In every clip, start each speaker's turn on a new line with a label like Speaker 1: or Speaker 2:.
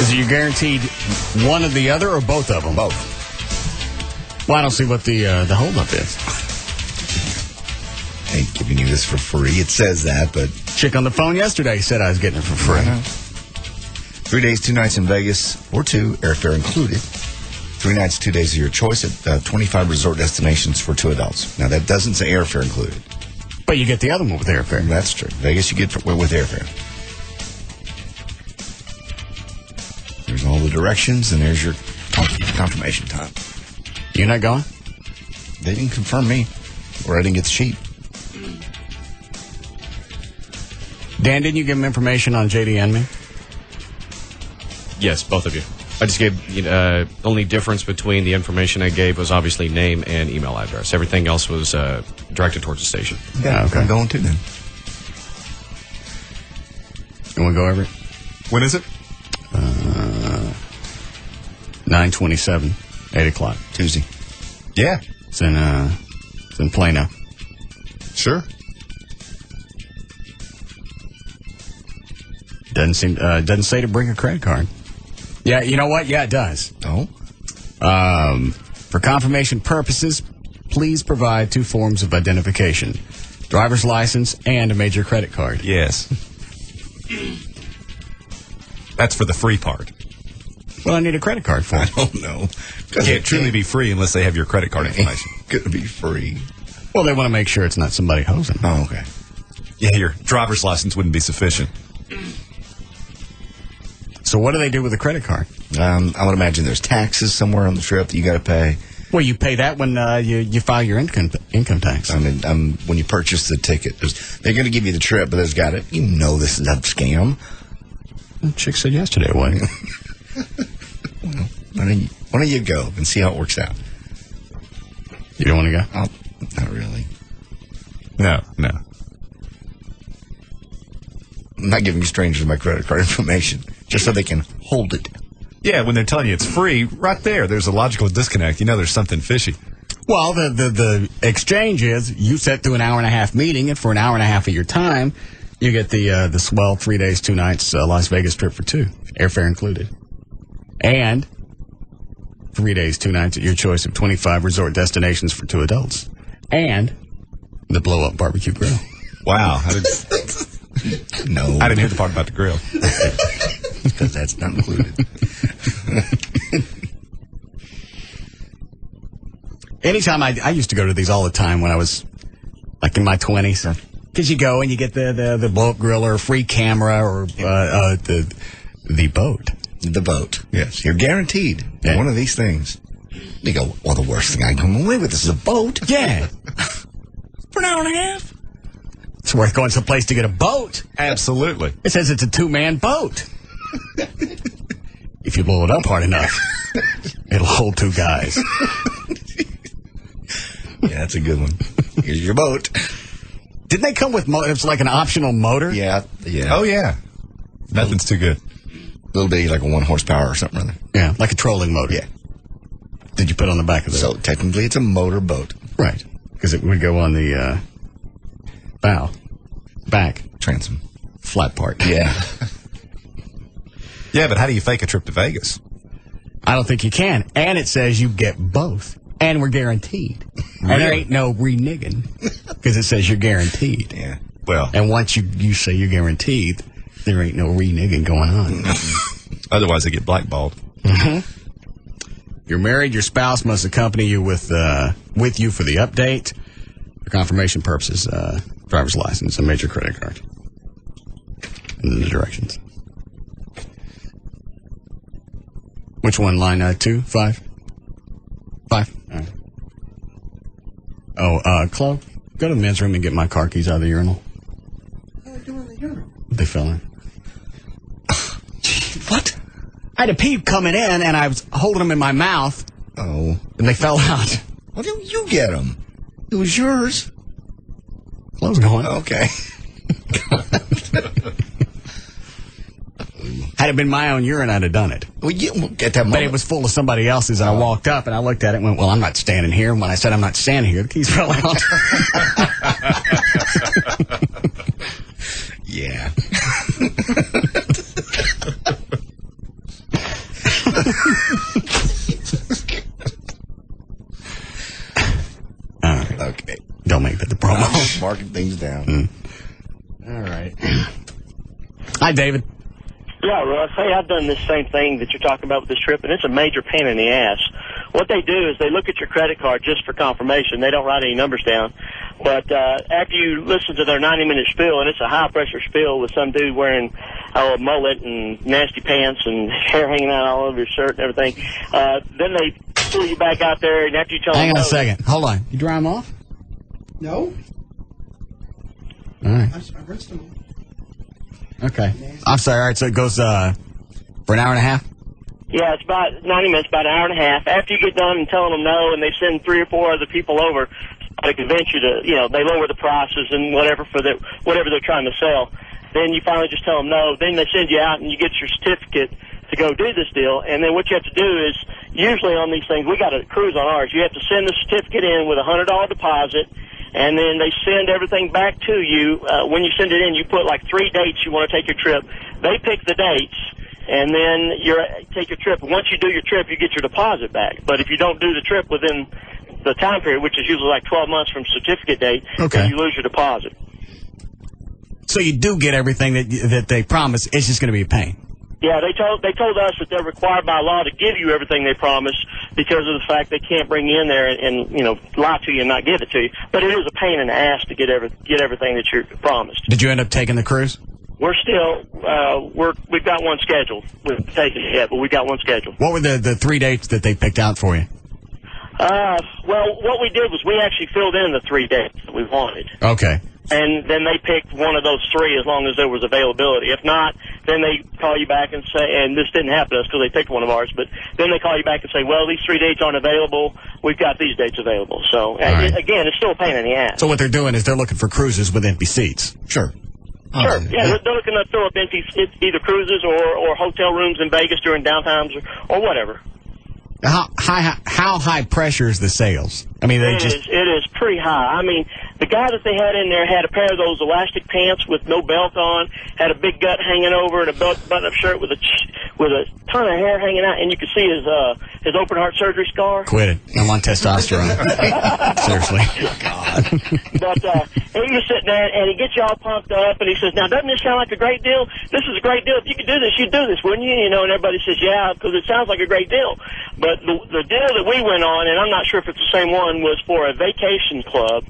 Speaker 1: Is it you guaranteed one or the other or both of them?
Speaker 2: Both.
Speaker 1: Well, I don't see what the holdup is.
Speaker 2: I ain't giving you this for free. It says that, but...
Speaker 1: Chick on the phone yesterday said I was getting it for free.
Speaker 2: 3 days, 2 nights in Vegas, or 2, airfare included. 3 nights, 2 days of your choice at 25 resort destinations for 2 adults. Now, that doesn't say airfare included.
Speaker 1: But you get the other one with airfare.
Speaker 2: That's true. Vegas, you get with airfare. There's all the directions, and there's your confirmation time.
Speaker 1: You're not going?
Speaker 2: They didn't confirm me, or I didn't get the sheet.
Speaker 1: Dan, didn't you give him information on JD and me?
Speaker 3: Yes, both of you. I just gave, only difference between the information I gave was obviously name and email address. Everything else was directed towards the station.
Speaker 2: Yeah, okay. I'm going to then.
Speaker 1: You want to go over it?
Speaker 4: When is it?
Speaker 1: 9/27, 8 o'clock.
Speaker 2: Tuesday.
Speaker 4: Yeah.
Speaker 1: It's in Plano.
Speaker 4: Sure.
Speaker 1: Doesn't say to bring a credit card. Yeah, you know what? Yeah, it does.
Speaker 2: Oh?
Speaker 1: For confirmation purposes, please provide 2 forms of identification. Driver's license and a major credit card.
Speaker 4: Yes. That's for the free part.
Speaker 1: Well, I need a credit card for
Speaker 2: I
Speaker 1: it.
Speaker 2: don't know.
Speaker 4: It can't truly be free unless they have your credit card information.
Speaker 2: It's going to be free.
Speaker 1: Well, they want to make sure it's not somebody hosing.
Speaker 2: Oh, okay.
Speaker 4: Yeah, your driver's license wouldn't be sufficient.
Speaker 1: So what do they do with the credit card?
Speaker 2: I would imagine there's taxes somewhere on the trip that you got to pay.
Speaker 1: Well, you pay that when you file your income tax.
Speaker 2: I mean, when you purchase the ticket, they're going to give you the trip, but there's got it. You know this is a scam.
Speaker 1: The chick said yesterday it wasn't.
Speaker 2: Well, why don't you go and see how it works out?
Speaker 1: You don't want to go?
Speaker 2: Not really.
Speaker 4: No.
Speaker 2: I'm not giving strangers my credit card information just so they can hold it.
Speaker 4: Yeah, when they're telling you it's free, right there's a logical disconnect. You know there's something fishy.
Speaker 1: Well, the exchange is you sit through an hour-and-a-half meeting, and for an hour-and-a-half of your time, you get the swell 3 days, 2 nights Las Vegas trip for 2, airfare included. And 3 days, 2 nights at your choice of 25 resort destinations for 2 adults. And the blow-up barbecue grill.
Speaker 4: Wow.
Speaker 2: No.
Speaker 4: I didn't hear the part about the grill.
Speaker 2: Because that's not included.
Speaker 1: Anytime I used to go to these all the time when I was like in my 20s. Because you go and you get the blow-up grill or a free camera or the boat.
Speaker 2: The boat. Yes. You're guaranteed one of these things. You go, well, the worst thing I can come away with is a boat.
Speaker 1: Yeah. For an hour and a half. It's worth going someplace to get a boat.
Speaker 4: Absolutely.
Speaker 1: It says it's a 2-man boat. If you blow it up hard enough, it'll hold 2 guys.
Speaker 2: Yeah, that's a good one. Here's your boat.
Speaker 1: Didn't they come with it's like an optional motor?
Speaker 2: Yeah.
Speaker 4: Oh, yeah. Nothing's too good.
Speaker 2: A little bitty, like a 1 horsepower or something, rather.
Speaker 1: Yeah, like a trolling motor.
Speaker 2: Yeah.
Speaker 1: Did you put on the back of it?
Speaker 2: So technically, it's a motor boat.
Speaker 1: Right, because it would go on the back,
Speaker 2: Transom.
Speaker 1: flat part.
Speaker 2: Yeah.
Speaker 4: Yeah, but how do you fake a trip to Vegas?
Speaker 1: I don't think you can. And it says you get both. And we're guaranteed.
Speaker 4: Really?
Speaker 1: And there ain't no reneging because it says you're guaranteed.
Speaker 2: Yeah.
Speaker 4: Well,
Speaker 1: And once you say you're guaranteed, there ain't no reneging going on.
Speaker 4: otherwise they get blackballed.
Speaker 1: Mm-hmm. You're married, your spouse must accompany you with you for the update. For confirmation purposes, driver's license, a major credit card. And then the directions. Which one? Line 2, 5? 5? All right. Oh, Chloe, go to the men's room and get my car keys out of the urinal. They fell in.
Speaker 2: What?
Speaker 1: I had a pee coming in, and I was holding them in my mouth.
Speaker 2: Oh.
Speaker 1: And they fell out.
Speaker 2: Why didn't you get them? It was yours.
Speaker 1: Chloe's going.
Speaker 2: Okay.
Speaker 1: Had it been my own urine, I'd have done it.
Speaker 2: Well, you get that moment.
Speaker 1: But it was full of somebody else's, and I walked up, and I looked at it and went, well, I'm not standing here. And when I said I'm not standing here, the keys fell out.
Speaker 2: Yeah. Okay.
Speaker 1: Don't make that the problem.
Speaker 2: I'm just marking things down.
Speaker 1: All right. Hi, David.
Speaker 5: Yeah, Russ. Hey, I've done this same thing that you're talking about with this trip, and it's a major pain in the ass. What they do is they look at your credit card just for confirmation. They don't write any numbers down. But after you listen to their 90-minute spiel, and it's a high-pressure spiel with some dude wearing a mullet and nasty pants and hair hanging out all over his shirt and everything, then they pull you back out there, and after you tell them...
Speaker 1: Hang on a second. Hold on. You dry them off?
Speaker 6: No.
Speaker 5: All right.
Speaker 6: I rinsed them.
Speaker 1: Okay. I'm sorry. All right, so it goes for an hour and a half?
Speaker 5: Yeah, it's about 90 minutes, about an hour and a half. After you get done and telling them no, and they send 3 or 4 other people over to convince you to, they lower the prices and whatever for whatever they're trying to sell. Then you finally just tell them no. Then they send you out and you get your certificate to go do this deal. And then what you have to do is, usually on these things, we got a cruise on ours. You have to send the certificate in with a $100 deposit. And then they send everything back to you. When you send it in, you put like 3 dates you want to take your trip. They pick the dates, and then you take your trip. Once you do your trip, you get your deposit back. But if you don't do the trip within the time period, which is usually like 12 months from certificate date,
Speaker 1: okay,
Speaker 5: then you lose your deposit.
Speaker 1: So you do get everything that they promise. It's just going to be a pain.
Speaker 5: Yeah, they told us that they're required by law to give you everything they promise because of the fact they can't bring you in there and lie to you and not give it to you. But it is a pain in the ass to get everything that you're promised.
Speaker 1: Did you end up taking the cruise?
Speaker 5: We're still we've got one scheduled. We haven't taken it yet, but we've got one scheduled.
Speaker 1: What were the 3 dates that they picked out for you?
Speaker 5: Well, what we did was we actually filled in the 3 dates that we wanted.
Speaker 1: Okay.
Speaker 5: And then they picked one of those 3 as long as there was availability. If not, then they call you back and say, and this didn't happen to us because they picked one of ours, but then they call you back and say, well, these 3 dates aren't available. We've got these dates available. So,
Speaker 1: right,
Speaker 5: again, it's still a pain in the ass.
Speaker 1: So what they're doing is they're looking for cruises with empty seats.
Speaker 2: Sure.
Speaker 5: Sure. Yeah, they're looking to fill up empty either cruises or hotel rooms in Vegas during downtimes or whatever.
Speaker 1: How high pressure is the sales? I mean, it
Speaker 5: is pretty high. I mean, the guy that they had in there had a pair of those elastic pants with no belt on, had a big gut hanging over, and a button-up shirt with a ton of hair hanging out, and you could see his open heart surgery scar.
Speaker 1: Quit it. I'm on testosterone. Seriously.
Speaker 5: God. But he was sitting there, and he gets you all pumped up, and he says, now, doesn't this sound like a great deal? This is a great deal. If you could do this, you'd do this, wouldn't you? And everybody says, yeah, because it sounds like a great deal. But the deal that we went on, and I'm not sure if it's the same one, was for a vacation club.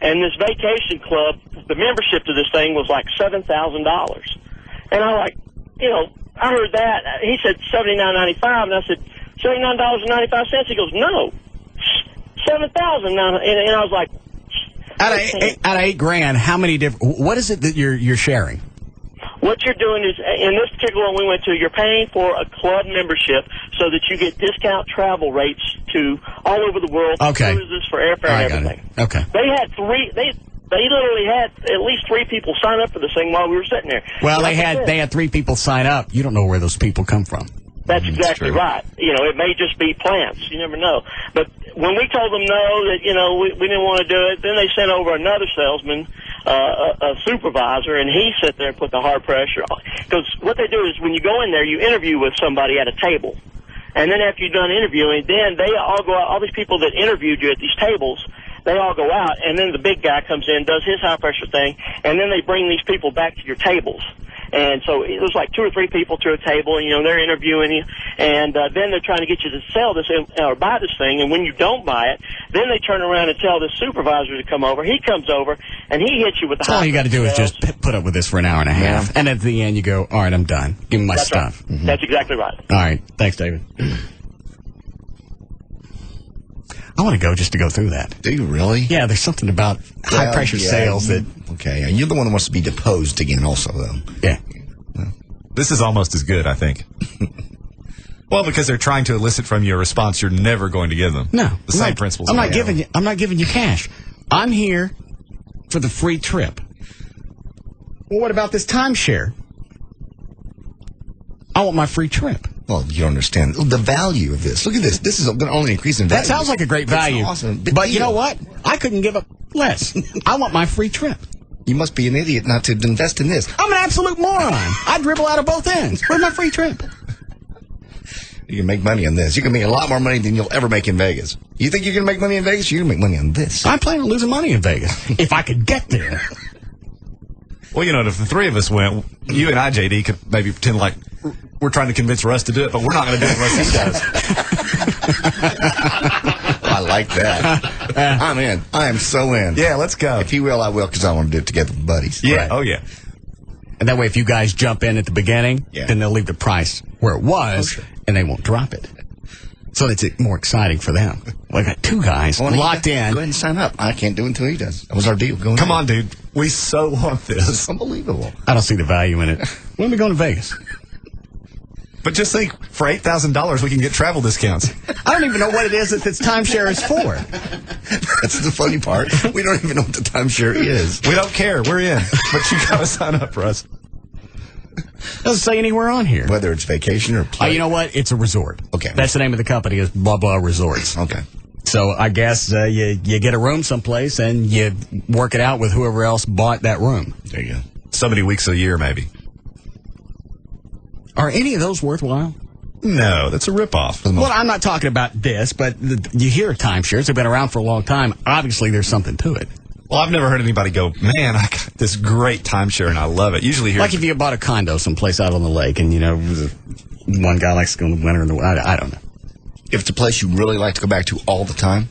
Speaker 5: And this vacation club, the membership to this thing was like $7,000. And I'm like, I heard that. He said $79.95, and I said, $79.95? He goes, no, $7,000. And I was like,
Speaker 1: out of $8,000, how many different? What is it that you're sharing?
Speaker 5: What you're doing is, in this particular one we went to, you're paying for a club membership so that you get discount travel rates to all over the world,
Speaker 1: okay,
Speaker 5: cruises, for airfare and everything.
Speaker 1: Okay.
Speaker 5: They had they literally had at least 3 people sign up for this thing while we were sitting there.
Speaker 1: Well, they had 3 people sign up. You don't know where those people come from.
Speaker 5: That's exactly right. It may just be plants. You never know. But when we told them no, that, we didn't want to do it, then they sent over another salesman, a supervisor, and he sat there and put the hard pressure on. Because what they do is when you go in there, you interview with somebody at a table. And then after you're done interviewing, then they all go out, all these people that interviewed you at these tables, they all go out, and then the big guy comes in, does his high-pressure thing, and then they bring these people back to your tables. And so it was like 2 or 3 people to a table, and, they're interviewing you, and then they're trying to get you to sell this or buy this thing, and when you don't buy it, then they turn around and tell the supervisor to come over. He comes over, and he hits you with the high.
Speaker 1: All you got to do is just put up with this for an hour and a half, and at the end you go, all right, I'm done. Give me my stuff.
Speaker 5: Right. Mm-hmm. That's exactly right.
Speaker 1: All right. Thanks, David. I want to go just to go through that.
Speaker 2: Do you really?
Speaker 1: Yeah, there's something about high-pressure sales that...
Speaker 2: Okay, and you're the one that wants to be deposed again also, though.
Speaker 1: Yeah.
Speaker 4: This is almost as good, I think. Well, because they're trying to elicit from you a response you're never going to give them.
Speaker 1: No.
Speaker 4: The same principles.
Speaker 1: I'm not giving you cash. I'm here for the free trip. Well, what about this timeshare? I want my free trip.
Speaker 2: Well, you don't understand the value of this. Look at this. This is going to only increase in value.
Speaker 1: That sounds like a great value.
Speaker 2: Awesome.
Speaker 1: But you know what? I couldn't give up less. I want my free trip.
Speaker 2: You must be an idiot not to invest in this.
Speaker 1: I'm an absolute moron. I dribble out of both ends. Where's my free trip?
Speaker 2: You can make money on this. You can make a lot more money than you'll ever make in Vegas. You think you're going to make money in Vegas? You're going to make money on this.
Speaker 1: I plan on losing money in Vegas if I could get there.
Speaker 4: Well, you know, if the three of us went, you and I, JD, could maybe pretend like we're trying to convince Russ to do it, but we're not going to do it unless he does.
Speaker 2: I like that. I'm in. I am so in.
Speaker 4: Yeah, let's go.
Speaker 2: If he will, I will, because I want to do it together with buddies.
Speaker 4: Yeah.
Speaker 2: Right.
Speaker 4: Oh, yeah.
Speaker 1: And that way, if you guys jump in at the beginning, then they'll leave the price where it was, and they won't drop it. So it's more exciting for them. Well, I got two guys locked in.
Speaker 2: Go ahead and sign up. I can't do it until he does. That was our deal. Go
Speaker 4: Come on, dude. We so want this.
Speaker 2: It's unbelievable.
Speaker 1: I don't see the value in it. When are we going to Vegas?
Speaker 4: But just think, for $8,000, we can get travel discounts.
Speaker 1: I don't even know what it is that this timeshare is for.
Speaker 2: That's the funny part. We don't even know what the timeshare is.
Speaker 4: We don't care. We're in. But you got to sign up for us.
Speaker 1: Doesn't say anywhere on here.
Speaker 2: Whether it's vacation or play.
Speaker 1: You know what? It's a resort.
Speaker 2: Okay.
Speaker 1: That's the name of the company is Blah Blah Resorts.
Speaker 2: Okay.
Speaker 1: So I guess you get a room someplace and you work it out with whoever else bought that room.
Speaker 2: There you go.
Speaker 4: So many weeks a year, maybe.
Speaker 1: Are any of those worthwhile?
Speaker 4: No, that's a ripoff.
Speaker 1: Well, I'm not talking about this, but you hear timeshares. They've been around for a long time. Obviously, there's something to it.
Speaker 4: Well, I've never heard anybody go, man, I got this great timeshare and I love it. Usually here.
Speaker 1: Like if you bought a condo someplace out on the lake and, you know, one guy likes to go in the winter and I don't know.
Speaker 2: If it's a place you really like to go back to all the time,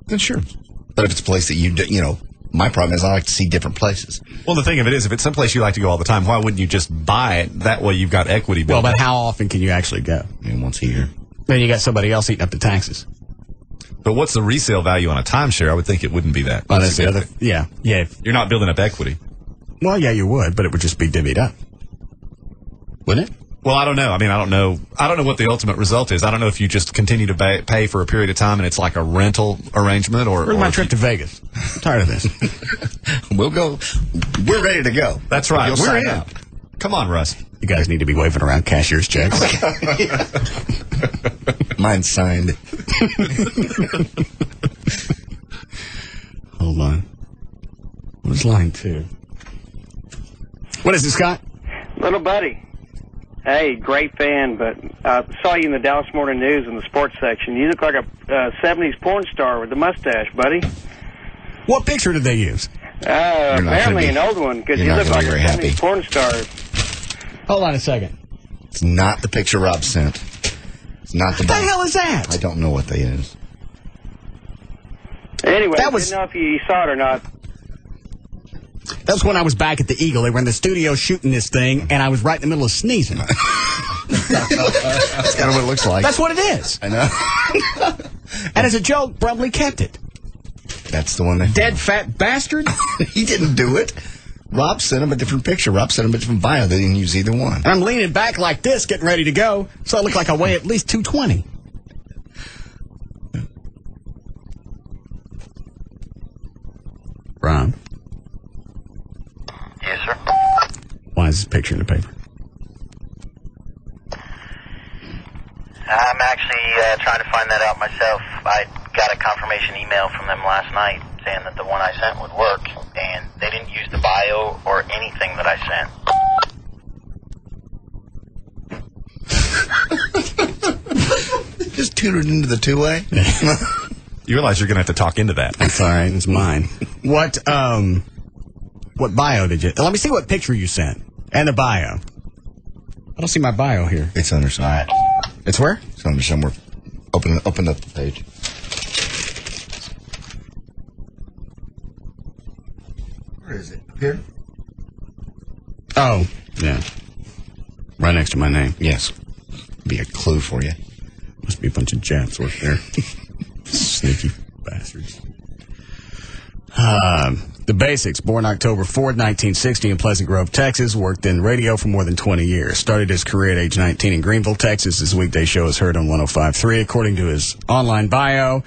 Speaker 2: then sure. But if it's a place that you know, my problem is I like to see different places.
Speaker 4: Well, the thing of it is, if it's someplace you like to go all the time, why wouldn't you just buy it? That way you've got equity built.
Speaker 1: Well, but how often can you actually go?
Speaker 2: I mean, once a year.
Speaker 1: Then you got somebody else eating up the taxes.
Speaker 4: But what's the resale value on a timeshare? I would think it wouldn't be that.
Speaker 1: Well, that's the other. Yeah.
Speaker 4: You're not building up equity.
Speaker 1: Well, yeah, you would, but it would just be divvied up. Wouldn't it?
Speaker 4: Well, I don't know. I mean, I don't know what the ultimate result is. I don't know if you just continue to pay for a period of time and it's like a rental arrangement or...
Speaker 1: Where's my trip to Vegas? I'm tired of this.
Speaker 2: We'll go. We're ready to go.
Speaker 4: That's right.
Speaker 2: We're
Speaker 4: We're
Speaker 2: in.
Speaker 4: in. Come on, Russ.
Speaker 1: You guys need to be waving around cashier's checks.
Speaker 2: Mine's signed.
Speaker 1: Hold on. What is line 2? What is it, Scott?
Speaker 7: Little buddy. Hey, great fan, but I saw you in the Dallas Morning News in the sports section. You look like a 70s porn star with a mustache, buddy.
Speaker 1: What picture did they use?
Speaker 7: Apparently an old one, because you look like a 70s porn star.
Speaker 1: Hold on a second.
Speaker 2: It's not the picture Rob sent. It's not the...
Speaker 1: What the hell is that?
Speaker 2: I don't know what that is.
Speaker 7: Anyway,
Speaker 1: That was-
Speaker 7: didn't know if you saw it or not.
Speaker 1: That was when I was back at the Eagle. They were in the studio shooting this thing, and I was right in the middle of sneezing.
Speaker 2: That's kind of what it looks like.
Speaker 1: That's what it is.
Speaker 2: I know.
Speaker 1: And as a joke, Brumley kept it.
Speaker 2: That's the one that...
Speaker 1: Dead fat bastard.
Speaker 2: He didn't do it. Rob sent him a different picture. Rob sent him a different bio. They didn't use either one.
Speaker 1: And I'm leaning back like this, getting ready to go, so I look like I weigh at least 220. Rob?
Speaker 8: Yes, sir.
Speaker 1: Why is this picture in the paper?
Speaker 8: I'm actually trying to find that out myself. I got a confirmation email from them last night saying that the one I sent would work, and they didn't use the bio or anything that I sent.
Speaker 2: Just tune it into the two-way.
Speaker 4: You realize you're going to have to talk into that.
Speaker 1: That's all right. It's mine. What bio did you... Let me see what picture you sent. And the bio. I don't see my bio here.
Speaker 2: It's under somewhere.
Speaker 1: It's where?
Speaker 2: It's under somewhere. Open up the page. Where is it? Up here?
Speaker 1: Oh, yeah. Right next to my name.
Speaker 2: Yes. Be a clue for you.
Speaker 1: Must be a bunch of Japs work there. Sneaky bastards. The Basics, born October 4th, 1960 in Pleasant Grove, Texas, worked in radio for more than 20 years. Started his career at age 19 in Greenville, Texas. His weekday show is heard on 105.3. According to his online bio,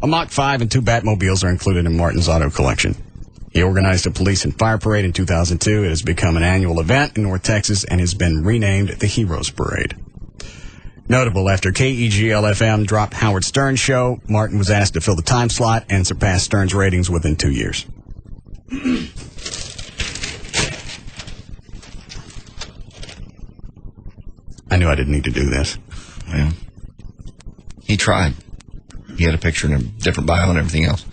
Speaker 1: a Mach 5 and 2 Batmobiles are included in Martin's auto collection. He organized a police and fire parade in 2002. It has become an annual event in North Texas and has been renamed the Heroes Parade. Notable, after KEGL-FM dropped Howard Stern's show, Martin was asked to fill the time slot and surpass Stern's ratings within 2 years. I knew I didn't need to do this.
Speaker 2: Well, He tried. He had a picture and a different bio and everything else.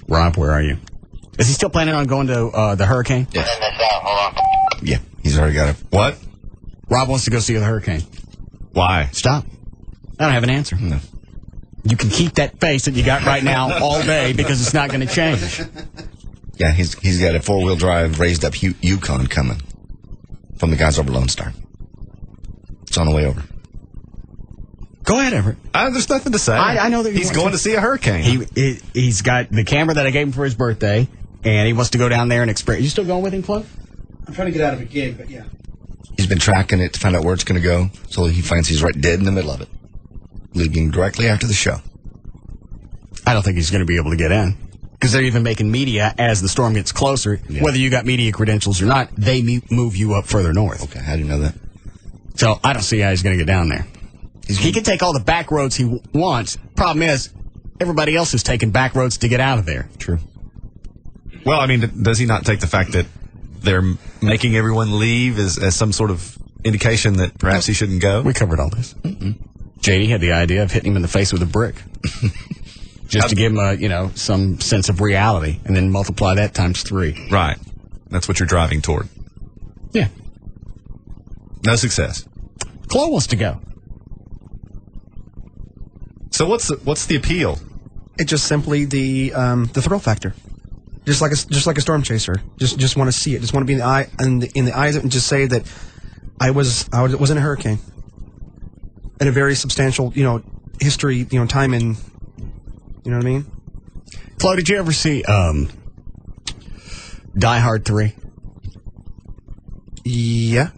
Speaker 1: Rob, where are you? Is he still planning on going to the hurricane?
Speaker 2: Yeah.
Speaker 8: Send this out. Hold on.
Speaker 2: Yeah, he's already got it.
Speaker 4: What?
Speaker 1: Rob wants to go see the hurricane.
Speaker 4: Why?
Speaker 1: Stop. I don't have an answer.
Speaker 2: No.
Speaker 1: You can keep that face that you got right now all day because it's not going to change.
Speaker 2: Yeah, he's got a 4-wheel drive raised up Yukon coming from the guys over Lone Star. It's on the way over.
Speaker 1: Go ahead, Everett.
Speaker 4: There's nothing to say.
Speaker 1: I know that
Speaker 4: he's going to see a hurricane.
Speaker 1: He's got the camera that I gave him for his birthday, and he wants to go down there and experience. You still going with him, Chloe?
Speaker 6: I'm trying to get out of a gig, but yeah.
Speaker 2: He's been tracking it to find out where it's going to go, so he finds he's right dead in the middle of it, leaving directly after the show.
Speaker 1: I don't think he's going to be able to get in because they're even making media as the storm gets closer.
Speaker 2: Yeah.
Speaker 1: Whether you got media credentials or not, they move you up further north.
Speaker 2: Okay, how do you know that?
Speaker 1: So I don't see how he's going to get down there. He can take all the back roads he wants. Problem is, everybody else is taking back roads to get out of there.
Speaker 2: True.
Speaker 4: Well, I mean, does he not take the fact that they're making everyone leave as some sort of indication that perhaps he shouldn't go?
Speaker 1: We covered all this. JD had the idea of hitting him in the face with a brick. Just to give him some sense of reality, and then multiply that times 3.
Speaker 4: Right. That's what you're driving toward.
Speaker 1: Yeah.
Speaker 4: No success.
Speaker 1: Chloe wants to go.
Speaker 4: So what's the appeal?
Speaker 9: It's just simply the thrill factor. Just like a storm chaser. Just want to see it. Just want to be in the eye in the eyes and just say that I was in a hurricane. In a very substantial, history, time in, you know what I mean?
Speaker 1: Chloe, did you ever see Die Hard 3?
Speaker 9: Yeah.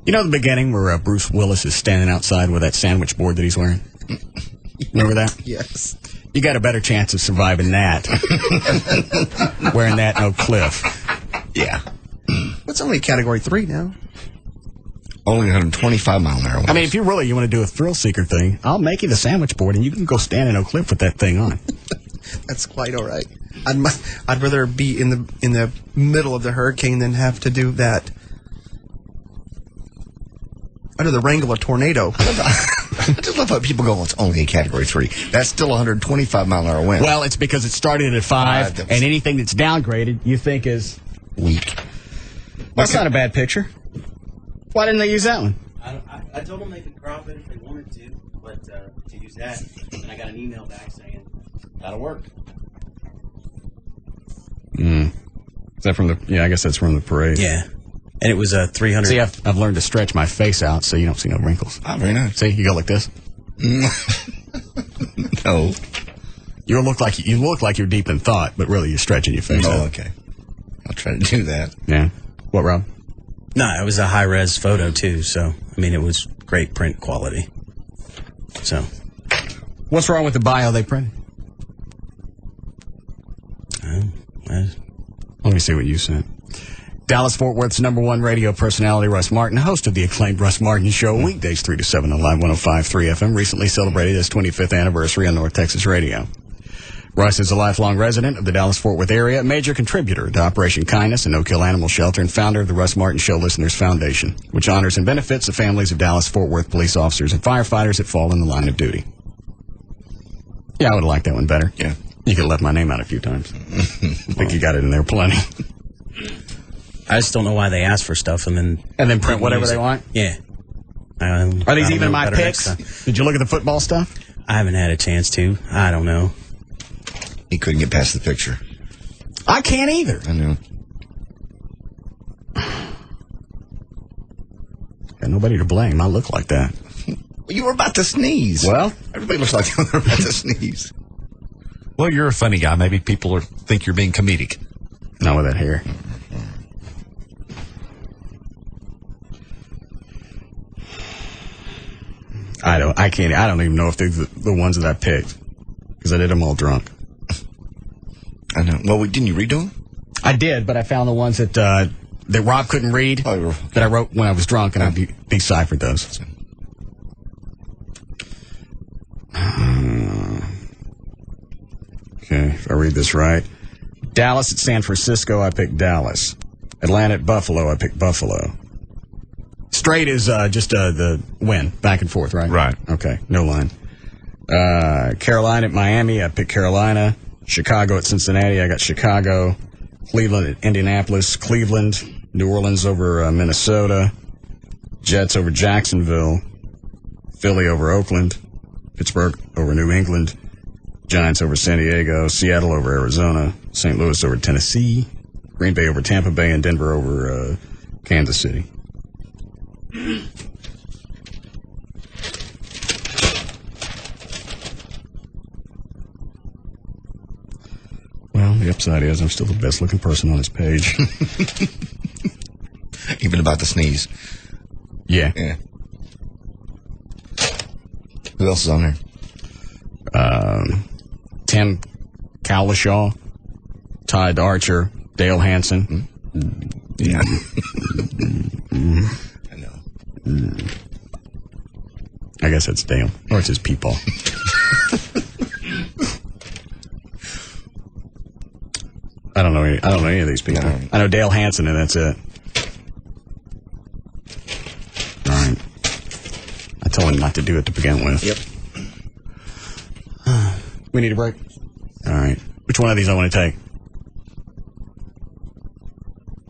Speaker 1: You know the beginning where Bruce Willis is standing outside with that sandwich board that he's wearing? Remember that?
Speaker 9: Yes.
Speaker 1: You got a better chance of surviving that. Wearing that in Oak Cliff.
Speaker 2: Yeah.
Speaker 9: It's only Category 3 now.
Speaker 2: Only 125 mile an hour.
Speaker 1: I mean, if you want to do a thrill seeker thing, I'll make you the sandwich board and you can go stand in Oak Cliff with that thing on.
Speaker 9: That's quite all right. I'd rather be in the middle of the hurricane than have to do that. I'd rather wrangle a tornado.
Speaker 2: I just love how people go, well, it's only a Category 3. That's still 125 mile an hour wind.
Speaker 1: Well, it's because it started at 5, and anything that's downgraded you think is
Speaker 2: weak.
Speaker 1: That's not a bad picture. Why didn't they use that one?
Speaker 10: I told them they could crop it if they wanted to, but to use that, and I got an email back saying that'll work.
Speaker 1: Is that from the? Yeah, I guess that's from the parade.
Speaker 10: Yeah, and it was 300.
Speaker 1: See, I've learned to stretch my face out so you don't see no wrinkles.
Speaker 2: Oh, very nice.
Speaker 1: See, you go like this.
Speaker 2: No,
Speaker 1: you look like you're deep in thought, but really you're stretching your face out.
Speaker 2: Oh, okay. I'll try to do that.
Speaker 1: Yeah. What, Rob?
Speaker 10: No, it was a high-res photo, too, so, I mean, it was great print quality. So.
Speaker 1: What's wrong with the bio they printed? Let me see what you sent. Dallas-Fort Worth's #1 radio personality, Russ Martin, host of the acclaimed Russ Martin Show, weekdays 3 to 7 on Live 105.3 FM, recently celebrated his 25th anniversary on North Texas Radio. Russ is a lifelong resident of the Dallas-Fort Worth area, a major contributor to Operation Kindness and No Kill Animal Shelter, and founder of the Russ Martin Show Listeners Foundation, which honors and benefits the families of Dallas-Fort Worth police officers and firefighters that fall in the line of duty. Yeah, I would have liked that one better.
Speaker 2: Yeah.
Speaker 1: You could have left my name out a few times. I think you got it in there plenty.
Speaker 10: I just don't know why they ask for stuff and then
Speaker 1: print whatever they want?
Speaker 10: Yeah.
Speaker 1: Are these even my picks? Did you look at the football stuff?
Speaker 10: I haven't had a chance to. I don't know.
Speaker 2: He couldn't get past the picture.
Speaker 1: I can't either.
Speaker 2: I know.
Speaker 1: Got nobody to blame. I look like that.
Speaker 2: You were about to sneeze.
Speaker 1: Well,
Speaker 2: everybody looks like they're about to sneeze.
Speaker 4: Well, you're a funny guy. Maybe people think you're being comedic.
Speaker 1: Not with that hair. I don't even know if they're the ones that I picked because I did them all drunk.
Speaker 2: I know. Well, didn't you redo them?
Speaker 1: I did, but I found the ones that Rob couldn't read that I wrote when I was drunk, and I deciphered those. Okay, if I read this right. Dallas at San Francisco, I picked Dallas. Atlanta at Buffalo, I picked Buffalo. Straight is just the win, back and forth, right?
Speaker 4: Right.
Speaker 1: Okay, no line. Carolina at Miami, I picked Carolina. Chicago at Cincinnati, I got Chicago. Cleveland at Indianapolis. Cleveland. New Orleans over Minnesota. Jets over Jacksonville. Philly over Oakland. Pittsburgh over New England. Giants over San Diego. Seattle over Arizona. St. Louis over Tennessee. Green Bay over Tampa Bay. And Denver over Kansas City. Well, the upside is I'm still the best looking person on this page.
Speaker 2: Even about to sneeze.
Speaker 1: Yeah.
Speaker 2: Who else is on there?
Speaker 1: Tim Cowlishaw, Todd Archer, Dale Hansen.
Speaker 2: Yeah. I know.
Speaker 1: I guess that's Dale. Or it's his people. I don't know any of these people.
Speaker 2: No.
Speaker 1: I know Dale Hansen, and that's it. All right. I told him not to do it to begin with.
Speaker 2: Yep.
Speaker 1: We need a break. All right. Which one of these I want to take?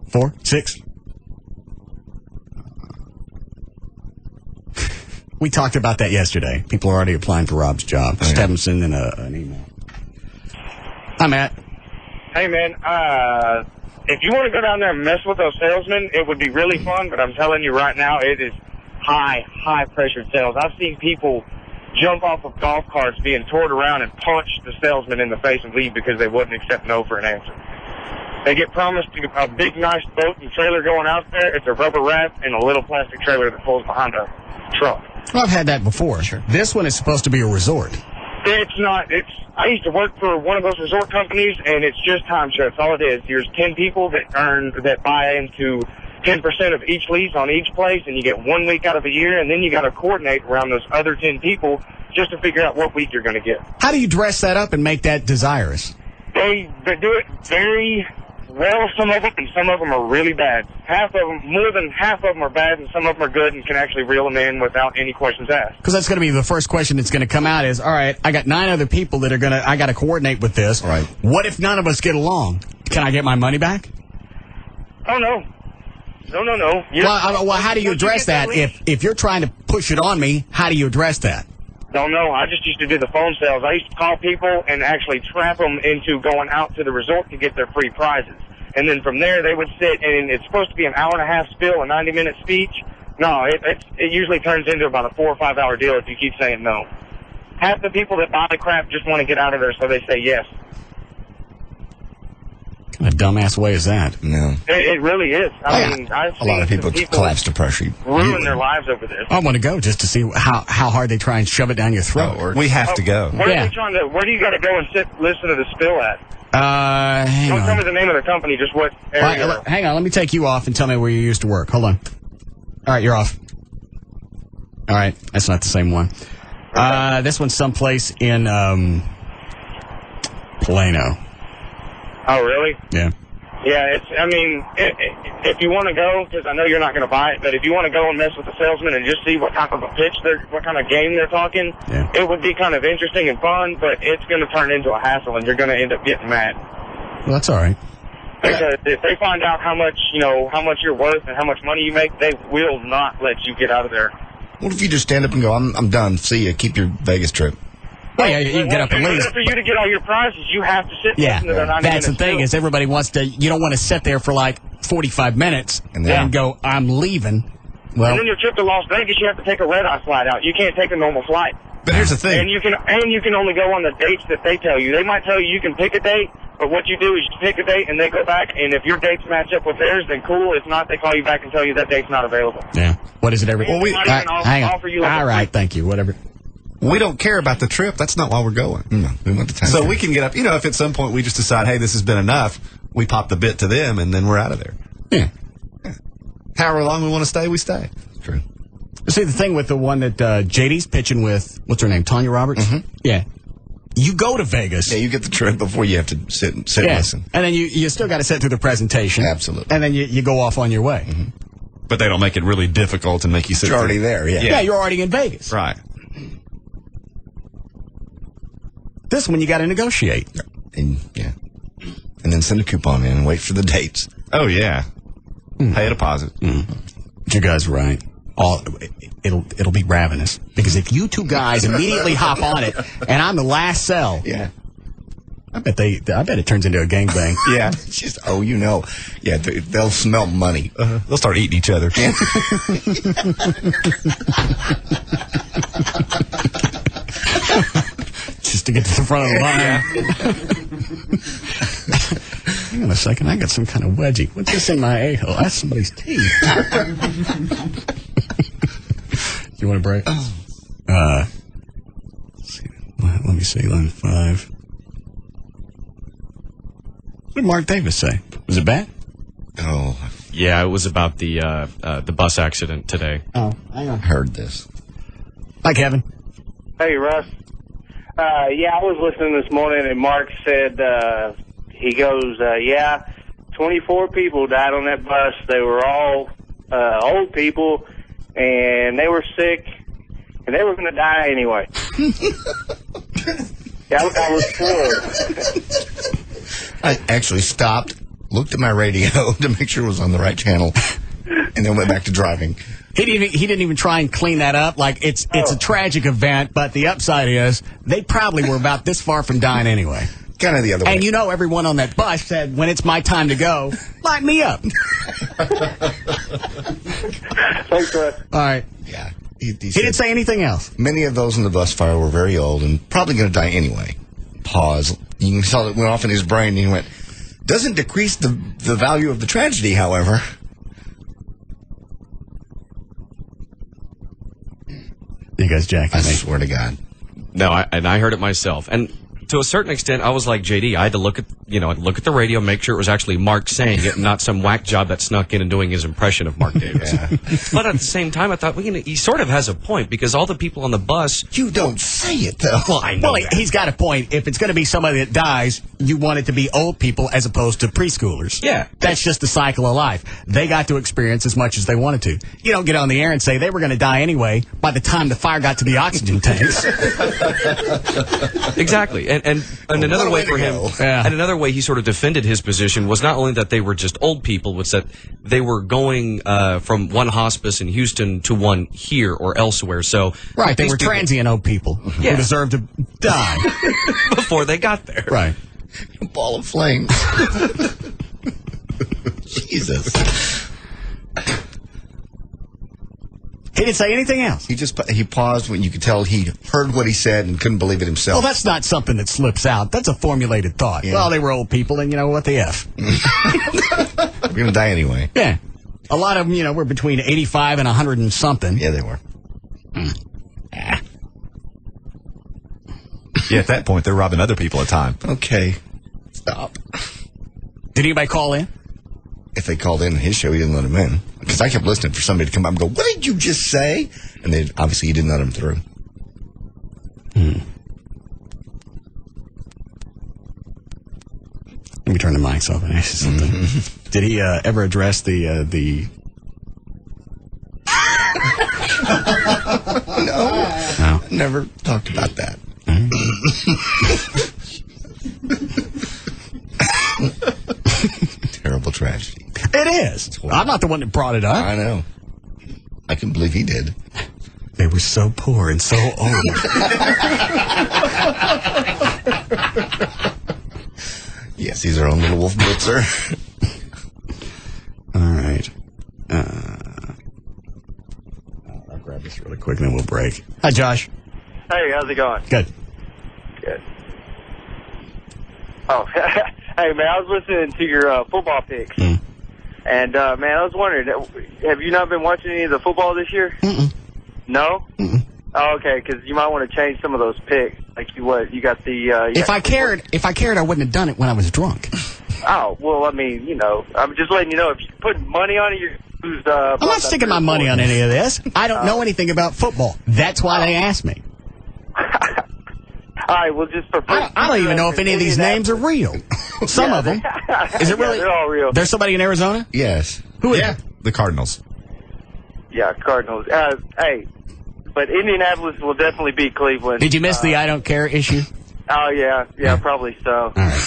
Speaker 1: 4? 6? We talked about that yesterday. People are already applying for Rob's job. Just have him send in an email. Hi, Matt.
Speaker 11: Hey, man, if you want to go down there and mess with those salesmen, it would be really fun, but I'm telling you right now, it is high-pressured sales. I've seen people jump off of golf carts being toured around and punch the salesman in the face and leave because they wouldn't accept no for an answer. They get promised a big, nice boat and trailer going out there. It's a rubber wrap and a little plastic trailer that pulls behind a truck.
Speaker 1: Well, I've had that before. Sure. This one is supposed to be a resort.
Speaker 11: It's not. I used to work for one of those resort companies, and it's just timeshare. That's all it is. There's 10 people that buy into 10% of each lease on each place, and you get 1 week out of the year, and then you got to coordinate around those other 10 people just to figure out what week you're going to get.
Speaker 1: How do you dress that up and make that desirous?
Speaker 11: They do it very well, some of them, and some of them are really bad. More than half of them are bad, and some of them are good and can actually reel them in without any questions asked.
Speaker 1: Because that's going to be the first question that's going to come out is, all right, I got 9 other people that are I got to coordinate with this.
Speaker 2: Right.
Speaker 1: What if none of us get along? Can I get my money back?
Speaker 11: Oh, no. No.
Speaker 1: Well, how do you address that? If you're trying to push it on me, how do you address that?
Speaker 11: Don't know. I just used to do the phone sales. I used to call people and actually trap them into going out to the resort to get their free prizes. And then from there, they would sit, and it's supposed to be an hour-and-a-half spiel, a 90-minute speech. No, it usually turns into about a 4 or 5 hour deal if you keep saying no. Half the people that buy the crap just want to get out of there, so they say yes.
Speaker 1: What kind of dumbass way is that?
Speaker 2: No.
Speaker 11: It really is. I mean, I've
Speaker 2: a lot of
Speaker 11: seen
Speaker 2: people
Speaker 11: people
Speaker 2: collapse to pressure.
Speaker 11: ruin their lives over this.
Speaker 1: I want to go just to see how hard they try and shove it down your throat.
Speaker 4: We have to go.
Speaker 11: Where are they trying to? Where do you got to go and listen to the spill at?
Speaker 1: Hang
Speaker 11: Don't
Speaker 1: on.
Speaker 11: tell me the name of the company, just what area.
Speaker 1: Right, hang on, let me take you off and tell me where you used to work. Hold on. All right, you're off. All right, that's not the same one. This one's someplace in Plano.
Speaker 11: Oh, really?
Speaker 1: Yeah.
Speaker 11: Yeah, if you want to go, because I know you're not going to buy it, but if you want to go and mess with the salesman and just see what type of a pitch what kind of game they're talking, it would be kind of interesting and fun, but it's going to turn into a hassle, and you're going to end up getting mad.
Speaker 1: Well, that's all right.
Speaker 11: Because if they find out how much you're worth and how much money you make, they will not let you get out of there.
Speaker 2: What if you just stand up and go, I'm done, see you, keep your Vegas trip?
Speaker 1: Well, yeah, you can get up and leave.
Speaker 11: For you to get all your prizes, you have to sit and listen to their 90
Speaker 1: that's the
Speaker 11: minutes
Speaker 1: thing
Speaker 11: spill.
Speaker 1: is everybody wants to. You don't want to sit there for like 45 minutes and go, I'm leaving. Well,
Speaker 11: and then your trip to Las Vegas, you have to take a red-eye flight out. You can't take a normal flight.
Speaker 4: But here's the thing.
Speaker 11: And you can only go on the dates that they tell you. They might tell you can pick a date, but what you do is you pick a date and they go back, and if your dates match up with theirs, then cool. If not, they call you back and tell you that date's not available.
Speaker 1: Yeah. What is it every?
Speaker 11: Well,
Speaker 1: hang on. All right, thank you. Whatever.
Speaker 4: We don't care about the trip. That's not why we're going.
Speaker 2: No, we want the time.
Speaker 4: So we can get up. If at some point we just decide, hey, this has been enough, we pop the bit to them, and then we're out of there.
Speaker 1: Yeah.
Speaker 4: However long we want to stay, we stay.
Speaker 2: True.
Speaker 1: See, the thing with the one that JD's pitching with, what's her name, Tanya Roberts? Mm-hmm. Yeah. You go to Vegas.
Speaker 2: Yeah, you get the trip before you have to sit and listen.
Speaker 1: And then you still got to sit through the presentation.
Speaker 2: Absolutely.
Speaker 1: And then you go off on your way.
Speaker 2: Mm-hmm.
Speaker 4: But they don't make it really difficult and make you sit
Speaker 2: You're already there, yeah.
Speaker 1: Yeah, you're already in Vegas.
Speaker 4: Right.
Speaker 1: This one you got to negotiate.
Speaker 2: And then send a coupon in and wait for the dates.
Speaker 4: Oh, yeah. Pay a deposit.
Speaker 1: You guys are right. It'll be ravenous because if you two guys immediately hop on it and I'm the last cell,
Speaker 2: Yeah.
Speaker 1: I bet it turns into a gangbang.
Speaker 2: Yeah. It's just, yeah, they'll smell money.
Speaker 4: They'll start eating each other.
Speaker 1: Just to get to the front of the line. Hang on a second, I got some kind of wedgie. What's this in my a-hole? That's somebody's teeth. You want a break? Let's see. Let me see, line 5. What did Mark Davis say? Was it bad?
Speaker 2: Oh,
Speaker 3: Yeah, it was about the bus accident today.
Speaker 1: Oh, hang on.
Speaker 2: I heard this.
Speaker 1: Hi, Kevin.
Speaker 11: Hey, Russ. Yeah, I was listening this morning, and Mark said, he goes, 24 people died on that bus. They were all old people, and they were sick, and they were going to die anyway. I was floored.
Speaker 2: I actually stopped, looked at my radio to make sure it was on the right channel, and then went back to driving.
Speaker 1: He didn't even try and clean that up. Like it's a tragic event, but the upside is they probably were about this far from dying anyway.
Speaker 2: Kind of the other way.
Speaker 1: And everyone on that bus said, when it's my time to go, light me up.
Speaker 11: Thanks, Russ.
Speaker 1: All right.
Speaker 2: Yeah.
Speaker 1: He didn't say anything else.
Speaker 2: Many of those in the bus fire were very old and probably going to die anyway. Pause. You can tell it went off in his brain, and he went, doesn't decrease the value of the tragedy, however.
Speaker 1: You guys jacking
Speaker 2: I
Speaker 1: me.
Speaker 2: swear to God.
Speaker 3: No, I heard it myself. And to a certain extent, I was like JD. I had to look at the radio, make sure it was actually Mark saying it, and not some whack job that snuck in and doing his impression of Mark Davis.
Speaker 2: Yeah.
Speaker 3: But at the same time, I thought, he sort of has a point because all the people on the bus.
Speaker 2: You don't say it, though.
Speaker 3: Well, I know.
Speaker 1: Well, he's got a point. If it's going to be somebody that dies, you want it to be old people as opposed to preschoolers.
Speaker 3: Yeah.
Speaker 1: That's just the cycle of life. They got to experience as much as they wanted to. You don't get on the air and say they were going to die anyway by the time the fire got to the oxygen tanks.
Speaker 3: Exactly. And another way for him,
Speaker 1: Yeah.
Speaker 3: and another way he sort of defended his position was not only that they were just old people, was that they were going from one hospice in Houston to one here or elsewhere. So
Speaker 1: Right, they
Speaker 3: these
Speaker 1: were
Speaker 3: people-
Speaker 1: transient old people who
Speaker 3: Yeah.
Speaker 1: deserved to die.
Speaker 3: before they got there.
Speaker 1: Right.
Speaker 2: A ball of flames. Jesus.
Speaker 1: He didn't say anything else.
Speaker 2: He paused when you could tell he heard what he said and couldn't believe it himself.
Speaker 1: Well, that's not something that slips out. That's a formulated thought.
Speaker 2: Yeah.
Speaker 1: Well, they were old people, and you know what the F.
Speaker 2: We're going to die anyway.
Speaker 1: Yeah. A lot of them, were between 85 and 100 and something.
Speaker 2: Yeah, they were.
Speaker 4: Yeah, at that point, they're robbing other people at time.
Speaker 2: Okay. Stop.
Speaker 1: Did anybody call in?
Speaker 2: If they called in his show, he didn't let him in. Because I kept listening for somebody to come up and go, what did you just say? And then obviously he didn't let him through.
Speaker 1: Let me turn the mics off and ask you something. Did he ever address the
Speaker 2: No. Never talked about that. Terrible tragedy.
Speaker 1: It is. I'm not the one that brought it up.
Speaker 2: I know. I can believe he did.
Speaker 1: They were so poor and so old.
Speaker 2: Yes, he's our own little wolf blitzer.
Speaker 1: All right. I'll grab this really quick and then we'll break. Hi, Josh.
Speaker 12: Hey, how's it going?
Speaker 1: Good.
Speaker 12: Good. Oh, hey, man, I was listening to your football picks. And, man, I was wondering, have you not been watching any of the football this year? No? Oh, okay, because you might want to change some of those picks. Like, you got the...
Speaker 1: If I cared, I wouldn't have done it when I was drunk.
Speaker 12: Oh, well, I mean, I'm just letting you know, if you put money on it, you lose...
Speaker 1: I'm not sticking my money on any of this. I don't know anything about football. That's why they asked me.
Speaker 12: All right, well, just for...
Speaker 1: I don't even know if any of these names are real. Some of them. Is it really?
Speaker 12: They're all real.
Speaker 1: There's somebody in Arizona?
Speaker 2: Yes.
Speaker 1: Who is
Speaker 4: Yeah.
Speaker 1: it?
Speaker 4: The Cardinals.
Speaker 12: Yeah, Cardinals. Hey, but Indianapolis will definitely beat Cleveland.
Speaker 1: Did you miss the I don't care issue?
Speaker 12: Oh, yeah, probably so.
Speaker 1: All right.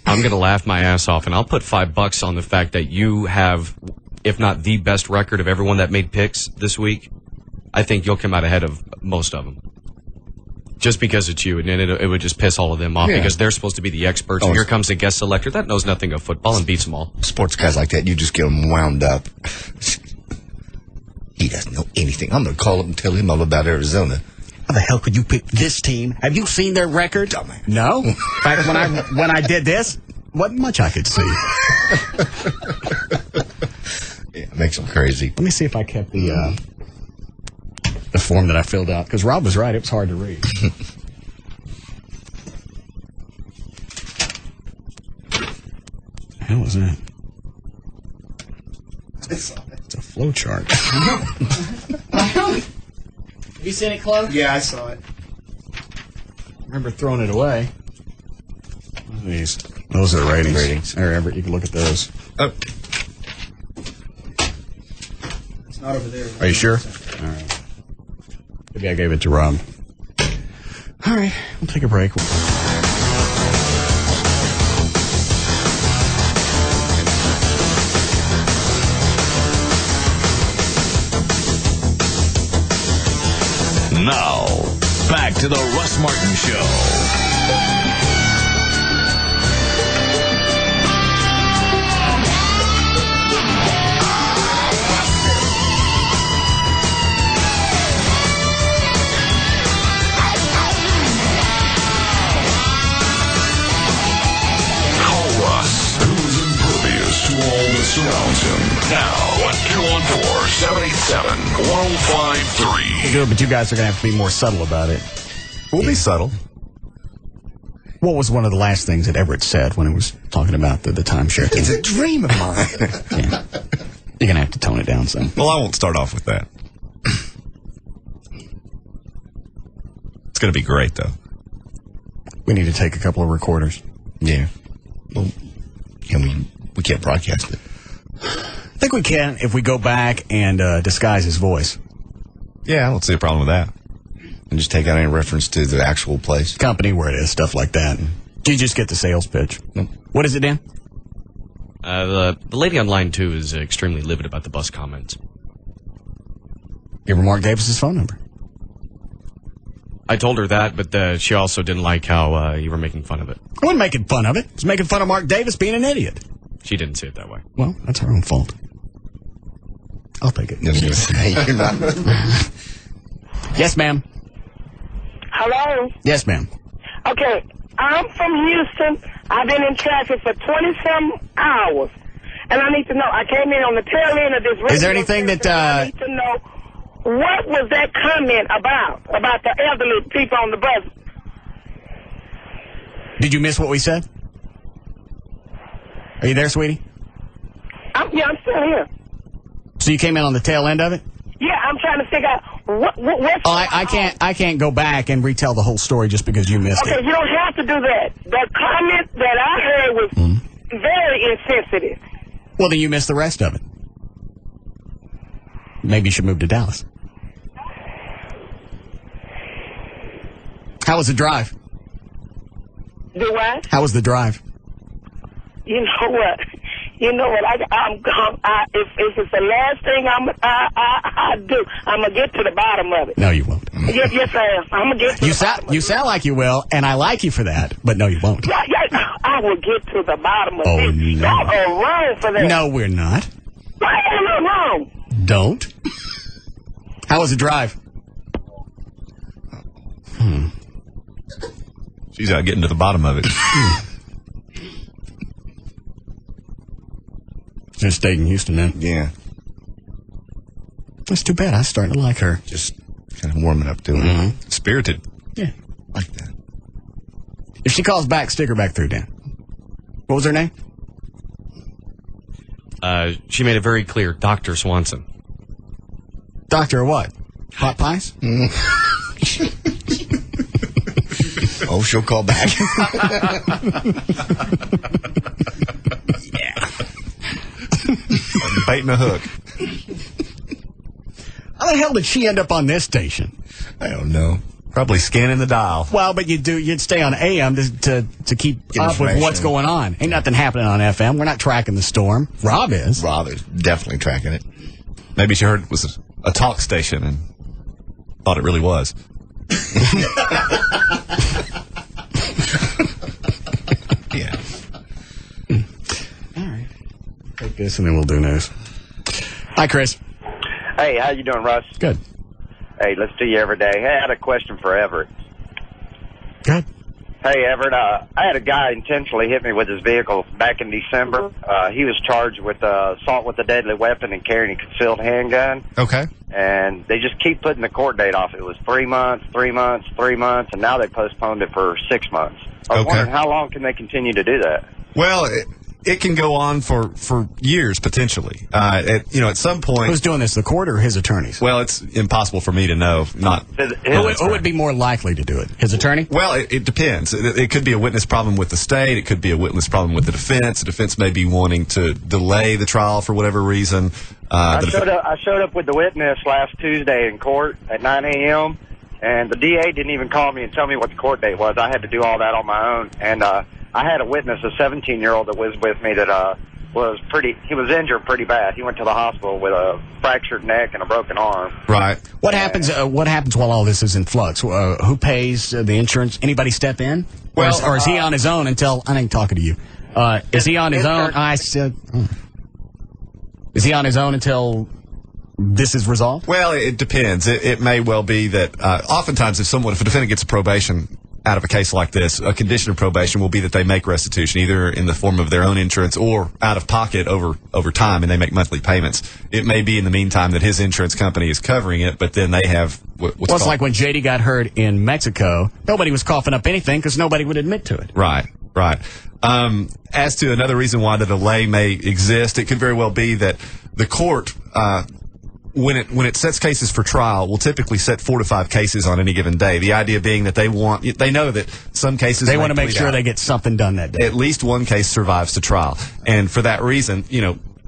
Speaker 3: I'm going to laugh my ass off, and I'll put $5 on the fact that you have, if not the best record of everyone that made picks this week. I think you'll come out ahead of most of them. Just because it's you, and then it would just piss all of them off because they're supposed to be the experts. And here comes the guest selector that knows nothing of football and beats them all.
Speaker 2: Sports guys like that, you just get them wound up. He doesn't know anything. I'm going to call him and tell him all about Arizona.
Speaker 1: How the hell could you pick this team? Have you seen their record? No. In fact, when I did this, wasn't much I could see.
Speaker 2: Yeah, it makes them crazy.
Speaker 1: Let me see if I kept the form that I filled out, because Rob was right. It was hard to read. What the hell is that? It's a flow chart.
Speaker 10: Have you seen it, Chloe?
Speaker 6: Yeah, I saw it.
Speaker 1: I remember throwing it away. What are these? Those are ratings. There, Everett, you can look at those.
Speaker 4: Oh.
Speaker 6: It's not over there.
Speaker 1: Are you sure? All right. Maybe I gave it to Rob. All right, we'll take a break.
Speaker 13: Now, back to the Russ Martin Show. Surrounds him. Now at 214-787-1053.
Speaker 1: Good, but you guys are going to have to be more subtle about it.
Speaker 4: We'll be subtle.
Speaker 1: What was one of the last things that Everett said when he was talking about the timeshare thing?
Speaker 2: It's a dream of mine.
Speaker 1: Yeah. You're going to have to tone it down some.
Speaker 4: Well, I won't start off with that. It's going to be great, though.
Speaker 1: We need to take a couple of recorders.
Speaker 2: Yeah. Well, we can't broadcast it.
Speaker 1: I think we can if we go back and disguise his voice.
Speaker 4: Yeah, I don't see a problem with that.
Speaker 2: And just take out any reference to the actual place.
Speaker 1: Company, where it is, stuff like that. Do you just get the sales pitch? What is it, Dan?
Speaker 3: The lady on line 2 is extremely livid about the bus comments.
Speaker 1: Give her Mark Davis's phone number.
Speaker 3: I told her that, but she also didn't like how you were making fun of it.
Speaker 1: I wasn't making fun of it. I was making fun of Mark Davis being an idiot.
Speaker 3: She didn't see it that way.
Speaker 1: Well, that's her own fault. I'll take it.
Speaker 2: You're not.
Speaker 1: Yes, ma'am.
Speaker 14: Hello?
Speaker 1: Yes, ma'am.
Speaker 14: Okay, I'm from Houston. I've been in traffic for 20-some hours. And I need to know, I came in on the tail end of this radio.
Speaker 1: Is there anything that,
Speaker 14: I need to know, what was that comment about the elderly people on the bus?
Speaker 1: Did you miss what we said? Are you there, sweetie?
Speaker 14: Yeah, I'm still here.
Speaker 1: So you came in on the tail end of it?
Speaker 14: Yeah, I'm trying to figure out what's...
Speaker 1: Oh, I can't go back and retell the whole story just because you missed it.
Speaker 14: Okay, you don't have to do that. The comment that I heard was very insensitive.
Speaker 1: Well, then you missed the rest of it. Maybe you should move to Dallas. How was the drive?
Speaker 14: Do what?
Speaker 1: How was the drive?
Speaker 14: You know what? If it's the last thing I do, I'm gonna get to the bottom of it.
Speaker 1: No, you won't.
Speaker 14: Yes, I am. I'm gonna get to the bottom of it.
Speaker 1: You sound like you will, and I like you for that, but no, you won't.
Speaker 14: Yeah, I will get to the bottom of it.
Speaker 1: No.
Speaker 14: Y'all are wrong for that.
Speaker 1: No, we're not.
Speaker 14: Why am I wrong?
Speaker 1: Don't. How was the drive?
Speaker 4: She's out getting to the bottom of it.
Speaker 1: Just stayed in Houston, then.
Speaker 2: Yeah.
Speaker 1: That's too bad. I was starting to like her.
Speaker 2: Just kind of warming up to it.
Speaker 1: Mm-hmm.
Speaker 4: Spirited.
Speaker 1: Yeah.
Speaker 2: Like that.
Speaker 1: If she calls back, stick her back through, Dan. What was her name?
Speaker 3: She made it very clear, Dr. Swanson.
Speaker 1: Doctor what? Hot pies?
Speaker 2: Oh, she'll call back.
Speaker 1: Yeah.
Speaker 4: Baiting a hook.
Speaker 1: How the hell did she end up on this station?
Speaker 2: I don't know.
Speaker 4: Probably scanning the dial.
Speaker 1: Well, but you'd stay on AM to keep
Speaker 2: Get
Speaker 1: up with what's
Speaker 2: information.
Speaker 1: going on. Ain't nothing happening on FM. We're not tracking the storm. Rob is.
Speaker 2: Rob is definitely tracking it.
Speaker 4: Maybe she heard it was a talk station and thought it really was.
Speaker 2: Yeah.
Speaker 1: All right. Take this and then we'll do news. Hi, Chris.
Speaker 15: Hey, how you doing, Russ?
Speaker 1: Good.
Speaker 15: Hey, let's do you every day. Hey, I had a question for Everett.
Speaker 1: Good.
Speaker 15: Hey, Everett, I had a guy intentionally hit me with his vehicle back in December. He was charged with assault with a deadly weapon and carrying a concealed handgun.
Speaker 4: Okay.
Speaker 15: And they just keep putting the court date off. It was 3 months, 3 months, 3 months, and now they postponed it for 6 months. I was wondering how long can they continue to do that?
Speaker 4: Well, it can go on for years, potentially. At some point...
Speaker 1: Who's doing this, the court or his attorneys?
Speaker 4: Well, it's impossible for me to know.
Speaker 1: Who would be more likely to do it? His attorney?
Speaker 4: Well, it depends. It could be a witness problem with the state. It could be a witness problem with the defense. The defense may be wanting to delay the trial for whatever reason.
Speaker 15: I showed up with the witness last Tuesday in court at 9 a.m., and the DA didn't even call me and tell me what the court date was. I had to do all that on my own, and I had a witness, a 17-year-old that was with me that he was injured pretty bad. He went to the hospital with a fractured neck and a broken arm.
Speaker 4: Right.
Speaker 1: What happens while all this is in flux? Who pays the insurance? Anybody step in? Or is he on his own until... I ain't talking to you. Is he on his own? Is he on his own until this is resolved?
Speaker 4: Well, it depends. It may well be that oftentimes if a defendant gets probation out of a case like this, a condition of probation will be that they make restitution, either in the form of their own insurance or out of pocket over time, and they make monthly payments. It may be in the meantime that his insurance company is covering it, but then they have
Speaker 1: it's like when JD got hurt in Mexico. Nobody was coughing up anything because nobody would admit to it.
Speaker 4: Right. As to another reason why the delay may exist, it could very well be that the court, when it sets cases for trial, will typically set 4 to 5 cases on any given day. The idea being that they know that some cases
Speaker 1: they want to make sure they get something done that day.
Speaker 4: At least one case survives to trial, and for that reason,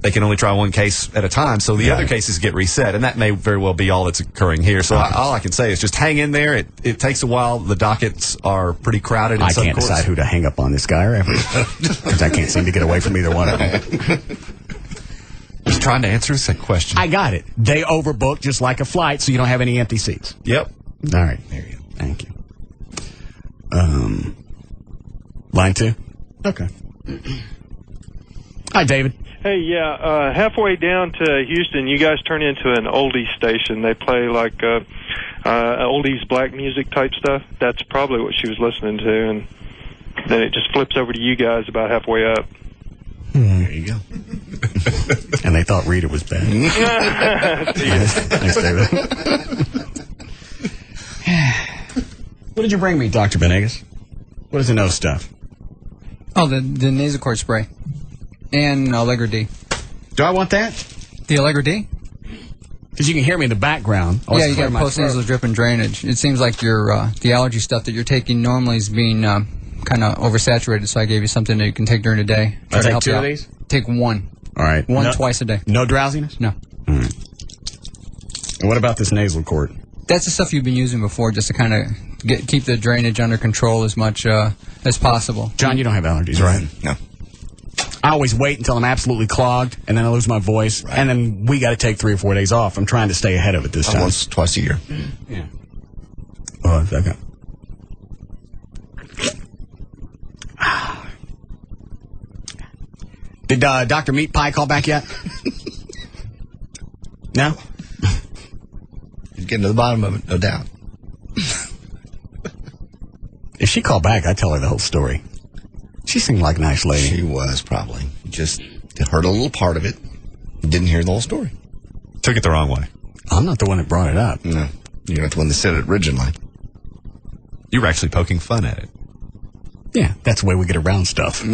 Speaker 4: they can only try one case at a time. So the other cases get reset, and that may very well be all that's occurring here. So all I can say is just hang in there. It takes a while. The dockets are pretty crowded. In
Speaker 1: I
Speaker 4: some
Speaker 1: can't
Speaker 4: courts.
Speaker 1: decide who to hang up on, this guy or Everett, because I can't seem to get away from either one of them.
Speaker 4: Just trying to answer a question.
Speaker 1: I got it. They overbook just like a flight, so you don't have any empty seats.
Speaker 4: Yep.
Speaker 1: All right. There you go. Thank you. Line 2? Okay. Hi, David.
Speaker 16: Hey, yeah, halfway down to Houston, you guys turn into an oldies station. They play like oldies black music type stuff. That's probably what she was listening to, and then it just flips over to you guys about halfway up.
Speaker 2: There you go.
Speaker 1: And they thought Rita was bad. Thanks, David. What did you bring me, Dr. Benegas? What is the nose stuff?
Speaker 17: Oh, the Nasacort spray. And Allegra D.
Speaker 1: Do I want that?
Speaker 17: The Allegra D?
Speaker 1: Because you can hear me in the background.
Speaker 17: Yeah, you got post-nasal drip and drainage. It seems like the allergy stuff that you're taking normally is being kind of oversaturated, so I gave you something that you can take during the day.
Speaker 1: I take 2 of these?
Speaker 17: Take one.
Speaker 1: All right.
Speaker 17: One twice a day.
Speaker 1: No drowsiness?
Speaker 17: No.
Speaker 1: All right. And what about this nasal cord?
Speaker 17: That's the stuff you've been using before, just to kind of keep the drainage under control as much as possible.
Speaker 1: John, you don't have allergies, right?
Speaker 2: No.
Speaker 1: I always wait until I'm absolutely clogged, and then I lose my voice, and then we got to take 3 or 4 days off. I'm trying to stay ahead of it this time.
Speaker 2: Twice a year.
Speaker 1: Yeah. Hold on a second. Did Dr. Meat Pie call back yet? No?
Speaker 2: He's getting to the bottom of it, no doubt.
Speaker 1: If she called back, I'd tell her the whole story. She seemed like a nice lady.
Speaker 2: She was, probably. Just heard a little part of it. Didn't hear the whole story.
Speaker 4: Took it the wrong way.
Speaker 1: I'm not the one that brought it up.
Speaker 2: No. You're not the one that said it originally.
Speaker 4: You were actually poking fun at it.
Speaker 1: Yeah, that's the way we get around stuff.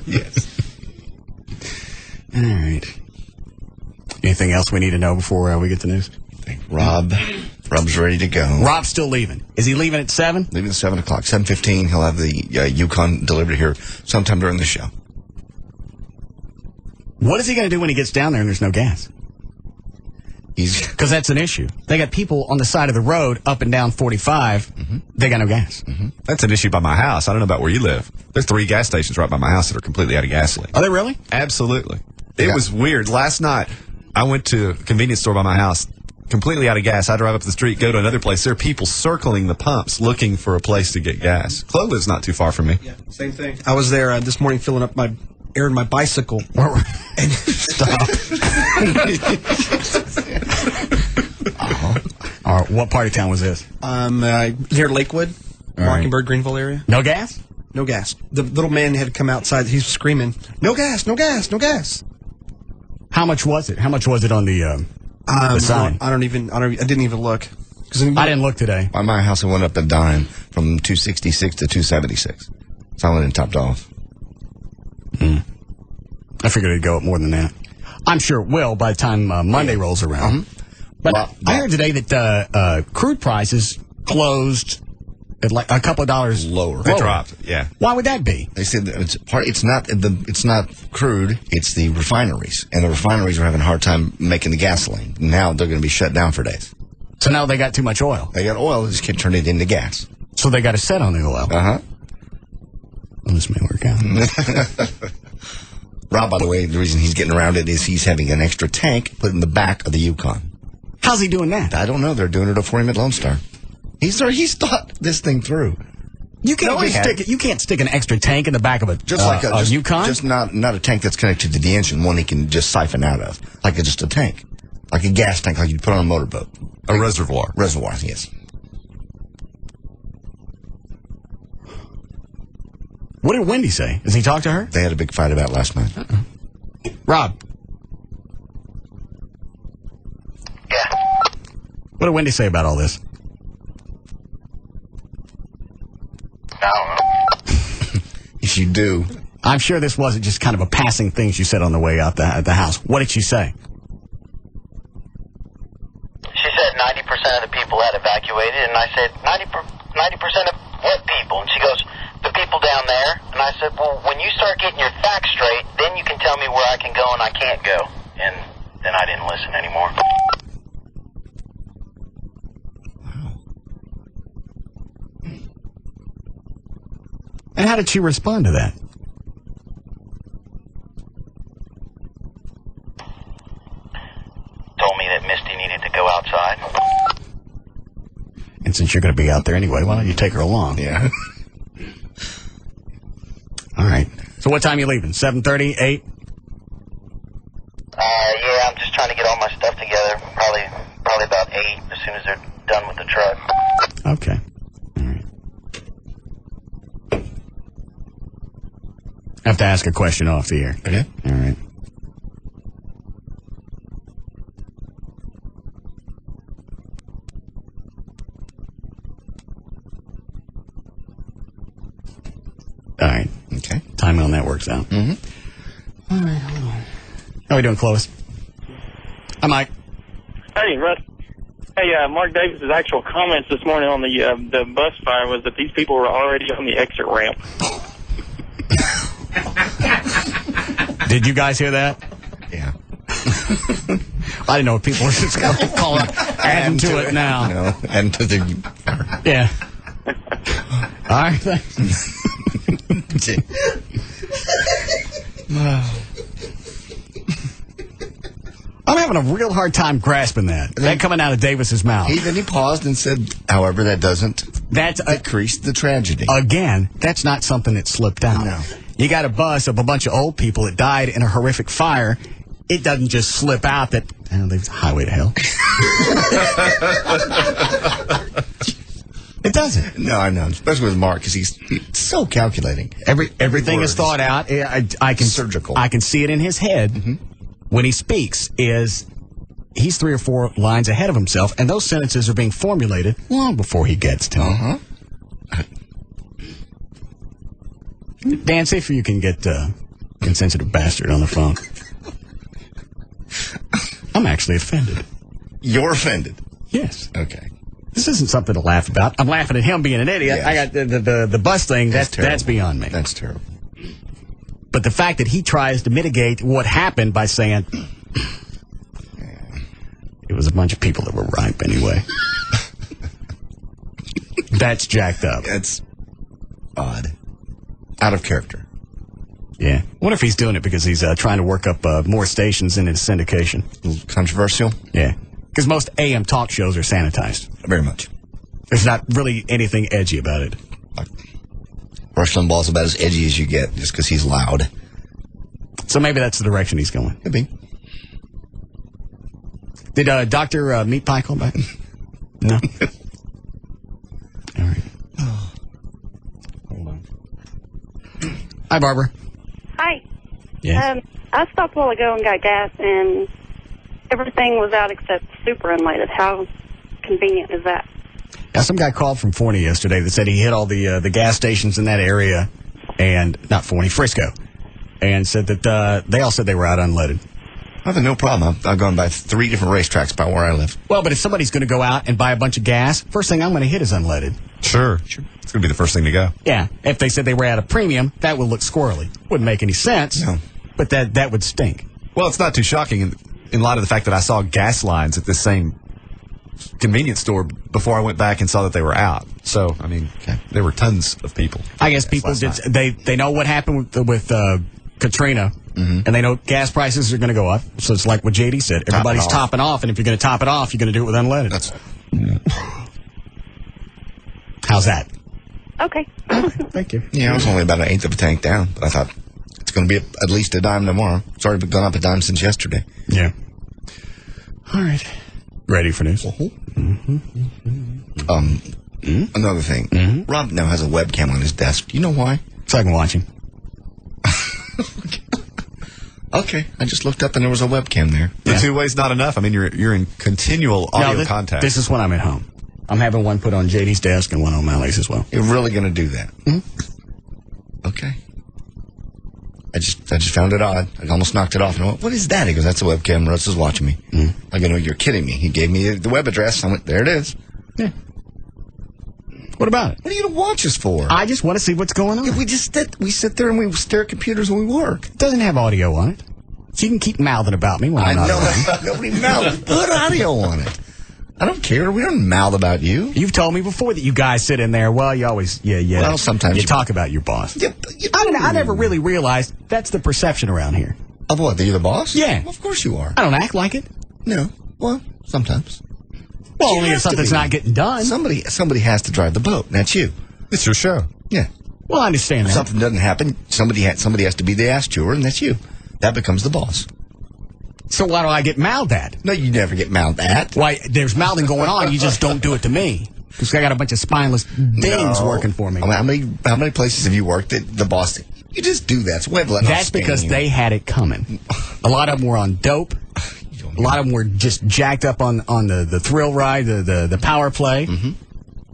Speaker 2: Yes.
Speaker 1: All right. Anything else we need to know before we get to news?
Speaker 2: Rob's ready to go.
Speaker 1: Rob's still leaving. Is he leaving at 7?
Speaker 2: Leaving at 7 o'clock. 7:15. He'll have the Yukon delivered here sometime during the show.
Speaker 1: What is he going to do when he gets down there and there's no gas? Because that's an issue. They got people on the side of the road up and down 45. They got no gas.
Speaker 4: That's an issue by my house. I don't know about where you live. There's 3 gas stations right by my house that are completely out of gasoline.
Speaker 1: Are they really?
Speaker 4: Absolutely. It was weird. Last night, I went to a convenience store by my house, completely out of gas. I drive up the street, go to another place. There are people circling the pumps looking for a place to get gas. Chloe lives not too far from me.
Speaker 9: Yeah, same thing. I was there this morning filling up airing my bicycle. And
Speaker 1: stop. All right, what part of town was this?
Speaker 9: Near Lakewood, Mockingbird, Greenville area.
Speaker 1: No gas?
Speaker 9: No gas. The little man had come outside. He was screaming, "No gas! No gas! No gas!"
Speaker 1: How much was it? How much was it on the sign?
Speaker 9: I didn't even look.
Speaker 1: I didn't look today.
Speaker 2: By my house, it went up a dime from $2.66 to $2.76. Solid and topped off.
Speaker 1: I figured it'd go up more than that. I'm sure it will by the time Monday rolls around. But I heard today that crude prices closed at like a couple of dollars
Speaker 2: lower.
Speaker 4: They dropped. Yeah.
Speaker 1: Why would that be?
Speaker 2: They said that it's not crude. It's the refineries, and the refineries are having a hard time making the gasoline. Now they're going to be shut down for days.
Speaker 1: So now they got too much oil.
Speaker 2: They got oil. They just can't turn it into gas.
Speaker 1: So they got to set on the oil.
Speaker 2: Well,
Speaker 1: this may work out.
Speaker 2: Rob, by the way, the reason he's getting around it is he's having an extra tank put in the back of the Yukon.
Speaker 1: How's he doing that?
Speaker 2: I don't know. They're doing it for him at Lone Star. He's thought this thing through.
Speaker 1: You can't stick an extra tank in the back of a Yukon.
Speaker 2: Just not a tank that's connected to the engine. One he can just siphon out of, like just a tank, like a gas tank, like you put on a motorboat.
Speaker 4: A reservoir.
Speaker 2: Reservoir, yes.
Speaker 1: What did Wendy say? Does he talk to her?
Speaker 2: They had a big fight about last night.
Speaker 1: Rob.
Speaker 8: Yeah.
Speaker 1: What did Wendy say about all this?
Speaker 8: I don't know.
Speaker 2: If you do.
Speaker 1: I'm sure this wasn't just kind of a passing thing she said on the way out the house. What did she say?
Speaker 8: She said 90% of the people had evacuated, and I said, 90% of what people? And she goes, the people down there. And I said, well, when you start getting your facts straight, then you can tell me where I can go and I can't go. And then I didn't listen anymore.
Speaker 1: And how did she respond to that?
Speaker 8: Told me that Misty needed to go outside.
Speaker 1: And since you're going to be out there anyway, why don't you take her along?
Speaker 2: Yeah.
Speaker 1: All right. So what time are you leaving? 7:30, 8?
Speaker 8: Yeah, I'm just trying to get all my stuff together. Probably about 8 as soon as they're done with the truck.
Speaker 1: Okay. All right. I have to ask a question off the air.
Speaker 2: Okay.
Speaker 1: All right. All right.
Speaker 2: Okay.
Speaker 1: Timing on that works out.
Speaker 2: Mm-hmm.
Speaker 1: All right, hold on. How are we doing, Clovis? Hi, Mike.
Speaker 18: Hey, Russ. Hey, Mark Davis's actual comments this morning on the bus fire was that these people were already on the exit ramp.
Speaker 1: Did you guys hear that?
Speaker 2: Yeah.
Speaker 1: I didn't know if people were just calling, adding to it now.
Speaker 2: No, adding to the...
Speaker 1: Yeah. All right, thanks. I'm having a real hard time grasping that. That coming out of Davis's mouth.
Speaker 2: Then he paused and said, however, that doesn't decrease the tragedy.
Speaker 1: Again, that's not something that slipped out.
Speaker 2: No.
Speaker 1: You got a bus of a bunch of old people that died in a horrific fire. It doesn't just slip out that, there's a highway to hell. It doesn't.
Speaker 2: No, I know. Especially with Mark, because he's so calculating.
Speaker 1: Everything is thought out. I can
Speaker 2: surgical.
Speaker 1: I can see it in his head when he speaks. He's 3 or 4 lines ahead of himself, and those sentences are being formulated long before he gets to them. Dan, see if you can get insensitive bastard on the phone. I'm actually offended.
Speaker 2: You're offended?
Speaker 1: Yes.
Speaker 2: Okay.
Speaker 1: This isn't something to laugh about. I'm laughing at him being an idiot.
Speaker 2: Yes.
Speaker 1: I got the bus thing. That's beyond me.
Speaker 2: That's terrible.
Speaker 1: But the fact that he tries to mitigate what happened by saying it was a bunch of people that were ripe anyway. That's jacked up.
Speaker 2: That's odd. Out of character.
Speaker 1: Yeah. I wonder if he's doing it because he's trying to work up more stations in his syndication.
Speaker 2: A little controversial?
Speaker 1: Yeah. Because most AM talk shows are sanitized.
Speaker 2: Very much.
Speaker 1: There's not really anything edgy about it.
Speaker 2: Rush Limbaugh's about as edgy as you get just because he's loud.
Speaker 1: So maybe that's the direction he's going.
Speaker 2: Could be.
Speaker 1: Did Dr. Meat Pie call back? No? All right. Hold on. Hi, Barbara.
Speaker 19: Hi.
Speaker 1: Yeah.
Speaker 19: I stopped a while ago and got gas, and everything was out except super unleaded. How convenient is that?
Speaker 1: Yeah, some guy called from Forney yesterday that said he hit all the gas stations in that area, and not Forney, Frisco, and said that they all said they were out unleaded.
Speaker 2: I have no problem. I've gone by 3 different racetracks by where I live.
Speaker 1: Well, but if somebody's going to go out and buy a bunch of gas, first thing I'm going to hit is unleaded.
Speaker 4: Sure. It's going to be the first thing to go.
Speaker 1: Yeah. If they said they were at a premium, that would look squirrely. Wouldn't make any sense.
Speaker 2: No.
Speaker 1: But that would stink.
Speaker 4: Well, it's not too shocking in light of the fact that I saw gas lines at this same convenience store before I went back and saw that they were out. So, I mean, there were tons of people.
Speaker 1: I guess people they know what happened with Katrina, and they know gas prices are going to go up. So it's like what JD said. Everybody's topping off, and if you're going to top it off, you're going to do it with unleaded. How's that?
Speaker 19: Okay.
Speaker 1: Thank you.
Speaker 2: Yeah, I was only about 1/8 of a tank down, but I thought it's going to be at least a dime tomorrow. It's already gone up a dime since yesterday.
Speaker 1: Yeah. All right. Ready for news?
Speaker 2: Another thing. Rob now has a webcam on his desk. Do you know why?
Speaker 1: So I can watch him.
Speaker 2: Okay, I just looked up and there was a webcam there.
Speaker 4: The 2 ways not enough. I mean, you're in continual audio contact.
Speaker 1: This is when I'm at home. I'm having one put on JD's desk and one on Mally's as well.
Speaker 2: You're really going to do that? Okay. I just found it odd. I almost knocked it off. And I went, what is that? He goes, that's a webcam. Russ is watching me. I go, no, you're kidding me. He gave me the web address. I went, there it is.
Speaker 1: Yeah. What about it?
Speaker 2: What are you going to watch us for?
Speaker 1: I just want to see what's going on.
Speaker 2: Yeah, we sit there and we stare at computers when we work.
Speaker 1: It doesn't have audio on it. So you can keep mouthing about me when I'm not around.
Speaker 2: Nobody mouths. Put audio on it. I don't care. We don't mouth about you.
Speaker 1: You've told me before that you guys sit in there. Well, you always,
Speaker 2: Well, sometimes
Speaker 1: you talk about your boss.
Speaker 2: Yeah,
Speaker 1: I never really realized that's the perception around here.
Speaker 2: Of what? That you're the boss?
Speaker 1: Yeah.
Speaker 2: Well, of course you are.
Speaker 1: I don't act like it.
Speaker 2: No. Well, sometimes.
Speaker 1: Well, only if something's not getting done.
Speaker 2: Somebody has to drive the boat, and that's you.
Speaker 4: It's your show.
Speaker 2: Yeah.
Speaker 1: Well, I understand
Speaker 2: If
Speaker 1: that.
Speaker 2: something doesn't happen, somebody has to be the ass chewer, and that's you. That becomes the boss.
Speaker 1: So why do I get mouthed at?
Speaker 2: No, you never get mouthed at.
Speaker 1: Why? There's mouthing going on. You just don't do it to me. Because I got a bunch of spineless dings working for me.
Speaker 2: How many places have you worked that the boss? You just do that. So
Speaker 1: that's because they had it coming. A lot of them were on dope. A lot of them were just jacked up on the thrill ride, the power play.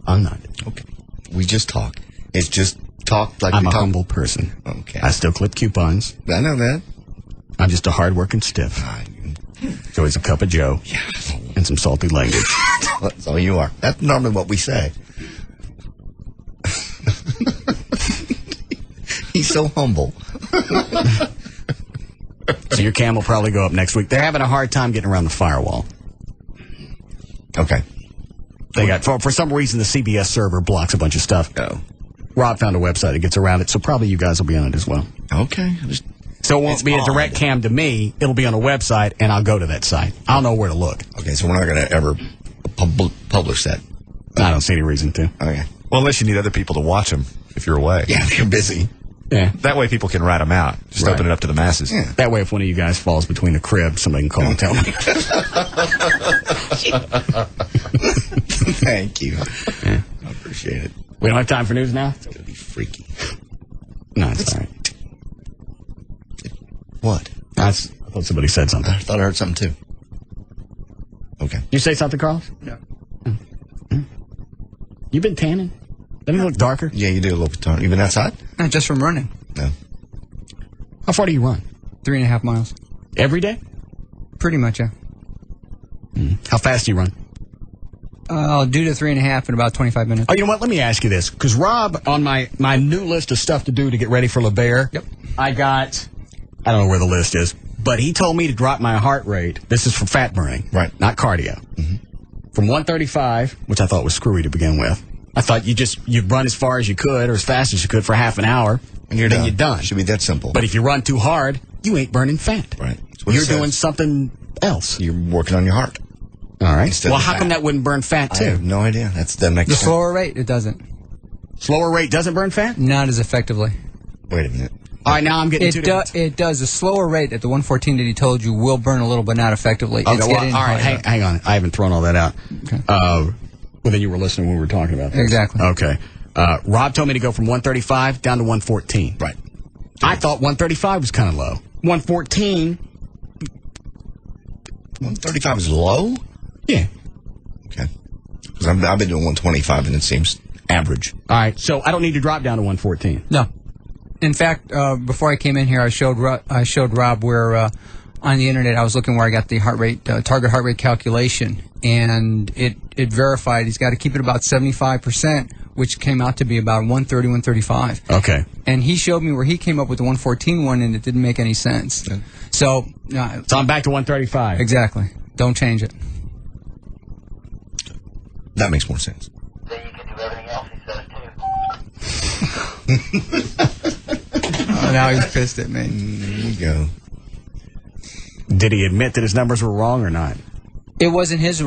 Speaker 1: I'm not.
Speaker 2: Okay. We just talk. It's just talk like
Speaker 1: I'm a humble person.
Speaker 2: Okay.
Speaker 1: I still clip coupons.
Speaker 2: I know that.
Speaker 1: I'm just a hard-working stiff. So it's a cup of Joe and some salty language.
Speaker 2: That's all you are. That's normally what we say. He's so humble.
Speaker 1: So your cam will probably go up next week. They're having a hard time getting around the firewall.
Speaker 2: Okay.
Speaker 1: They got for some reason the CBS server blocks a bunch of stuff. Rob found a website that gets around it, so probably you guys will be on it as well.
Speaker 2: Okay.
Speaker 1: So it won't be a direct cam to me. It'll be on a website, and I'll go to that site. I'll know where to look.
Speaker 2: Okay, so we're not going to ever publish that.
Speaker 1: I don't see any reason to.
Speaker 2: Okay.
Speaker 4: Well, unless you need other people to watch them if you're away.
Speaker 2: Yeah, if you're busy.
Speaker 1: Yeah.
Speaker 4: That way people can rat them out. Just open it up to the masses.
Speaker 2: Yeah.
Speaker 1: That way, if one of you guys falls between the crib, somebody can call and tell me.
Speaker 2: Thank you.
Speaker 1: Yeah.
Speaker 2: I appreciate it.
Speaker 1: We don't have time for news now?
Speaker 2: It's going to be freaky.
Speaker 1: No, it's all right.
Speaker 2: What?
Speaker 1: I thought somebody said something.
Speaker 2: I thought I heard something too. Okay.
Speaker 1: You say something, Carlos?
Speaker 9: No.
Speaker 1: You been tanning? Doesn't it look darker?
Speaker 2: Yeah, you do a little bit darker. You been outside?
Speaker 17: Not just from running.
Speaker 2: No.
Speaker 1: How far do you run?
Speaker 17: 3.5 miles.
Speaker 1: Every day?
Speaker 17: Pretty much, yeah.
Speaker 1: How fast do you run?
Speaker 17: I'll do the 3.5 in about 25 minutes.
Speaker 1: Oh, you know what? Let me ask you this. Because Rob, on my new list of stuff to do to get ready for LeBaire, I don't know where the list is, but he told me to drop my heart rate. This is for fat burning,
Speaker 2: right?
Speaker 1: Not cardio. From 135, which I thought was screwy to begin with. I thought you'd run as far as you could or as fast as you could for half an hour,
Speaker 2: and you're
Speaker 1: done.
Speaker 2: Should be that simple.
Speaker 1: But if you run too hard, you ain't burning fat.
Speaker 2: Right.
Speaker 1: You're doing something else.
Speaker 2: You're working on your heart.
Speaker 1: All right. Well, how come that wouldn't burn fat too?
Speaker 2: I have no idea. That makes
Speaker 17: the
Speaker 2: sense.
Speaker 17: slower rate, it doesn't.
Speaker 1: Slower rate doesn't burn fat?
Speaker 17: Not as effectively.
Speaker 2: Wait a minute.
Speaker 1: All right, now I'm getting
Speaker 17: it does. The slower rate at the 114 that he told you will burn a little, but not effectively.
Speaker 1: Okay,
Speaker 17: It's
Speaker 1: well,
Speaker 17: getting
Speaker 1: all right,
Speaker 17: harder.
Speaker 1: hang on. I haven't thrown all that out. Okay. Well, then you were listening when we were talking about this.
Speaker 17: Exactly.
Speaker 1: Okay. Rob told me to go from 135 down to 114.
Speaker 2: Right.
Speaker 1: I thought 135 was kind of low. 114.
Speaker 2: 135 is low?
Speaker 1: Yeah.
Speaker 2: Okay. Because I've been doing 125 and it seems average.
Speaker 1: All right, so I don't need to drop down to 114.
Speaker 17: No. In fact, before I came in here, I showed Rob where on the internet I was looking where I got the heart rate target heart rate calculation, and it verified he's got to keep it about 75%, which came out to be about 130, 135.
Speaker 1: Okay.
Speaker 17: And he showed me where he came up with the 114 one, and it didn't make any sense.
Speaker 2: Okay.
Speaker 17: So
Speaker 1: I'm back to 135.
Speaker 17: Exactly. Don't change it.
Speaker 2: That makes more sense.
Speaker 8: Then you can do everything else he says too.
Speaker 17: Now he's pissed at me.
Speaker 2: There you go.
Speaker 1: Did he admit that his numbers were wrong or not?
Speaker 17: It wasn't his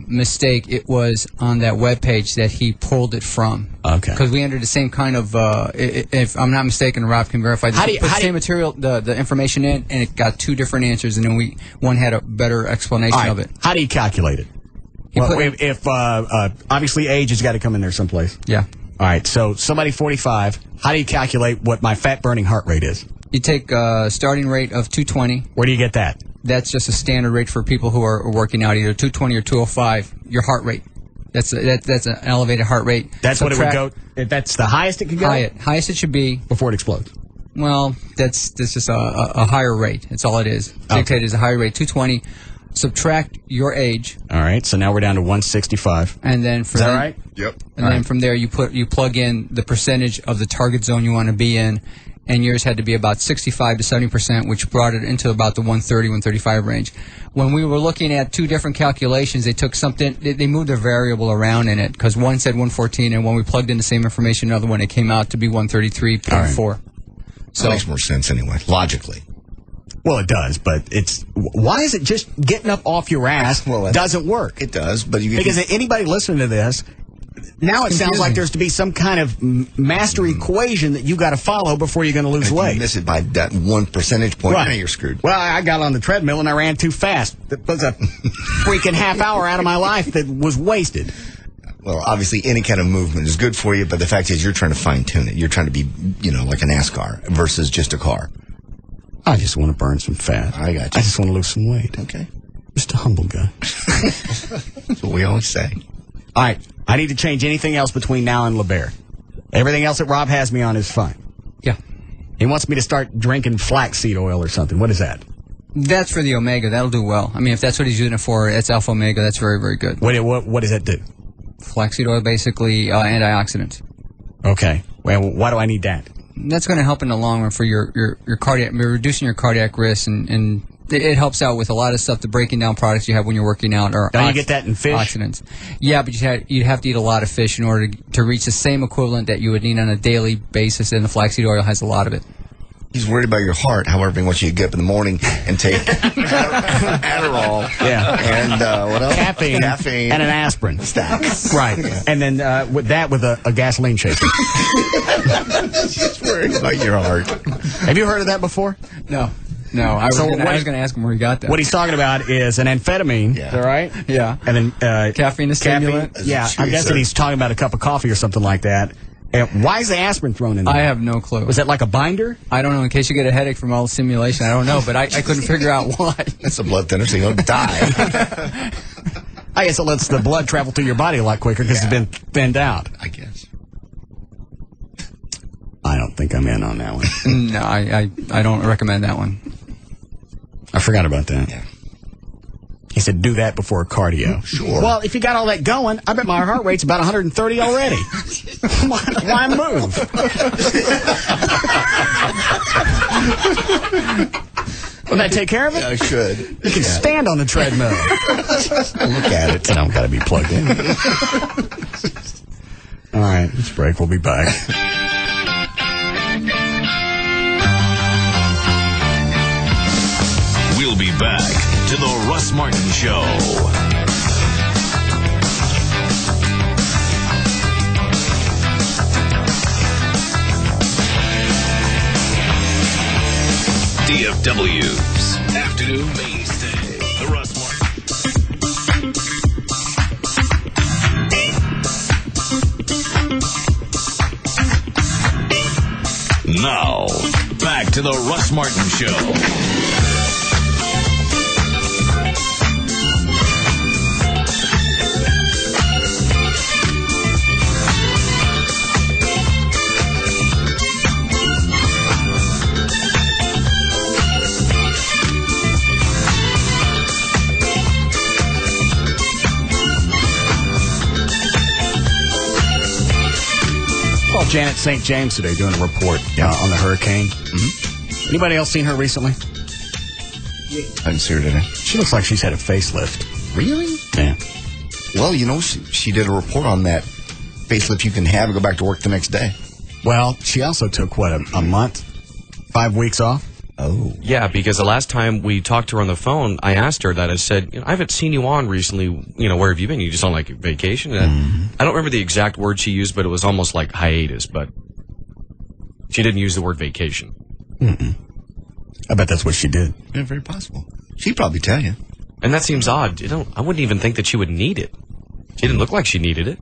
Speaker 17: mistake. It was on that webpage that he pulled it from.
Speaker 1: Okay.
Speaker 17: Because we entered the same kind of. If I'm not mistaken, Rob can verify. Put the same material, the information in, and it got two different answers, and then one had a better explanation of it.
Speaker 1: How do you calculate it? Well, if obviously age has got to come in there someplace.
Speaker 17: Yeah.
Speaker 1: All right. So somebody 45. How do you calculate what my fat burning heart rate is?
Speaker 17: You take a starting rate of 220.
Speaker 1: Where do you get that?
Speaker 17: That's just a standard rate for people who are working out, either 220 or 205. Your heart rate. That's an elevated heart rate.
Speaker 1: That's what it would go. That's the highest it could go.
Speaker 17: Highest it should be
Speaker 1: before it explodes.
Speaker 17: Well, that's just a higher rate. That's all it is. Dictated is a higher rate. 220. Subtract your age.
Speaker 1: All right. So now we're down to 165.
Speaker 17: And then
Speaker 1: is that right?
Speaker 2: Yep.
Speaker 17: And then from there you plug in the percentage of the target zone you want to be in. And yours had to be about 65 to 70%, which brought it into about the 130, 135 range. When we were looking at two different calculations, they took something, they moved a variable around in it, because one said 114, and when we plugged in the same information, another one, it came out to be 133.4.
Speaker 2: Right. So that makes more sense anyway, logically.
Speaker 1: Well, it does, but why is it just getting up off your ass doesn't work?
Speaker 2: It does, but
Speaker 1: because anybody listening to this, now it sounds like there's to be some kind of master equation that you got to follow before you're going to lose
Speaker 2: if
Speaker 1: weight.
Speaker 2: You miss it by that 1 percentage point,
Speaker 1: right.
Speaker 2: Now you're screwed.
Speaker 1: Well, I got on the treadmill and I ran too fast. That was a freaking half hour out of my life that was wasted.
Speaker 2: Well, obviously, any kind of movement is good for you, but the fact is you're trying to fine-tune it. You're trying to be, like a NASCAR versus just a car.
Speaker 1: I just want to burn some fat.
Speaker 2: I got you.
Speaker 1: I just want to lose some weight.
Speaker 2: Okay.
Speaker 1: Just a humble guy.
Speaker 2: That's what we always say.
Speaker 1: All right. I need to change anything else between now and LeBaire. Everything else that Rob has me on is fine.
Speaker 17: Yeah.
Speaker 1: He wants me to start drinking flaxseed oil or something. What is that?
Speaker 17: That's for the omega. That'll do well. I mean, if that's what he's using it for, it's alpha omega. That's very, very good.
Speaker 1: What does that do?
Speaker 17: Flaxseed oil, basically antioxidants.
Speaker 1: Okay. Well, why do I need that?
Speaker 17: That's going to help in the long run for your cardiac, reducing your cardiac risk, and it helps out with a lot of stuff. The breaking down products you have when you're working out are
Speaker 1: don't you get that in fish?
Speaker 17: Oxidants. Yeah, but you'd have to eat a lot of fish in order to reach the same equivalent that you would need on a daily basis, and the flaxseed oil has a lot of it.
Speaker 2: He's worried about your heart. However, he wants you to get up in the morning and take Adderall.
Speaker 1: Yeah.
Speaker 2: And what else?
Speaker 1: Caffeine. And an aspirin.
Speaker 2: Stacks.
Speaker 1: Right. Yeah. And then with a gasoline shaker.
Speaker 2: He's worried about your heart.
Speaker 1: Have you heard of that before?
Speaker 17: No. I was going to ask him where he got that.
Speaker 1: What he's talking about is an amphetamine.
Speaker 2: Yeah.
Speaker 1: Is that right?
Speaker 17: Yeah.
Speaker 1: And then
Speaker 17: caffeine, a stimulant.
Speaker 1: Yeah. I'm guessing he's talking about a cup of coffee or something like that. And why is the aspirin thrown in there?
Speaker 17: I have no clue.
Speaker 1: Was that like a binder?
Speaker 17: I don't know. In case you get a headache from all the stimulation, I don't know. But I couldn't figure out why.
Speaker 2: That's a blood thinner, so you don't die.
Speaker 1: I guess it lets the blood travel through your body a lot quicker because it's been thinned out.
Speaker 2: I guess.
Speaker 1: I don't think I'm in on that one.
Speaker 17: No, I don't recommend that one.
Speaker 1: I forgot about that.
Speaker 2: Yeah.
Speaker 1: He said, do that before cardio.
Speaker 2: Sure.
Speaker 1: Well, if you got all that going, I bet my heart rate's about 130 already. Why move? Wouldn't that take care of it?
Speaker 2: I should.
Speaker 1: You can stand on the treadmill.
Speaker 2: Look at it.
Speaker 1: I don't got to be plugged in. All right, let's break. We'll be back.
Speaker 13: We'll be back to the Russ Martin Show. DFW's Afternoon Mainstay. The Russ Martin. Now, back to the Russ Martin Show.
Speaker 1: Janet St. James today doing a report on the hurricane. Mm-hmm. Anybody else seen her recently?
Speaker 2: I didn't see her today.
Speaker 1: She looks like she's had a facelift.
Speaker 2: Really?
Speaker 1: Yeah.
Speaker 2: Well, you know, she did a report on that facelift you can have and go back to work the next day.
Speaker 1: Well, she also took, what, a month? 5 weeks off?
Speaker 2: Oh.
Speaker 3: Yeah, because the last time we talked to her on the phone, I asked her that. I said, I haven't seen you on recently. Where have you been? You just on, like, vacation? And I don't remember the exact word she used, but it was almost like hiatus, but she didn't use the word vacation.
Speaker 1: I bet that's what she did.
Speaker 2: Yeah, very possible. She'd probably tell you.
Speaker 3: And that seems odd. I wouldn't even think that she would need it. She didn't look like she needed it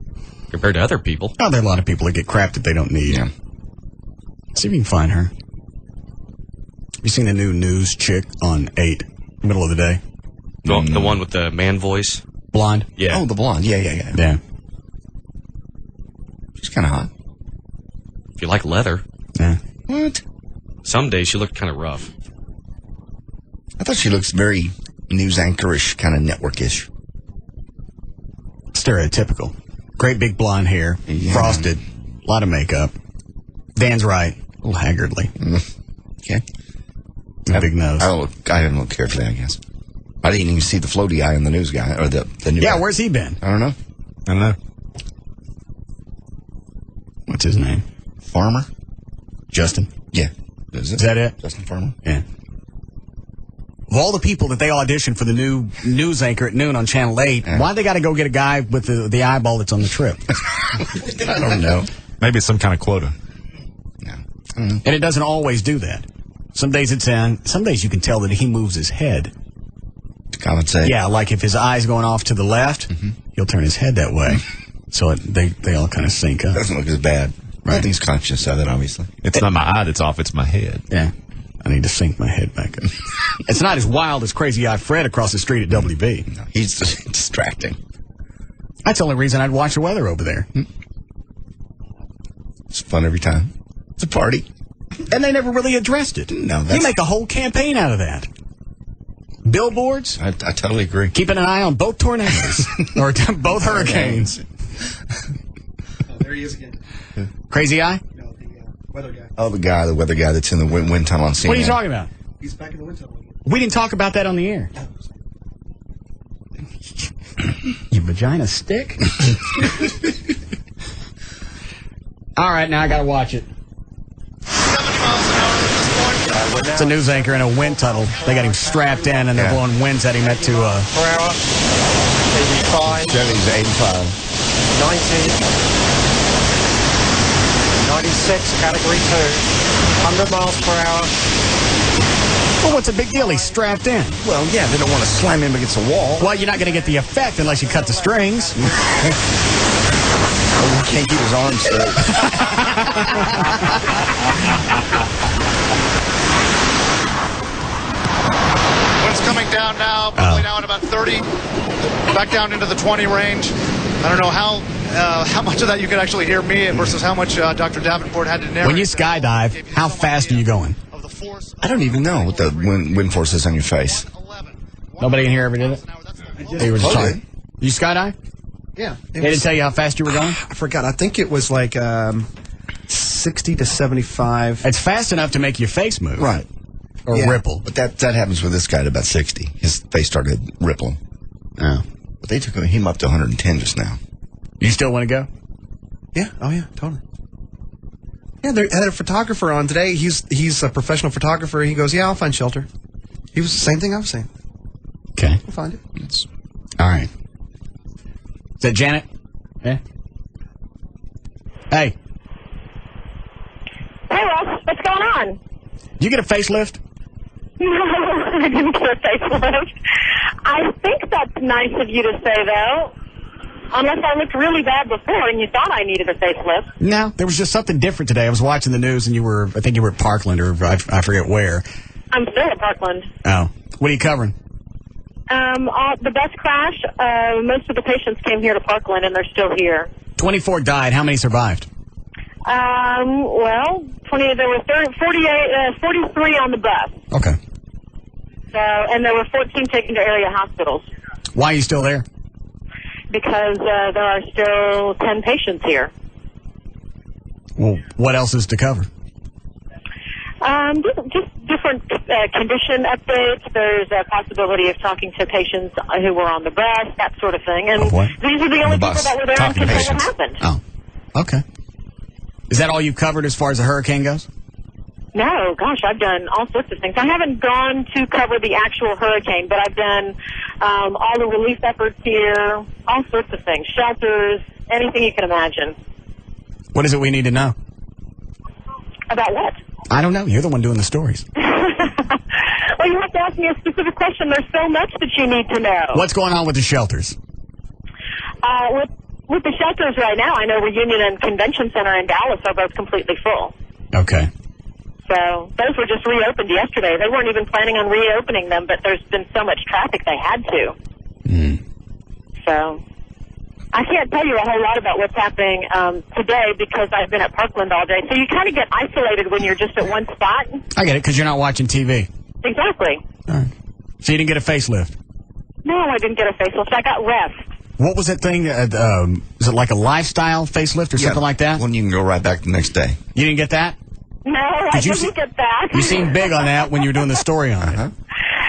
Speaker 3: compared to other people.
Speaker 1: Oh, there are a lot of people that get crap that they don't need.
Speaker 2: Yeah.
Speaker 1: See if you can find her. You seen the new news chick on 8, middle of the day?
Speaker 3: The one with the man voice?
Speaker 1: Blonde?
Speaker 3: Yeah.
Speaker 2: Oh, the blonde. Yeah. She's kind of hot.
Speaker 3: If you like leather.
Speaker 1: Yeah.
Speaker 2: What?
Speaker 3: Some days she looked kind of rough.
Speaker 2: I thought she looks very news anchor-ish, kind of network-ish.
Speaker 1: Stereotypical. Great big blonde hair, frosted, a lot of makeup. Dan's right, a little haggardly.
Speaker 2: Okay.
Speaker 1: A big nose.
Speaker 2: I haven't looked carefully, I guess. I didn't even see the floaty eye on the news guy, or the new guy.
Speaker 1: Where's he been?
Speaker 2: I don't know.
Speaker 1: What's his name?
Speaker 2: Farmer?
Speaker 1: Justin?
Speaker 2: Yeah.
Speaker 1: Is that it?
Speaker 2: Justin Farmer?
Speaker 1: Yeah. Of all the people that they auditioned for the new news anchor at noon on Channel 8, why they got to go get a guy with the eyeball that's on the trip?
Speaker 2: I don't know.
Speaker 4: Maybe it's some kind of quota.
Speaker 2: No.
Speaker 1: And it doesn't always do that. Some days it's in. Some days you can tell that he moves his head
Speaker 2: to compensate.
Speaker 1: Yeah, like if his eye's going off to the left, he'll turn his head that way. So they all kind of sync up.
Speaker 2: Doesn't look as bad. Right. I think he's conscious of it, obviously.
Speaker 4: It's not my eye that's off, it's my head.
Speaker 1: Yeah. I need to sync my head back up. It's not as wild as Crazy Eye Fred across the street at WB.
Speaker 2: No, he's distracting.
Speaker 1: That's the only reason I'd watch the weather over there.
Speaker 2: It's fun every time. It's a party.
Speaker 1: And they never really addressed it.
Speaker 2: No,
Speaker 1: You make a whole campaign out of that. Billboards.
Speaker 2: I totally agree.
Speaker 1: Keeping an eye on both tornadoes. Or both hurricanes.
Speaker 6: There he is again.
Speaker 1: Crazy Eye?
Speaker 6: No, the weather guy.
Speaker 2: Oh, the weather guy that's in the wind tunnel on CNN.
Speaker 1: What are you talking about?
Speaker 6: He's back in the wind tunnel again.
Speaker 1: We didn't talk about that on the air. Your vagina stick? All right, now I gotta watch it. It's a news anchor in a wind tunnel. They got him strapped in, and they're blowing winds at him at to.
Speaker 15: Per hour. 85.
Speaker 2: 70's 85.
Speaker 15: 90. 96, category 2. 100 miles per hour.
Speaker 1: Well, what's the big deal? He's strapped in.
Speaker 2: Well, yeah, they don't want to slam him against a wall.
Speaker 1: Well, you're not going to get the effect unless you cut the strings.
Speaker 2: He can't keep his arms straight.
Speaker 20: Wind's coming down now, probably now at about 30, back down into the 20 range. I don't know how much of that you could actually hear me versus how much Dr. Davenport had to narrate.
Speaker 1: When you skydive, how fast are you going?
Speaker 2: I don't even know what the wind force is on your face.
Speaker 1: Nobody in here ever did it? You were just talking. You skydive?
Speaker 9: Yeah.
Speaker 1: They didn't tell you how fast you were going?
Speaker 9: I forgot. I think it was like 60 to 75.
Speaker 1: It's fast enough to make your face move.
Speaker 2: Right.
Speaker 1: Or ripple.
Speaker 2: But that happens with this guy at about 60. His face started rippling.
Speaker 1: Oh.
Speaker 2: But they took him up to 110 just now.
Speaker 1: You still want to go?
Speaker 9: Yeah. Oh, yeah. Totally. Yeah, they had a photographer on today. He's a professional photographer. He goes, yeah, I'll find shelter. He was the same thing I was saying.
Speaker 1: Okay.
Speaker 9: We'll find it.
Speaker 1: All right. Is that Janet? Yeah. Hey.
Speaker 14: Hey, Ross, what's going on?
Speaker 1: Did you get a facelift?
Speaker 14: No, I didn't get a facelift. I think that's nice of you to say, though. Unless I looked really bad before and you thought I needed a facelift.
Speaker 1: No, there was just something different today. I was watching the news and I think you were at Parkland or I forget where.
Speaker 14: I'm still at Parkland.
Speaker 1: Oh. What are you covering?
Speaker 14: The bus crash, most of the patients came here to Parkland and they're still here.
Speaker 1: 24 died. How many survived?
Speaker 14: Well, there were 43 on the bus.
Speaker 1: Okay.
Speaker 14: So, and there were 14 taken to area hospitals.
Speaker 1: Why are you still there?
Speaker 14: Because there are still 10 patients here.
Speaker 1: Well, what else is to cover?
Speaker 14: Just different condition updates. There's a possibility of talking to patients who were on the bus, that sort of thing. And these are the only people that were there and could say what happened.
Speaker 1: Oh, okay. Is that all you've covered as far as the hurricane goes?
Speaker 14: No, gosh, I've done all sorts of things. I haven't gone to cover the actual hurricane, but I've done all the relief efforts here, all sorts of things, shelters, anything you can imagine.
Speaker 1: What is it we need to know?
Speaker 14: About what?
Speaker 1: I don't know. You're the one doing the stories.
Speaker 14: Well, you have to ask me a specific question. There's so much that you need to know.
Speaker 1: What's going on with the shelters?
Speaker 14: With the shelters right now, I know Reunion and Convention Center in Dallas are both completely full.
Speaker 1: Okay.
Speaker 14: So those were just reopened yesterday. They weren't even planning on reopening them, but there's been so much traffic they had to. So I can't tell you a whole lot about what's happening today because I've been at Parkland all day. So you kind of get isolated when you're just at one spot.
Speaker 1: I get it, because you're not watching TV.
Speaker 14: Exactly.
Speaker 1: All right. So you didn't get a facelift?
Speaker 14: No, I didn't get a facelift. I got rest.
Speaker 1: What was that thing? Is it like a lifestyle facelift or something like that?
Speaker 2: Well, you can go right back the next day.
Speaker 1: You didn't get that?
Speaker 14: No, I didn't get that.
Speaker 1: You seemed big on that when you were doing the story on it.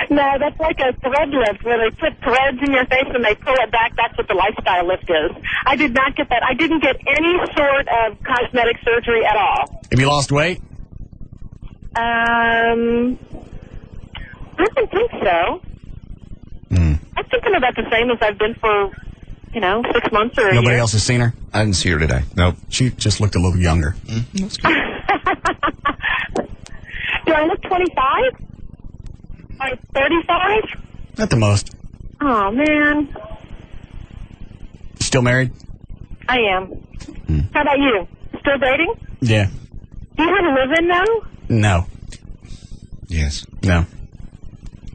Speaker 14: No, that's like a thread lift where they put threads in your face and they pull it back. That's what the lifestyle lift is. I did not get that. I didn't get any sort of cosmetic surgery at all.
Speaker 1: Have you lost weight?
Speaker 14: I don't think so. I think I'm about the same as I've been for, 6 months or a
Speaker 1: Nobody
Speaker 14: year.
Speaker 1: else has seen her?
Speaker 2: I didn't see her today. Nope.
Speaker 1: She just looked a little younger.
Speaker 2: That's good.
Speaker 14: Do I look 25? Like 35?
Speaker 1: At the most.
Speaker 14: Oh, man.
Speaker 1: Still married?
Speaker 14: I am. How about you? Still dating?
Speaker 1: Yeah.
Speaker 14: Do you have a live-in now?
Speaker 1: No.
Speaker 2: Yes.
Speaker 1: No.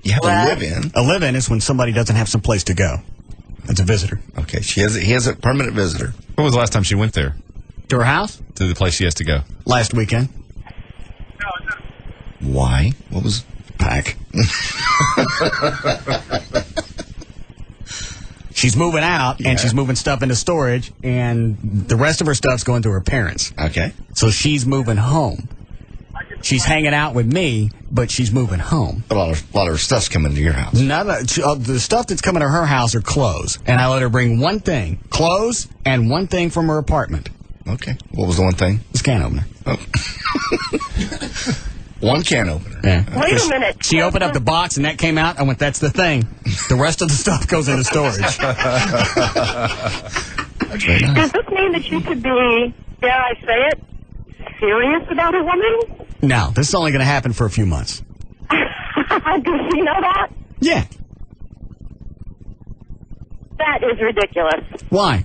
Speaker 2: You have a live-in?
Speaker 1: A live-in is when somebody doesn't have some place to go. That's a visitor.
Speaker 2: Okay, he has a permanent visitor.
Speaker 4: When was the last time she went there?
Speaker 1: To her house?
Speaker 4: To the place she has to go.
Speaker 1: Last weekend.
Speaker 2: Why? What was...
Speaker 1: Pack. She's moving out, and she's moving stuff into storage, and the rest of her stuff's going to her parents.
Speaker 2: Okay.
Speaker 1: So she's moving home. She's hanging out with me, but she's moving home.
Speaker 2: A lot of her stuff's coming to your house.
Speaker 1: The stuff that's coming to her house are clothes, and I let her bring one thing, clothes, and one thing from her apartment.
Speaker 2: Okay. What was the one thing?
Speaker 1: This can opener.
Speaker 2: Oh. One can opener.
Speaker 1: Yeah.
Speaker 14: Wait a minute.
Speaker 1: She opened up the box, and that came out. I went, that's the thing. The rest of the stuff goes into storage.
Speaker 2: That's very nice.
Speaker 14: Does this mean that you could be, dare I say it, serious about a woman?
Speaker 1: No, this is only going to happen for a few months.
Speaker 14: Does she know that?
Speaker 1: Yeah.
Speaker 14: That is ridiculous.
Speaker 1: Why?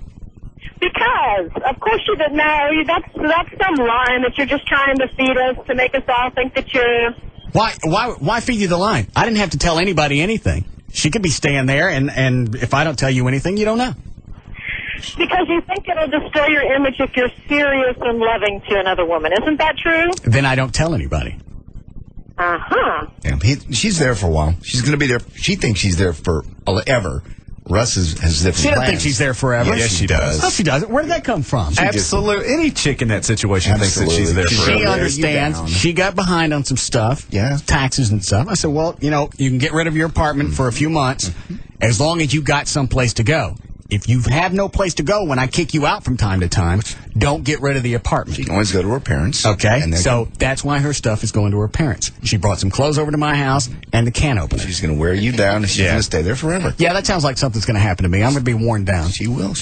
Speaker 14: Because, of course you didn't know. That's some line that you're just trying to feed us to make us all think that you're...
Speaker 1: Why feed you the line? I didn't have to tell anybody anything. She could be staying there, and if I don't tell you anything, you don't know.
Speaker 14: Because you think it'll destroy your image if you're serious and loving to another woman. Isn't that true?
Speaker 1: Then I don't tell anybody.
Speaker 14: Uh-huh.
Speaker 2: Yeah, she's there for a while. She's going to be there. She thinks she's there forever. Russ has different
Speaker 1: She doesn't
Speaker 2: plans.
Speaker 1: think she's there forever.
Speaker 2: Yes, she does.
Speaker 1: No, she doesn't. Where did that come from?
Speaker 4: Absolutely. Any chick in that situation thinks that she's there forever.
Speaker 1: She understands. She got behind on some stuff.
Speaker 2: Yeah.
Speaker 1: Taxes and stuff. I said, well, you can get rid of your apartment for a few months as long as you got someplace to go. If you have no place to go when I kick you out from time to time, don't get rid of the apartment.
Speaker 2: She can always go to her parents.
Speaker 1: Okay, so that's why her stuff is going to her parents. She brought some clothes over to my house and the can opener.
Speaker 2: She's going to wear you down, and she's going to stay there forever.
Speaker 1: Yeah, that sounds like something's going to happen to me. I'm going to be worn down.
Speaker 2: She will.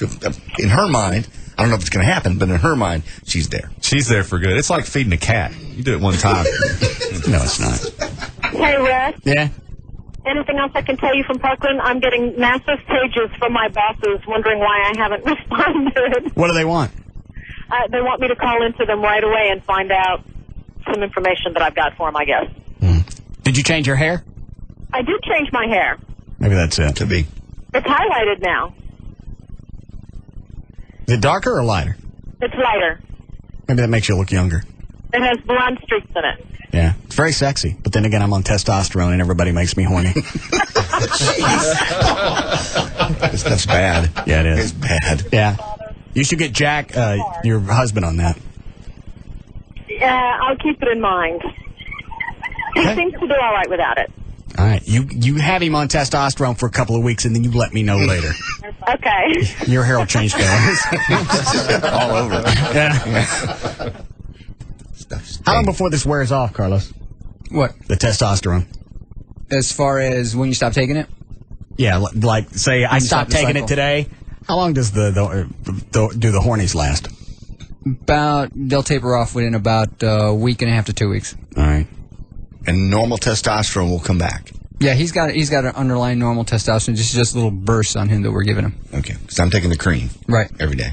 Speaker 2: In her mind, I don't know if it's going to happen, but in her mind, she's there.
Speaker 4: She's there for good. It's like feeding a cat. You do it one time.
Speaker 1: No, it's not.
Speaker 14: Hey, Russ.
Speaker 1: Yeah?
Speaker 14: Anything else I can tell you from Parkland? I'm getting massive pages from my bosses wondering why I haven't responded.
Speaker 1: What do they want?
Speaker 14: They want me to call into them right away and find out some information that I've got for them, I guess.
Speaker 1: Did you change your hair?
Speaker 14: I did change my hair.
Speaker 1: Maybe that's it.
Speaker 2: Could be.
Speaker 14: It's highlighted now.
Speaker 1: Is it darker or lighter?
Speaker 14: It's lighter.
Speaker 1: Maybe that makes you look younger.
Speaker 14: It has blonde streaks in it.
Speaker 1: Yeah, it's very sexy. But then again, I'm on testosterone and everybody makes me horny.
Speaker 2: This stuff's bad.
Speaker 1: Yeah, it is.
Speaker 2: It's bad.
Speaker 1: Yeah. You should get Jack, your husband, on that.
Speaker 14: Yeah, I'll keep it in mind. He seems to do all right without it.
Speaker 1: All right. You have him on testosterone for a couple of weeks, and then you let me know later.
Speaker 14: Okay.
Speaker 1: Your hair will change colors.
Speaker 2: All over.
Speaker 1: Yeah. How long before this wears off, Carlos?
Speaker 17: What?
Speaker 1: The testosterone.
Speaker 17: As far as when you stop taking it?
Speaker 1: Yeah, like say I
Speaker 17: you
Speaker 1: stop
Speaker 17: stop the
Speaker 1: taking
Speaker 17: cycle.
Speaker 1: it today. How long does do the hornies last?
Speaker 17: They'll taper off within about a week and a half to 2 weeks.
Speaker 1: All right.
Speaker 2: And normal testosterone will come back.
Speaker 17: Yeah, he's got an underlying normal testosterone, just little bursts on him that we're giving him.
Speaker 2: Okay, because I'm taking the cream.
Speaker 17: Right.
Speaker 2: Every day.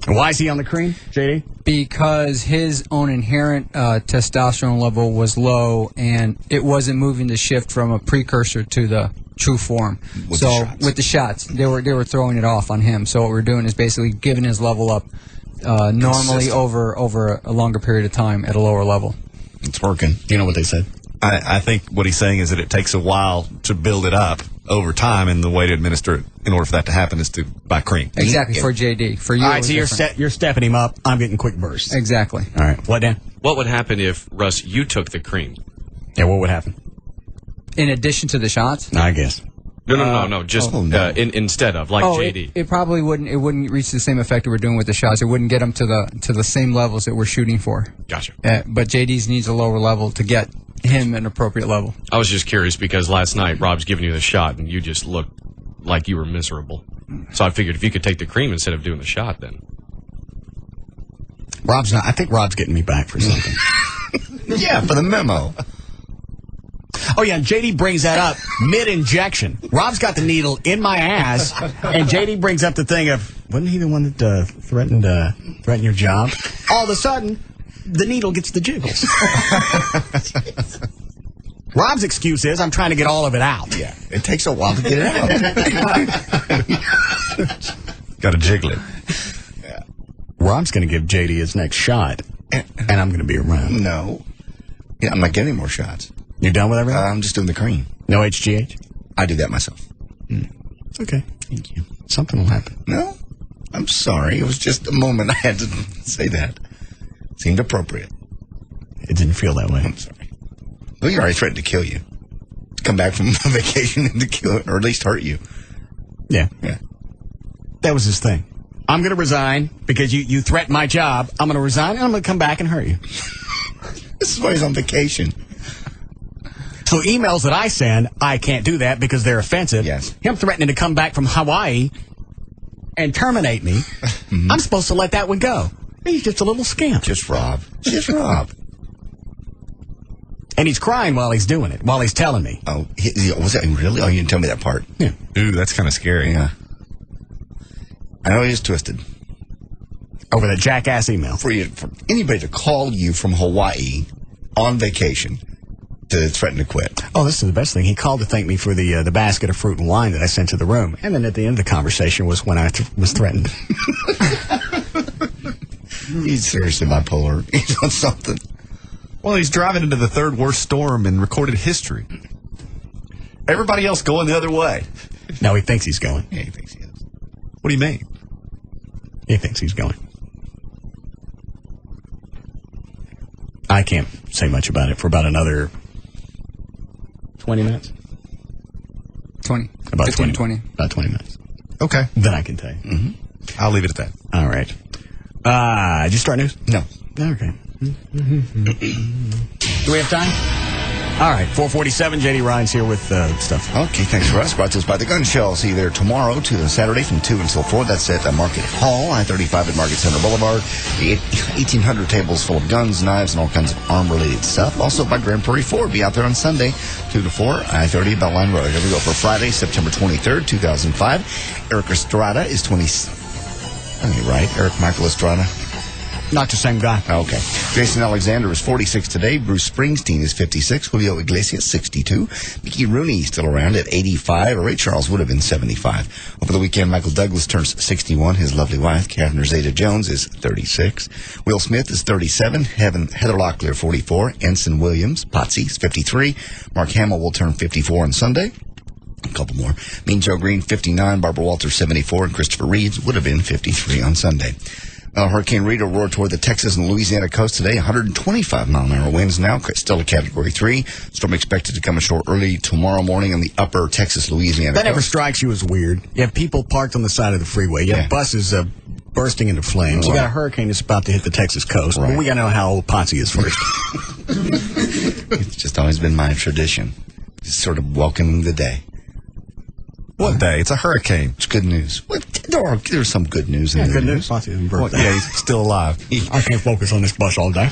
Speaker 1: And why is he on the cream, JD?
Speaker 17: Because his own inherent testosterone level was low, and it wasn't moving to shift from a precursor to the true form. With the shots, they were throwing it off on him. So what we're doing is basically giving his level up normally over a longer period of time at a lower level.
Speaker 2: It's working.
Speaker 1: Do you know what they said?
Speaker 4: I think what he's saying is that it takes a while to build it up over time, and the way to administer it in order for that to happen is to buy cream.
Speaker 17: Exactly, for JD. For you,
Speaker 1: all right, so you're stepping him up. I'm getting quick bursts.
Speaker 17: Exactly.
Speaker 1: All right. What, Dan?
Speaker 3: What would happen if, Russ, you took the cream?
Speaker 1: Yeah, what would happen?
Speaker 17: In addition to the shots?
Speaker 1: I guess.
Speaker 3: No. Just instead of, like JD.
Speaker 17: It probably wouldn't. It wouldn't reach the same effect that we're doing with the shots. It wouldn't get them to the same levels that we're shooting for.
Speaker 3: Gotcha.
Speaker 17: But JD's needs a lower level to get him an appropriate level.
Speaker 3: I was just curious because last night Rob's giving you the shot and you just looked like you were miserable. So I figured if you could take the cream instead of doing the shot, then.
Speaker 1: Rob's not. I think Rob's getting me back for something.
Speaker 2: Yeah, for the memo.
Speaker 1: Oh, yeah, and JD brings that up mid-injection. Rob's got the needle in my ass, and JD brings up the thing of, wasn't he the one that threatened your job? All of a sudden, the needle gets the jiggles. Rob's excuse is, I'm trying to get all of it out.
Speaker 2: Yeah, it takes a while to get it out.
Speaker 4: Got to jiggle it.
Speaker 2: Yeah.
Speaker 1: Rob's going to give JD his next shot, and I'm going to be around.
Speaker 2: No. Yeah, I'm not getting any more shots.
Speaker 1: You're done with everything?
Speaker 2: I'm just doing the cream.
Speaker 1: No HGH?
Speaker 2: I do that myself.
Speaker 1: Okay. Thank you. Something will happen.
Speaker 2: No, I'm sorry. It was just a moment I had to say that. Seemed appropriate.
Speaker 1: It didn't feel that way.
Speaker 2: I'm sorry. Well, you already threatened to kill you. To come back from vacation and to kill, or at least hurt you.
Speaker 1: Yeah.
Speaker 2: Yeah.
Speaker 1: That was his thing. I'm going to resign because you threatened my job. I'm going to resign and I'm going to come back and hurt you.
Speaker 2: This is why he's on vacation.
Speaker 1: So emails that I send, I can't do that because they're offensive.
Speaker 2: Yes.
Speaker 1: Him threatening to come back from Hawaii and terminate me, I'm supposed to let that one go. He's just a little scamp.
Speaker 2: Just Rob. Just Rob.
Speaker 1: And he's crying while he's doing it, while he's telling me.
Speaker 2: Oh, was that really? Oh, you didn't tell me that part.
Speaker 1: Yeah.
Speaker 4: Ooh, that's kind of scary.
Speaker 2: Yeah. I know he was twisted.
Speaker 1: Over that jackass email.
Speaker 2: For anybody to call you from Hawaii on vacation to threaten to quit.
Speaker 1: Oh, this is the best thing. He called to thank me for the basket of fruit and wine that I sent to the room. And then at the end of the conversation was when I was threatened.
Speaker 2: He's seriously bipolar. He's on something.
Speaker 4: Well, he's driving into the third worst storm in recorded history. Everybody else going the other way.
Speaker 1: No, he thinks he's going.
Speaker 2: Yeah, he thinks he is.
Speaker 4: What do you mean?
Speaker 1: He thinks he's going. I can't say much about it for about another 20 minutes.
Speaker 17: 20.
Speaker 1: About
Speaker 17: 15
Speaker 1: 20.
Speaker 17: 20.
Speaker 1: About 20 minutes.
Speaker 4: Okay.
Speaker 1: Then I can tell you.
Speaker 2: Mm-hmm.
Speaker 4: I'll leave it at that.
Speaker 1: All right. Did you start news?
Speaker 2: No.
Speaker 1: Okay. Do we have time? All right, 447. J.D. Ryan's here with stuff.
Speaker 2: Okay, thanks, Russ. Brought to us by the Gun Show. See you there tomorrow to Saturday from 2 until 4. That's at Market Hall, I-35 at Market Center Boulevard. The 1,800 tables full of guns, knives, and all kinds of arm-related stuff. Also by Grand Prairie Ford. Be out there on Sunday, 2 to 4, I-30 Beltline Road. Here we go for Friday, September 23rd, 2005. Eric Estrada is 20... right, Eric Michael Estrada.
Speaker 1: Not the same guy.
Speaker 2: Okay. Jason Alexander is 46 today. Bruce Springsteen is 56. Julio Iglesias, 62. Mickey Rooney still around at 85. Ray Charles would have been 75. Over the weekend, Michael Douglas turns 61. His lovely wife, Catherine Zeta-Jones, is 36. Will Smith is 37. Heather Locklear, 44. Ensign Williams, Potsy, is 53. Mark Hamill will turn 54 on Sunday. A couple more. Mean Joe Green, 59. Barbara Walters, 74. And Christopher Reeves would have been 53 on Sunday. Hurricane Rita roared toward the Texas and Louisiana coast today. 125-mile-an-hour winds now, still a Category 3. Storm expected to come ashore early tomorrow morning on the upper Texas-Louisiana coast.
Speaker 1: That never strikes you as weird. You have people parked on the side of the freeway. You have buses bursting into flames. You got a hurricane that's about to hit the Texas coast. Right. Well, we got to know how old Potsy is first.
Speaker 2: It's just always been my tradition. Just sort of welcoming the day.
Speaker 4: What day? It's a hurricane.
Speaker 2: It's good news. There's some good news in there.
Speaker 1: Good news.
Speaker 4: Yeah, he's still alive.
Speaker 1: I can't focus on this bus all day.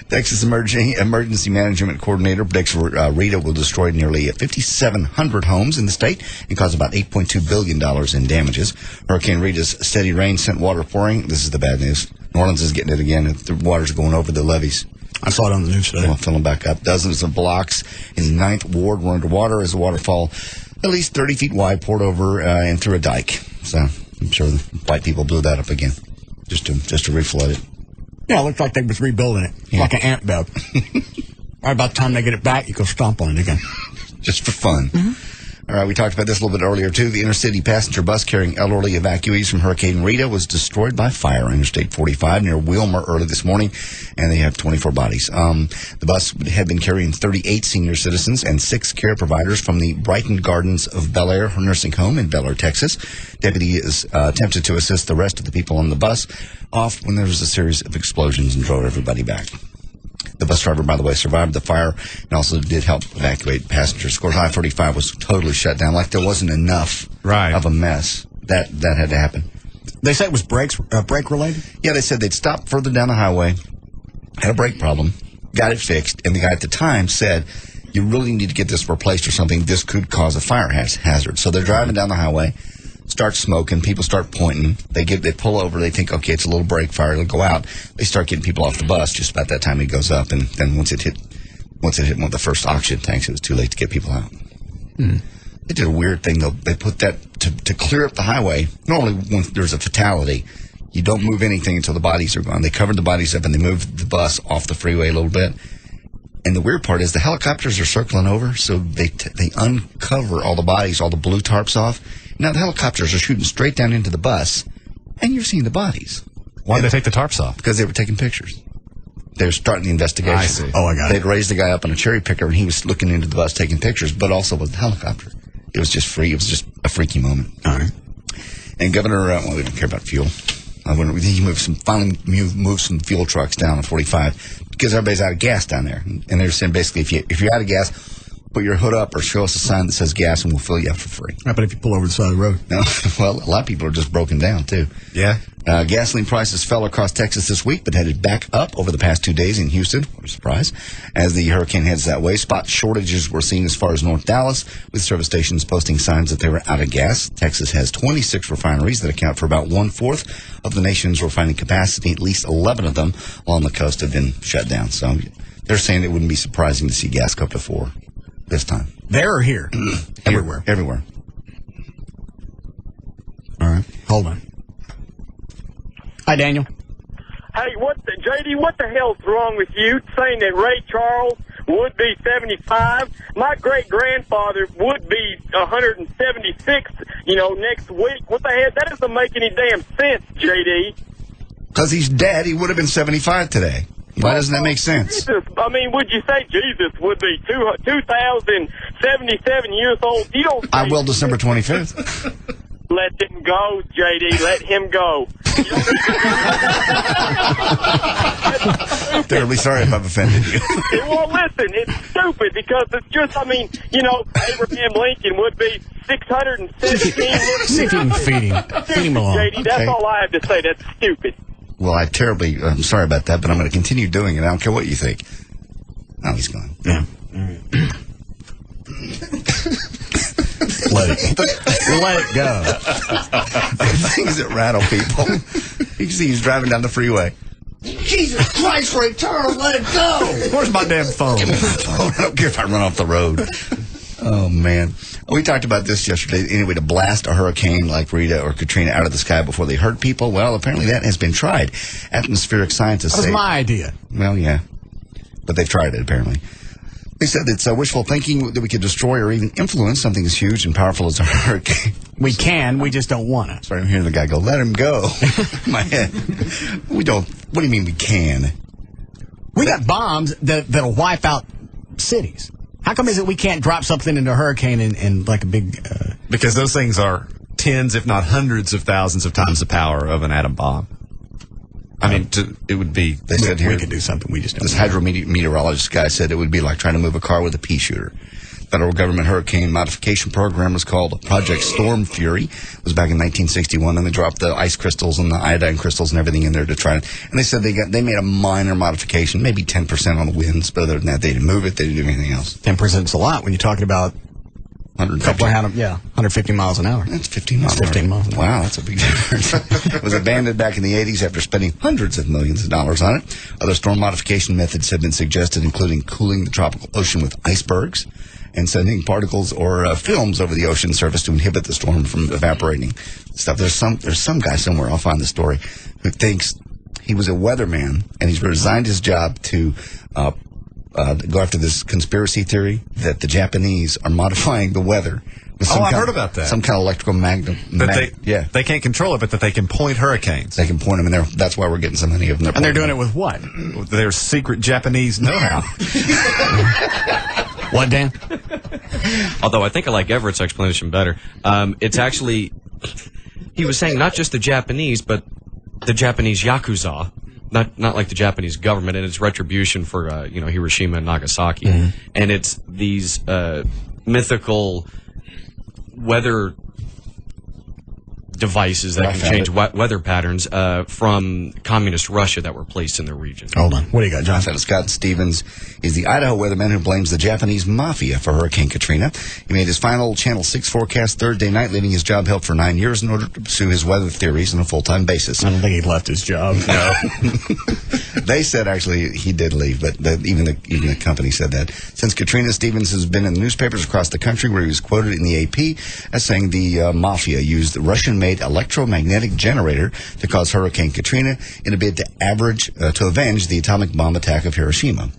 Speaker 2: Texas Emergency Management Coordinator predicts Rita will destroy nearly 5,700 homes in the state and cause about $8.2 billion in damages. Hurricane Rita's steady rain sent water pouring. This is the bad news. New Orleans is getting it again. The water's going over the levees.
Speaker 1: I saw it on the news today.
Speaker 2: Well, filling back up. Dozens of blocks in 9th Ward were underwater as the waterfall, at least 30 feet wide, poured over and through a dike. So I'm sure the white people blew that up again just to reflood it.
Speaker 1: Yeah, it looked like they was rebuilding it.
Speaker 2: Yeah.
Speaker 1: Like an ant bed. Right about the time they get it back, you go stomp on it again.
Speaker 2: Just for fun. Mm-hmm. All right, we talked about this a little bit earlier, too. The intercity passenger bus carrying elderly evacuees from Hurricane Rita was destroyed by fire on Interstate 45 near Wilmer early this morning, and they have 24 bodies. The bus had been carrying 38 senior citizens and 6 care providers from the Brighton Gardens of Bel Air nursing home in Bel Air, Texas. Deputies attempted to assist the rest of the people on the bus off when there was a series of explosions and drove everybody back. The bus driver, by the way, survived the fire and also did help evacuate passengers. Of course, I-35 was totally shut down. Like there wasn't enough of a mess. That had to happen.
Speaker 1: They said it was brake related?
Speaker 2: Yeah, they said they'd stopped further down the highway, had a brake problem, got it fixed, and the guy at the time said, you really need to get this replaced or something. This could cause a fire hazard. So they're driving down the highway, start smoking, people start pointing, they pull over, they think, okay, it's a little brake fire, it'll go out. They start getting people off the bus just about that time it goes up, and then once it hit one of the first oxygen tanks, it was too late to get people out. They did a weird thing, though. They put that to clear up the highway. Normally, when there's a fatality, you don't move anything until the bodies are gone. They covered the bodies up and they moved the bus off the freeway a little bit. And the weird part is the helicopters are circling over, so they uncover all the bodies, all the blue tarps off. Now the helicopters are shooting straight down into the bus, and you're seeing the bodies.
Speaker 4: Why did they take the tarps off?
Speaker 2: Because they were taking pictures. They were starting the investigation.
Speaker 4: I see.
Speaker 1: Oh, I got it.
Speaker 2: They'd raised the guy up on a cherry picker, and he was looking into the bus taking pictures, but also with the helicopter. It was just free. It was just a freaky moment.
Speaker 1: All right.
Speaker 2: And Governor, we don't care about fuel. He finally moved some fuel trucks down on 45 because everybody's out of gas down there. And they're saying basically, if you're out of gas, put your hood up or show us a sign that says gas and we'll fill you up for free.
Speaker 1: How about if you pull over the side of the road?
Speaker 2: No, well, a lot of people are just broken down, too.
Speaker 4: Yeah.
Speaker 2: Gasoline prices fell across Texas this week, but headed back up over the past 2 days in Houston. What a surprise. As the hurricane heads that way, spot shortages were seen as far as North Dallas, with service stations posting signs that they were out of gas. Texas has 26 refineries that account for about 1/4 of the nation's refining capacity. At least 11 of them along the coast have been shut down. So they're saying it wouldn't be surprising to see gas go up to 4 this time.
Speaker 1: There or here? Everywhere.
Speaker 2: Everywhere.
Speaker 1: All right. Hold on. Hi, Daniel.
Speaker 21: Hey, JD, what the hell's wrong with you saying that Ray Charles
Speaker 18: would be 75. My great-grandfather would be 176, next week. What the hell? That doesn't make any damn sense, JD.
Speaker 2: Because he's dead, he would have been 75 today. Why doesn't that make sense?
Speaker 18: Jesus, would you say Jesus would be 2,077 years old? You don't.
Speaker 2: I will December 25th.
Speaker 18: Let him go, JD. Let him go.
Speaker 2: Terribly sorry if I've offended you.
Speaker 18: Well, listen, it's stupid because it's just, Abraham Lincoln would be 617.
Speaker 1: Feed him along.
Speaker 18: JD, that's all I have to say. That's stupid.
Speaker 2: Well, I'm sorry about that, but I'm going to continue doing it. I don't care what you think. Oh, he's gone.
Speaker 1: Yeah. Let it go.
Speaker 2: Things that rattle people. You can see he's driving down the freeway. Jesus Christ, Ray Charles, let it go.
Speaker 4: Where's my damn phone?
Speaker 2: I don't care if I run off the road. Oh, man. We talked about this yesterday. Anyway, to blast a hurricane like Rita or Katrina out of the sky before they hurt people, well, apparently that has been tried. Atmospheric scientists say...
Speaker 1: That was my idea.
Speaker 2: Well, yeah. But they've tried it, apparently. They said it's wishful thinking that we could destroy or even influence something as huge and powerful as a hurricane.
Speaker 1: We can, we just don't want to.
Speaker 2: Sorry, I'm hearing the guy go, let him go. In my head. We don't... What do you mean we can?
Speaker 1: We got bombs that'll wipe out cities. How come is it we can't drop something into a hurricane and like a big...
Speaker 4: Because those things are tens, if not hundreds of thousands of times the power of an atom bomb. I mean, it would be...
Speaker 2: They said here...
Speaker 1: We could do something, we just don't.
Speaker 2: This hydrometeorologist guy said it would be like trying to move a car with a pea shooter. Federal government hurricane modification program was called Project Storm Fury. It was back in 1961, and they dropped the ice crystals and the iodine crystals and everything in there to try it. And they said they made a minor modification, maybe 10% on the winds, but other than that, they didn't move it, they didn't do anything else.
Speaker 1: 10% is a lot when you're talking about 150 miles an hour.
Speaker 2: That's 15 miles.
Speaker 1: That's 15 miles an hour.
Speaker 2: Wow, that's a big difference. It was abandoned back in the 80s after spending hundreds of millions of dollars on it. Other storm modification methods have been suggested, including cooling the tropical ocean with icebergs and sending particles or films over the ocean surface to inhibit the storm from evaporating. Stuff. There's some guy somewhere, I'll find the story, who thinks he was a weatherman and he's resigned his job to go after this conspiracy theory that the Japanese are modifying the weather.
Speaker 4: I heard about that.
Speaker 2: Some kind of electrical magnet.
Speaker 4: They can't control it, but that they can point hurricanes.
Speaker 2: They can point them, and that's why we're getting so many of them.
Speaker 1: And they're doing it with what?
Speaker 4: Their secret Japanese know-how.
Speaker 1: What, Dan?
Speaker 3: Although I think I like Everett's explanation better. It's actually, he was saying not just the Japanese, but the Japanese Yakuza. Not like the Japanese government and its retribution for Hiroshima and Nagasaki.
Speaker 1: Mm-hmm.
Speaker 3: And it's these mythical weather devices that can change weather patterns from communist Russia that were placed in the region.
Speaker 1: Hold on. What do you got, John?
Speaker 2: Scott Stevens is the Idaho weatherman who blames the Japanese mafia for Hurricane Katrina. He made his final Channel 6 forecast Thursday night, leaving his job held for 9 years in order to pursue his weather theories on a full-time basis.
Speaker 1: I don't think he left his job.
Speaker 2: No. They said, actually, he did leave, but even the company said that. Since Katrina, Stevens has been in the newspapers across the country where he was quoted in the AP as saying the mafia used the Russian-made electromagnetic generator to cause Hurricane Katrina in a bid to avenge the atomic bomb attack of Hiroshima.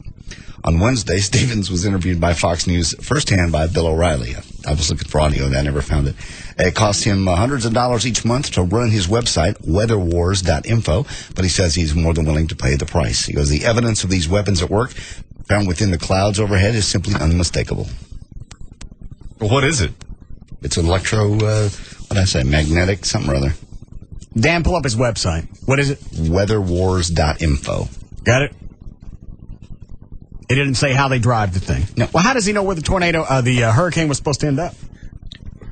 Speaker 2: On Wednesday, Stevens was interviewed by Fox News firsthand by Bill O'Reilly. I was looking for audio and I never found it. It costs him hundreds of dollars each month to run his website, weatherwars.info, but he says he's more than willing to pay the price. He goes, the evidence of these weapons at work found within the clouds overhead is simply unmistakable.
Speaker 4: Well, what is it?
Speaker 2: It's magnetic something or other.
Speaker 1: Dan, pull up his website. What is it?
Speaker 2: Weatherwars.info.
Speaker 1: Got it? It didn't say how they drive the thing.
Speaker 2: No.
Speaker 1: Well, how does he know where the hurricane was supposed to end up?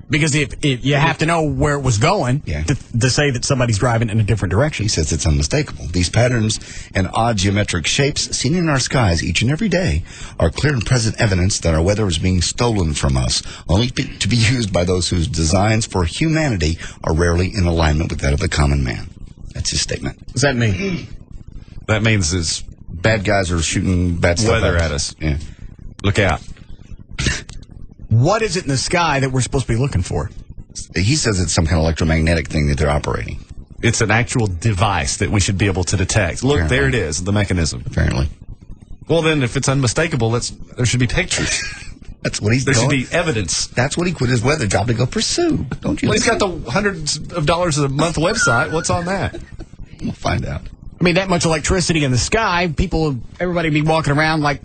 Speaker 1: Because if you have to know where it was going to say that somebody's driving in a different direction.
Speaker 2: He says it's unmistakable. These patterns and odd geometric shapes seen in our skies each and every day are clear and present evidence that our weather is being stolen from us, only to be used by those whose designs for humanity are rarely in alignment with that of the common man. That's his statement.
Speaker 1: What does that mean?
Speaker 4: That means it's
Speaker 2: bad guys are shooting bad stuff
Speaker 4: weather at us.
Speaker 2: Yeah.
Speaker 4: Look out.
Speaker 1: What is it in the sky that we're supposed to be looking for?
Speaker 2: He says it's some kind of electromagnetic thing that they're operating.
Speaker 4: It's an actual device that we should be able to detect. Look,
Speaker 2: Apparently.
Speaker 4: there it is, the mechanism.
Speaker 2: Apparently.
Speaker 4: Well, then, if it's unmistakable, there should be pictures.
Speaker 2: That's what he's
Speaker 4: There
Speaker 2: doing.
Speaker 4: should be evidence.
Speaker 2: That's what he quit his weather job to go pursue. Don't you?
Speaker 4: Well, he's got the hundreds of dollars a month website. What's on that?
Speaker 2: We'll find out.
Speaker 1: I mean, that much electricity in the sky, everybody be walking around like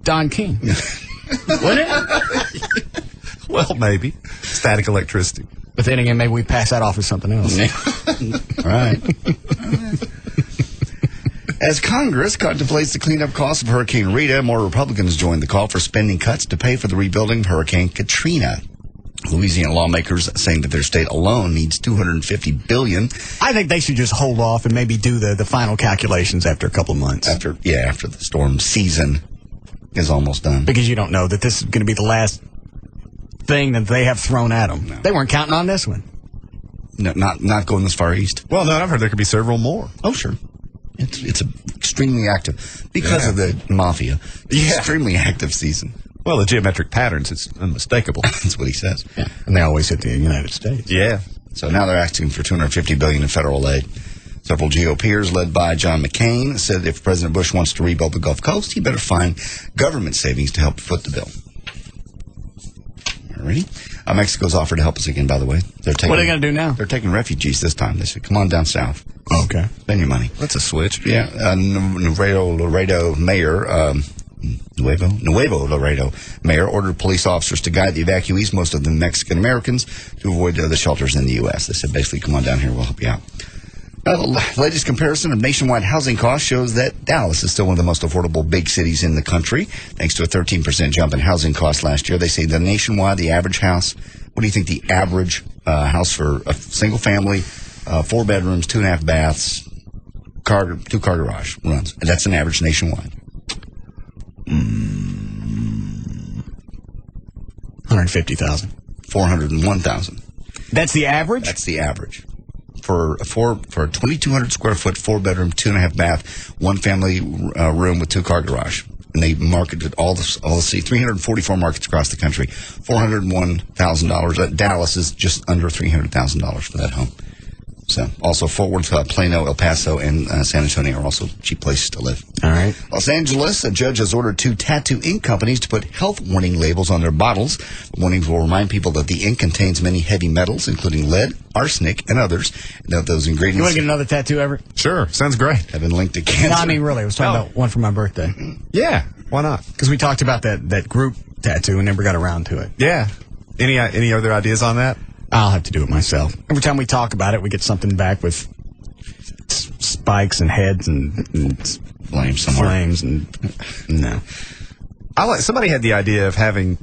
Speaker 1: Don King. Wouldn't it?
Speaker 4: Well, maybe. Static electricity.
Speaker 1: But then again, maybe we pass that off as something else.
Speaker 2: All right. As Congress contemplates the cleanup costs of Hurricane Rita, more Republicans joined the call for spending cuts to pay for the rebuilding of Hurricane Katrina. Louisiana lawmakers saying that their state alone needs $250 billion.
Speaker 1: I think they should just hold off and maybe do the final calculations after a couple of months.
Speaker 2: After the storm season is almost done.
Speaker 1: Because you don't know that this is going to be the last thing that they have thrown at them. No. They weren't counting on this one.
Speaker 2: No, not going this far east.
Speaker 4: Well, no, I've heard there could be several more.
Speaker 2: Oh, sure. It's extremely active because of the mafia. Extremely active season.
Speaker 4: Well, the geometric patterns, it's unmistakable.
Speaker 2: That's what he says.
Speaker 1: Yeah. And they always hit the United States.
Speaker 4: Yeah.
Speaker 2: So now they're asking for $250 billion in federal aid. Several GOPers, led by John McCain, said if President Bush wants to rebuild the Gulf Coast, he better find government savings to help foot the bill. Alrighty. Mexico's offered to help us again, by the way.
Speaker 1: What are they going to do now?
Speaker 2: They're taking refugees this time. They said, come on down south.
Speaker 1: Okay.
Speaker 2: Spend your money.
Speaker 4: That's a switch.
Speaker 2: Yeah. Nuevo Laredo mayor, Nuevo Laredo mayor ordered police officers to guide the evacuees, most of them Mexican Americans, to avoid the shelters in the U.S. They said, basically, come on down here, we'll help you out. Now, the latest comparison of nationwide housing costs shows that Dallas is still one of the most affordable big cities in the country, thanks to a 13% jump in housing costs last year. They say the average house, what do you think the average house for a single family, 4 bedrooms, 2.5 baths, 2-car garage runs? And that's an average nationwide.
Speaker 1: 150,000.
Speaker 2: 401,000.
Speaker 1: That's the average?
Speaker 2: That's the average. For a 2,200 square foot, 4-bedroom, 2.5 bath, 1-family room with 2-car garage. And they marketed all the 344 markets across the country. $401,000. Dallas is just under $300,000 for that home. So, also Fort Worth, Plano, El Paso, and San Antonio are also cheap places to live.
Speaker 1: All right.
Speaker 2: Los Angeles, a judge has ordered 2 tattoo ink companies to put health warning labels on their bottles. The warnings will remind people that the ink contains many heavy metals, including lead, arsenic, and others. And that those ingredients...
Speaker 1: You want to get another tattoo ever?
Speaker 4: Sure. Sounds great.
Speaker 2: Have been linked to cancer.
Speaker 1: No, I mean, really. I was talking about one for my birthday.
Speaker 4: Yeah. Why not?
Speaker 1: Because we talked about that group tattoo and never got around to it.
Speaker 4: Yeah. Any other ideas on that?
Speaker 1: I'll have to do it myself. Every time we talk about it, we get something back with spikes and heads and
Speaker 2: flames somewhere.
Speaker 1: Flames and no.
Speaker 4: Somebody had the idea of having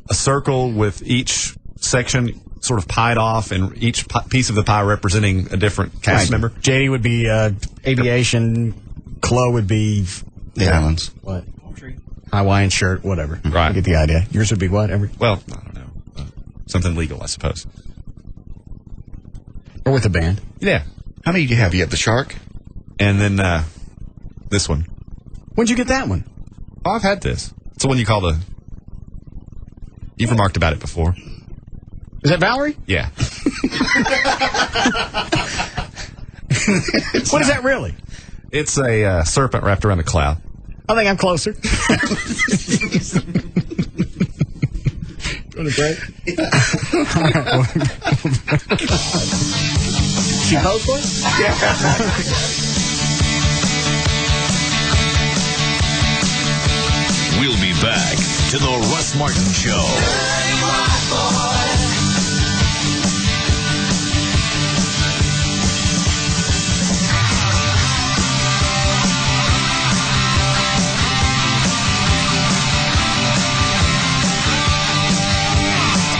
Speaker 4: a circle with each section sort of pied off and each piece of the pie representing a different cast member.
Speaker 1: JD would be aviation. Chloe would be
Speaker 2: the islands.
Speaker 1: What? Hawaiian shirt, whatever.
Speaker 4: Right.
Speaker 1: You get the idea. Yours would be what?
Speaker 4: Well, I don't know. Something legal, I suppose.
Speaker 1: Or with a band.
Speaker 2: Yeah. How many do you have? You have the shark?
Speaker 4: And then this one.
Speaker 1: When'd you get that one?
Speaker 4: Oh, I've had this. It's the one you call the... You've remarked about it before.
Speaker 1: Is that Valerie?
Speaker 4: Yeah.
Speaker 1: What is that really?
Speaker 4: It's a serpent wrapped around a cloud.
Speaker 1: I think I'm closer. Want a break? She posed for us?
Speaker 13: Yeah. We'll be back to the Russ Martin Show.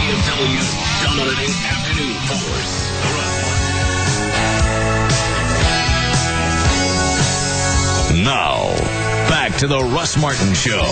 Speaker 13: DFW's dominating afternoon force. The Russ Martin. Now, back to the Russ Martin Show.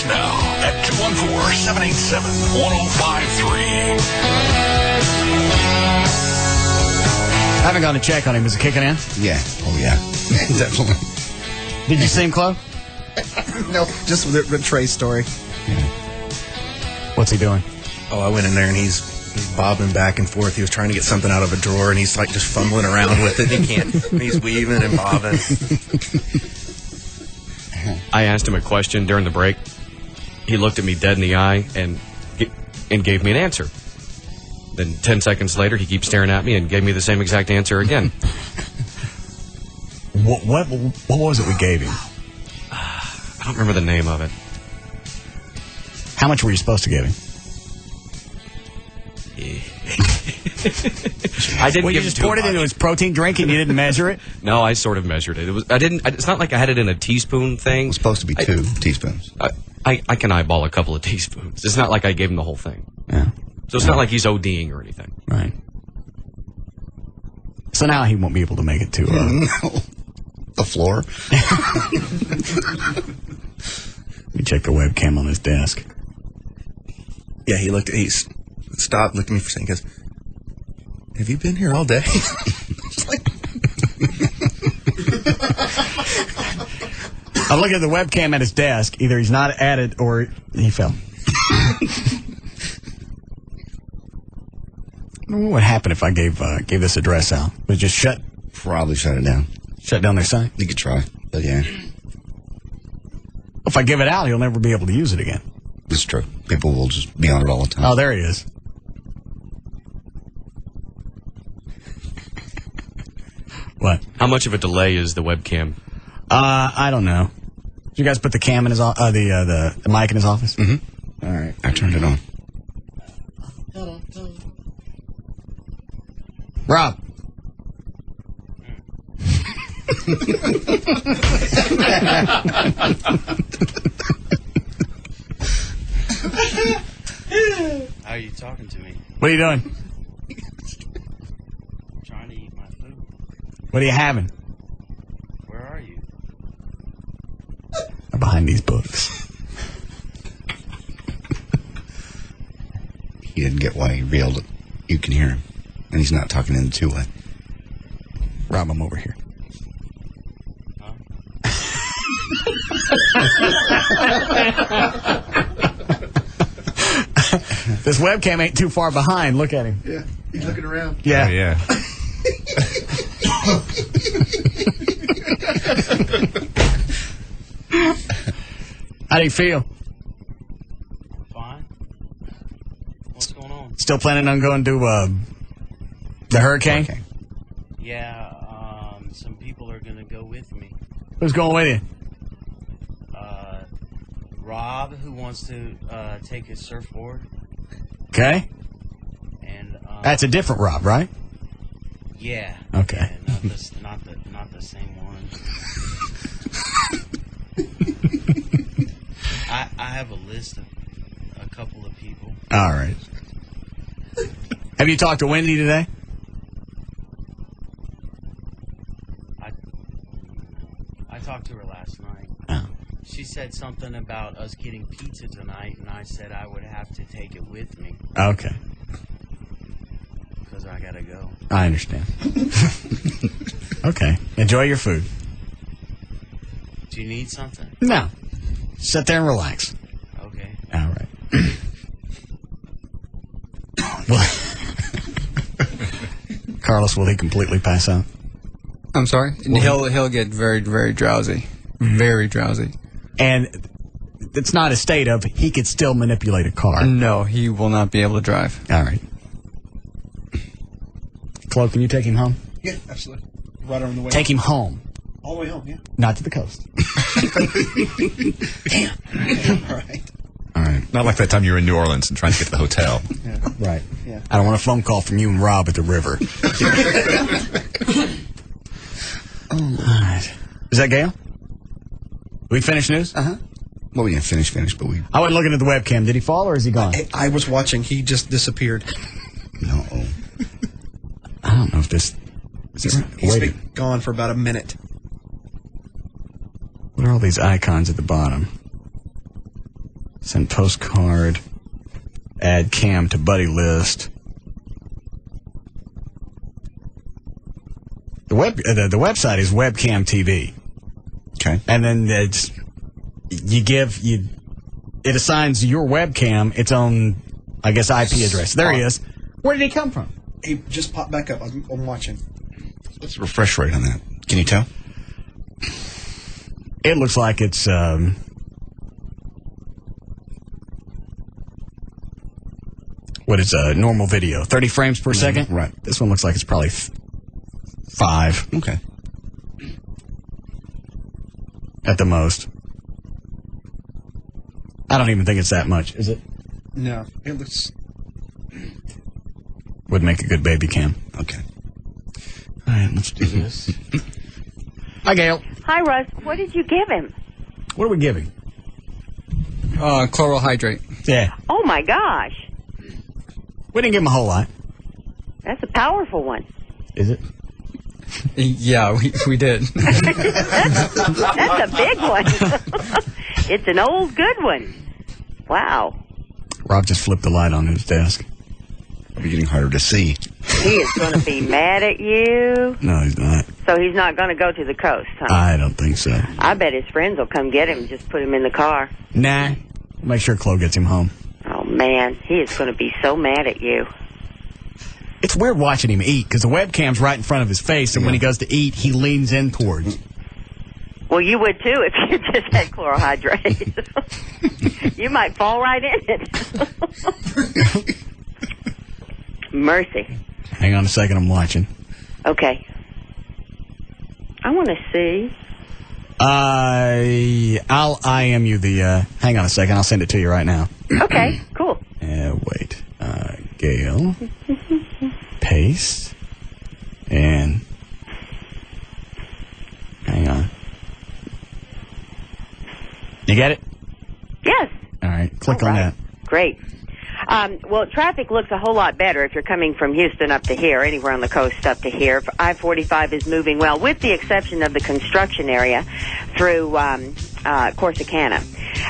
Speaker 13: Now at 214-787-1053.
Speaker 1: haven't gone to check on him. Is it kicking in?
Speaker 2: Yeah. Oh, yeah. Definitely.
Speaker 1: Did you see him, Chloe?
Speaker 9: No, just the Trey story.
Speaker 1: What's he doing?
Speaker 21: Oh, I went in there and he's bobbing back and forth. He was trying to get something out of a drawer and he's like just fumbling around with it. He can't. He's weaving and bobbing.
Speaker 3: I asked him a question during the break. He looked at me dead in the eye and gave me an answer. Then 10 seconds later, he keeps staring at me and gave me the same exact answer again.
Speaker 1: What was it we gave him?
Speaker 3: I don't remember the name of it.
Speaker 1: How much were you supposed to give him?
Speaker 3: I didn't.
Speaker 1: Well, you just poured it into his protein drink and you didn't measure it?
Speaker 3: No, I sort of measured it. It's not like I had it in a teaspoon thing.
Speaker 2: It's supposed to be 2 teaspoons.
Speaker 3: I can eyeball a couple of teaspoons. It's not like I gave him the whole thing.
Speaker 1: Yeah.
Speaker 3: So it's not like he's ODing or anything.
Speaker 1: Right. So now he won't be able to make it to
Speaker 2: the floor.
Speaker 1: Let me check the webcam on his desk.
Speaker 21: Yeah, he stopped, looked at me for a second, goes, "Have you been here all day?"
Speaker 1: I'm looking at the webcam at his desk. Either he's not at it or he fell. What happened if I gave this address out? Would it just shut?
Speaker 2: Probably shut it down.
Speaker 1: Shut down their site?
Speaker 2: You could try, but yeah.
Speaker 1: If I give it out, he'll never be able to use it again.
Speaker 2: It's true. People will just be on it all the time.
Speaker 1: Oh, there he is. What?
Speaker 3: How much of a delay is the webcam?
Speaker 1: I don't know. Did you guys put the cam in his the mic in his office?
Speaker 2: Mm-hmm.
Speaker 1: All right.
Speaker 2: I turned it on.
Speaker 1: Rob.
Speaker 10: How are you talking to me?
Speaker 1: What are you doing?
Speaker 10: I'm trying to eat my food.
Speaker 1: What are you having?
Speaker 10: Where are you?
Speaker 1: I'm behind these books.
Speaker 2: He didn't get why he reeled it. You can hear him. And he's not talking in the 2-way.
Speaker 1: Rob, I'm over here. This webcam ain't too far behind. Look at him.
Speaker 6: Yeah, he's looking around.
Speaker 1: Yeah.
Speaker 4: Oh, yeah.
Speaker 1: How do you feel?
Speaker 10: Fine. What's going on?
Speaker 1: Still planning on going to the hurricane?
Speaker 10: Yeah, some people are going to go with me.
Speaker 1: Who's going with you?
Speaker 10: Rob, who wants to take his surfboard.
Speaker 1: Okay.
Speaker 10: And
Speaker 1: that's a different Rob, right?
Speaker 10: Yeah.
Speaker 1: Okay.
Speaker 10: Yeah, not the same one. I have a list of a couple of people.
Speaker 1: All right. Have you talked to Wendy today?
Speaker 10: I talked to her last night.
Speaker 1: Oh.
Speaker 10: She said something about us getting pizza tonight, and I said I would have to take it with me.
Speaker 1: Okay.
Speaker 10: Because I gotta go.
Speaker 1: I understand. Okay. Enjoy your food.
Speaker 10: Do you need something?
Speaker 1: No. Sit there and relax.
Speaker 10: Okay.
Speaker 1: All right. Well, Carlos, will he completely pass out?
Speaker 17: I'm sorry? He'll get very, very drowsy. Very drowsy.
Speaker 1: And it's not a state of he could still manipulate a car.
Speaker 17: No, he will not be able to drive.
Speaker 1: All right. Chloe, can you take him home?
Speaker 6: Yeah, absolutely. Right on the way.
Speaker 1: Take him home.
Speaker 6: All the way home, yeah.
Speaker 1: Not to the coast.
Speaker 6: Damn. All right.
Speaker 4: All right. Not like that time you were in New Orleans and trying to get to the hotel.
Speaker 6: Yeah.
Speaker 1: Right.
Speaker 6: Yeah.
Speaker 1: I don't want a phone call from you and Rob at the river. All right. Is that Gail? We finished news?
Speaker 2: Uh-huh. Well, we didn't finish, but we...
Speaker 1: I wasn't looking at the webcam. Did he fall or is he gone?
Speaker 9: I was watching. He just disappeared.
Speaker 2: No.
Speaker 1: I don't know if this...
Speaker 9: He's been gone for about a minute.
Speaker 1: What are all these icons at the bottom? Send postcard. Add cam to buddy list. The website is Webcam TV.
Speaker 2: Okay.
Speaker 1: And then it assigns your webcam its own, I guess, IP address. There he is. Where did he come from?
Speaker 9: He just popped back up. I'm watching.
Speaker 2: What's the refresh rate on that? Can you tell?
Speaker 1: It looks like it's what is normal video, 30 frames per second.
Speaker 2: Right.
Speaker 1: This one looks like it's probably 5.
Speaker 2: Okay.
Speaker 1: At the most. I don't even think it's that much, is it?
Speaker 9: No, it looks.
Speaker 1: Would make a good baby cam.
Speaker 2: Okay.
Speaker 1: All right, let's do this. Hi, Gail.
Speaker 5: Hi, Russ. What did you give him?
Speaker 1: What are we giving?
Speaker 17: Chloral hydrate.
Speaker 1: Yeah.
Speaker 5: Oh, my gosh.
Speaker 1: We didn't give him a whole lot.
Speaker 5: That's a powerful one.
Speaker 1: Is it?
Speaker 17: Yeah, we did.
Speaker 5: That's a big one. It's an old good one. Wow.
Speaker 1: Rob just flipped the light on his desk.
Speaker 2: It'll be getting harder to see.
Speaker 5: He is going to be mad at you.
Speaker 1: No, he's not.
Speaker 5: So he's not going to go to the coast, huh?
Speaker 1: I don't think so.
Speaker 5: I bet his friends will come get him and just put him in the car.
Speaker 1: Nah. Make sure Chloe gets him home.
Speaker 5: Oh, man. He is going to be so mad at you.
Speaker 1: It's weird watching him eat because the webcam's right in front of his face, and when he goes to eat, he leans in towards.
Speaker 5: Well, you would too if you just had chlorohydrate. You might fall right in it. Mercy.
Speaker 1: Hang on a second, I'm watching.
Speaker 5: Okay. I want to see.
Speaker 1: I'll IM you the. Hang on a second, I'll send it to you right now.
Speaker 5: Okay, cool.
Speaker 1: Wait. Gail. Paste. And. Hang on. You get it?
Speaker 5: Yes.
Speaker 1: All right, click on that.
Speaker 5: Great. Well, traffic looks a whole lot better if you're coming from Houston up to here, anywhere on the coast up to here. I-45 is moving well, with the exception of the construction area through Corsicana.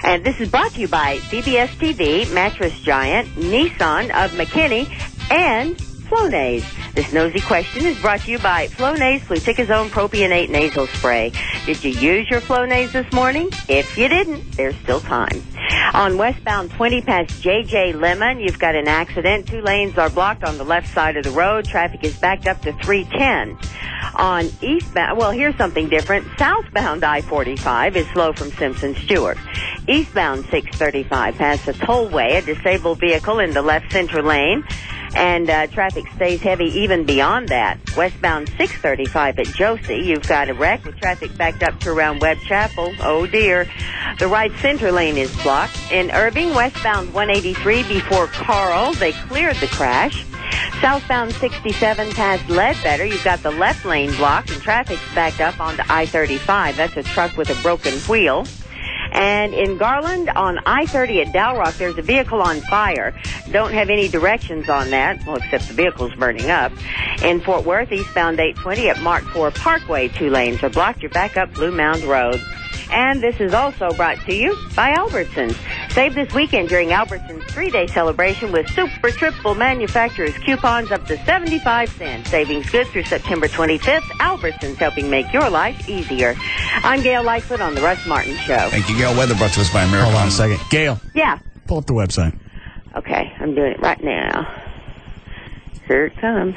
Speaker 5: And this is brought to you by CBS TV, Mattress Giant, Nissan of McKinney, and Flonase. This nosy question is brought to you by Flonase Fluticasone Propionate Nasal Spray. Did you use your Flonase this morning? If you didn't, there's still time. On westbound 20 past J.J. Lemon, you've got an accident. 2 lanes are blocked on the left side of the road. Traffic is backed up to 310. On eastbound, well, here's something different. Southbound I-45 is slow from Simpson Stewart. Eastbound 635 past the tollway, a disabled vehicle in the left center lane. And traffic stays heavy even beyond that. Westbound 635 at Josie, you've got a wreck with traffic backed up to around Webb Chapel. Oh, dear. The right center lane is blocked. In Irving, westbound 183 before Carl, they cleared the crash. Southbound 67 past Ledbetter, you've got the left lane blocked and traffic's backed up onto I-35. That's a truck with a broken wheel. And in Garland, on I-30 at Dalrock, there's a vehicle on fire. Don't have any directions on that, well, except the vehicle's burning up. In Fort Worth, eastbound 820 at Mark IV Parkway, 2 lanes are blocked. You're back up Blue Mound Road. And this is also brought to you by Albertsons. Save this weekend during Albertsons 3-day celebration with Super Triple Manufacturers coupons up to 75 cents. Savings good through September 25th. Albertsons, helping make your life easier. I'm Gail Lightfoot on the Russ Martin Show.
Speaker 2: Thank you, Gail. Weather brought to us by American.
Speaker 1: Hold on a second. Gail.
Speaker 5: Yeah.
Speaker 1: Pull up the website.
Speaker 5: Okay, I'm doing it right now. Here it comes.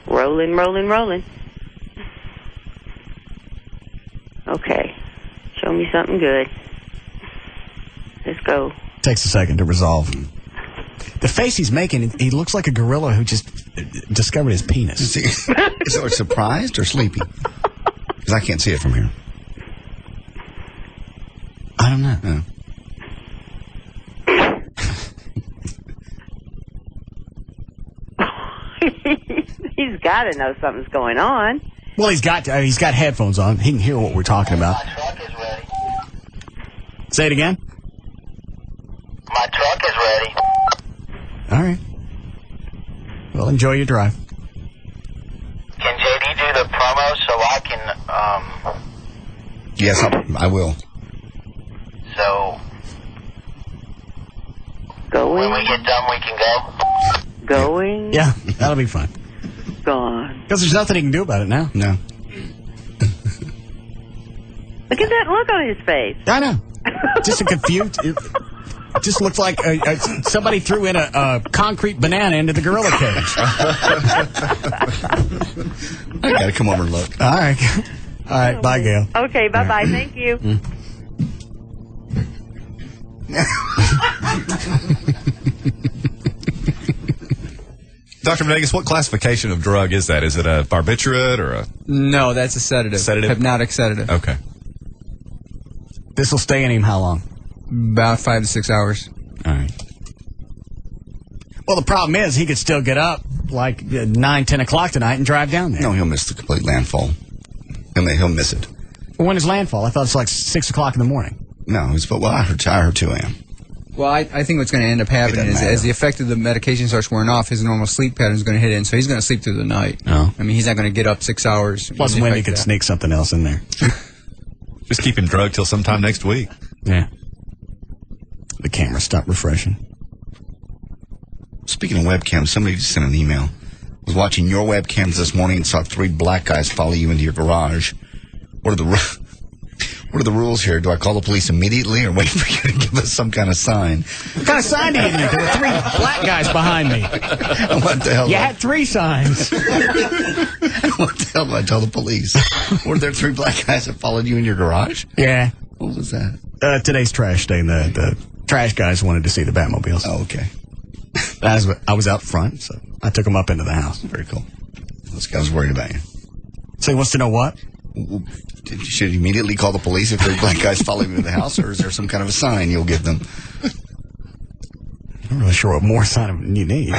Speaker 5: Rolling, rolling, rolling. Okay. Show me something good. Let's go.
Speaker 1: Takes a second to resolve. The face he's making, he looks like a gorilla who just discovered his penis.
Speaker 2: Is it surprised or sleepy? Because I can't see it from here.
Speaker 1: I don't know.
Speaker 2: No.
Speaker 5: He's got to know something's going on.
Speaker 1: Well, he's got headphones on. He can hear what we're talking about.
Speaker 8: My truck is ready.
Speaker 1: Say it again.
Speaker 8: My truck is ready.
Speaker 1: All right. Well, enjoy your drive.
Speaker 8: Can JD do the promo so I can,
Speaker 2: Yes, I will.
Speaker 8: So
Speaker 5: going.
Speaker 8: When we get done, we can go.
Speaker 5: Going.
Speaker 1: Yeah, that'll be fun.
Speaker 5: Gone.
Speaker 1: Because there's nothing he can do about it now.
Speaker 2: No.
Speaker 5: Look at that look on his face.
Speaker 1: I know. Just a confused. It just looks like somebody threw in a concrete banana into the gorilla cage.
Speaker 2: I gotta come over and look.
Speaker 1: All right. All right. Bye, Gail.
Speaker 5: Okay, bye-bye. Thank you.
Speaker 4: Dr. Venegas, what classification of drug is that? Is it a barbiturate or a...
Speaker 17: No, that's a sedative.
Speaker 4: Sedative?
Speaker 17: Hypnotic sedative.
Speaker 4: Okay.
Speaker 1: This will stay in him how long?
Speaker 17: About 5 to 6 hours.
Speaker 1: All right. Well, the problem is he could still get up like 9, 10 o'clock tonight and drive down there.
Speaker 2: No, he'll miss the complete landfall. He'll miss it.
Speaker 1: Well, when is landfall? I thought it's like 6 o'clock in the morning.
Speaker 2: No, I heard 2 a.m.
Speaker 17: Well, I think what's going to end up happening is as the effect of the medication starts wearing off, his normal sleep pattern is going to hit in, so he's going to sleep through the night.
Speaker 1: Oh.
Speaker 17: I mean, he's not going to get up 6 hours.
Speaker 1: Plus, Wendy could sneak something else in there.
Speaker 4: Just keep him drugged till sometime next week.
Speaker 1: Yeah. The camera stopped refreshing.
Speaker 2: Speaking of webcams, somebody just sent an email. I was watching your webcams this morning and saw 3 black guys follow you into your garage. What are the rules here? Do I call the police immediately or wait for you to give us some kind of sign?
Speaker 1: What kind of sign do you need? There were 3 black guys behind me.
Speaker 2: What the hell?
Speaker 1: You had 3 signs.
Speaker 2: What the hell do I tell the police? Were there 3 black guys that followed you in your garage?
Speaker 1: Yeah.
Speaker 2: What was that?
Speaker 1: Today's trash day. The trash guys wanted to see the Batmobiles.
Speaker 2: Oh, okay.
Speaker 1: I was out front, so I took them up into the house.
Speaker 2: Very cool. This guy was worried about you.
Speaker 1: So he wants to know what?
Speaker 2: Should you immediately call the police if 3 black guys follow you into the house, or is there some kind of a sign you'll give them?
Speaker 1: I'm not really sure what more sign you need.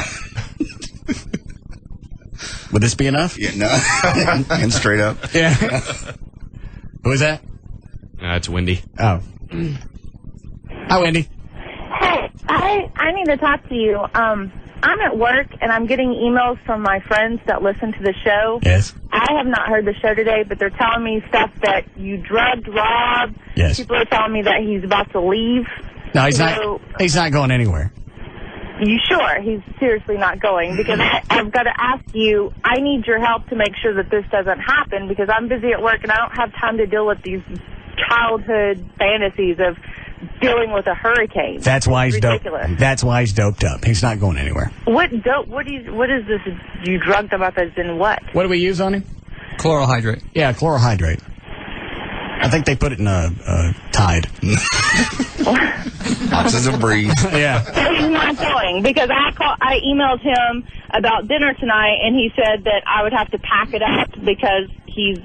Speaker 1: Would this be enough?
Speaker 2: Yeah, no. And straight up.
Speaker 1: Yeah. Who is that?
Speaker 3: It's Wendy.
Speaker 1: Oh. Hi, Wendy.
Speaker 7: Hey, I need to talk to you. I'm at work, and I'm getting emails from my friends that listen to the show.
Speaker 1: Yes.
Speaker 7: I have not heard the show today, but they're telling me stuff that you drugged Rob.
Speaker 1: Yes.
Speaker 7: People are telling me that he's about to leave.
Speaker 1: No, he's not. He's not going anywhere.
Speaker 7: You sure? He's seriously not going? Because I've got to ask you, I need your help to make sure that this doesn't happen, because I'm busy at work, and I don't have time to deal with these childhood fantasies of dealing with a hurricane.
Speaker 1: That's why he's doped.
Speaker 7: Ridiculous.
Speaker 1: That's why he's doped up. He's not going anywhere.
Speaker 7: What is this? You drugged him up as in what?
Speaker 1: What do we use on him?
Speaker 17: Chlorohydrate.
Speaker 1: Yeah, chlorohydrate. I think they put it in a Tide.
Speaker 2: Oxygen breathe.
Speaker 1: Yeah.
Speaker 7: So he's not going, because I emailed him about dinner tonight, and he said that I would have to pack it up because he's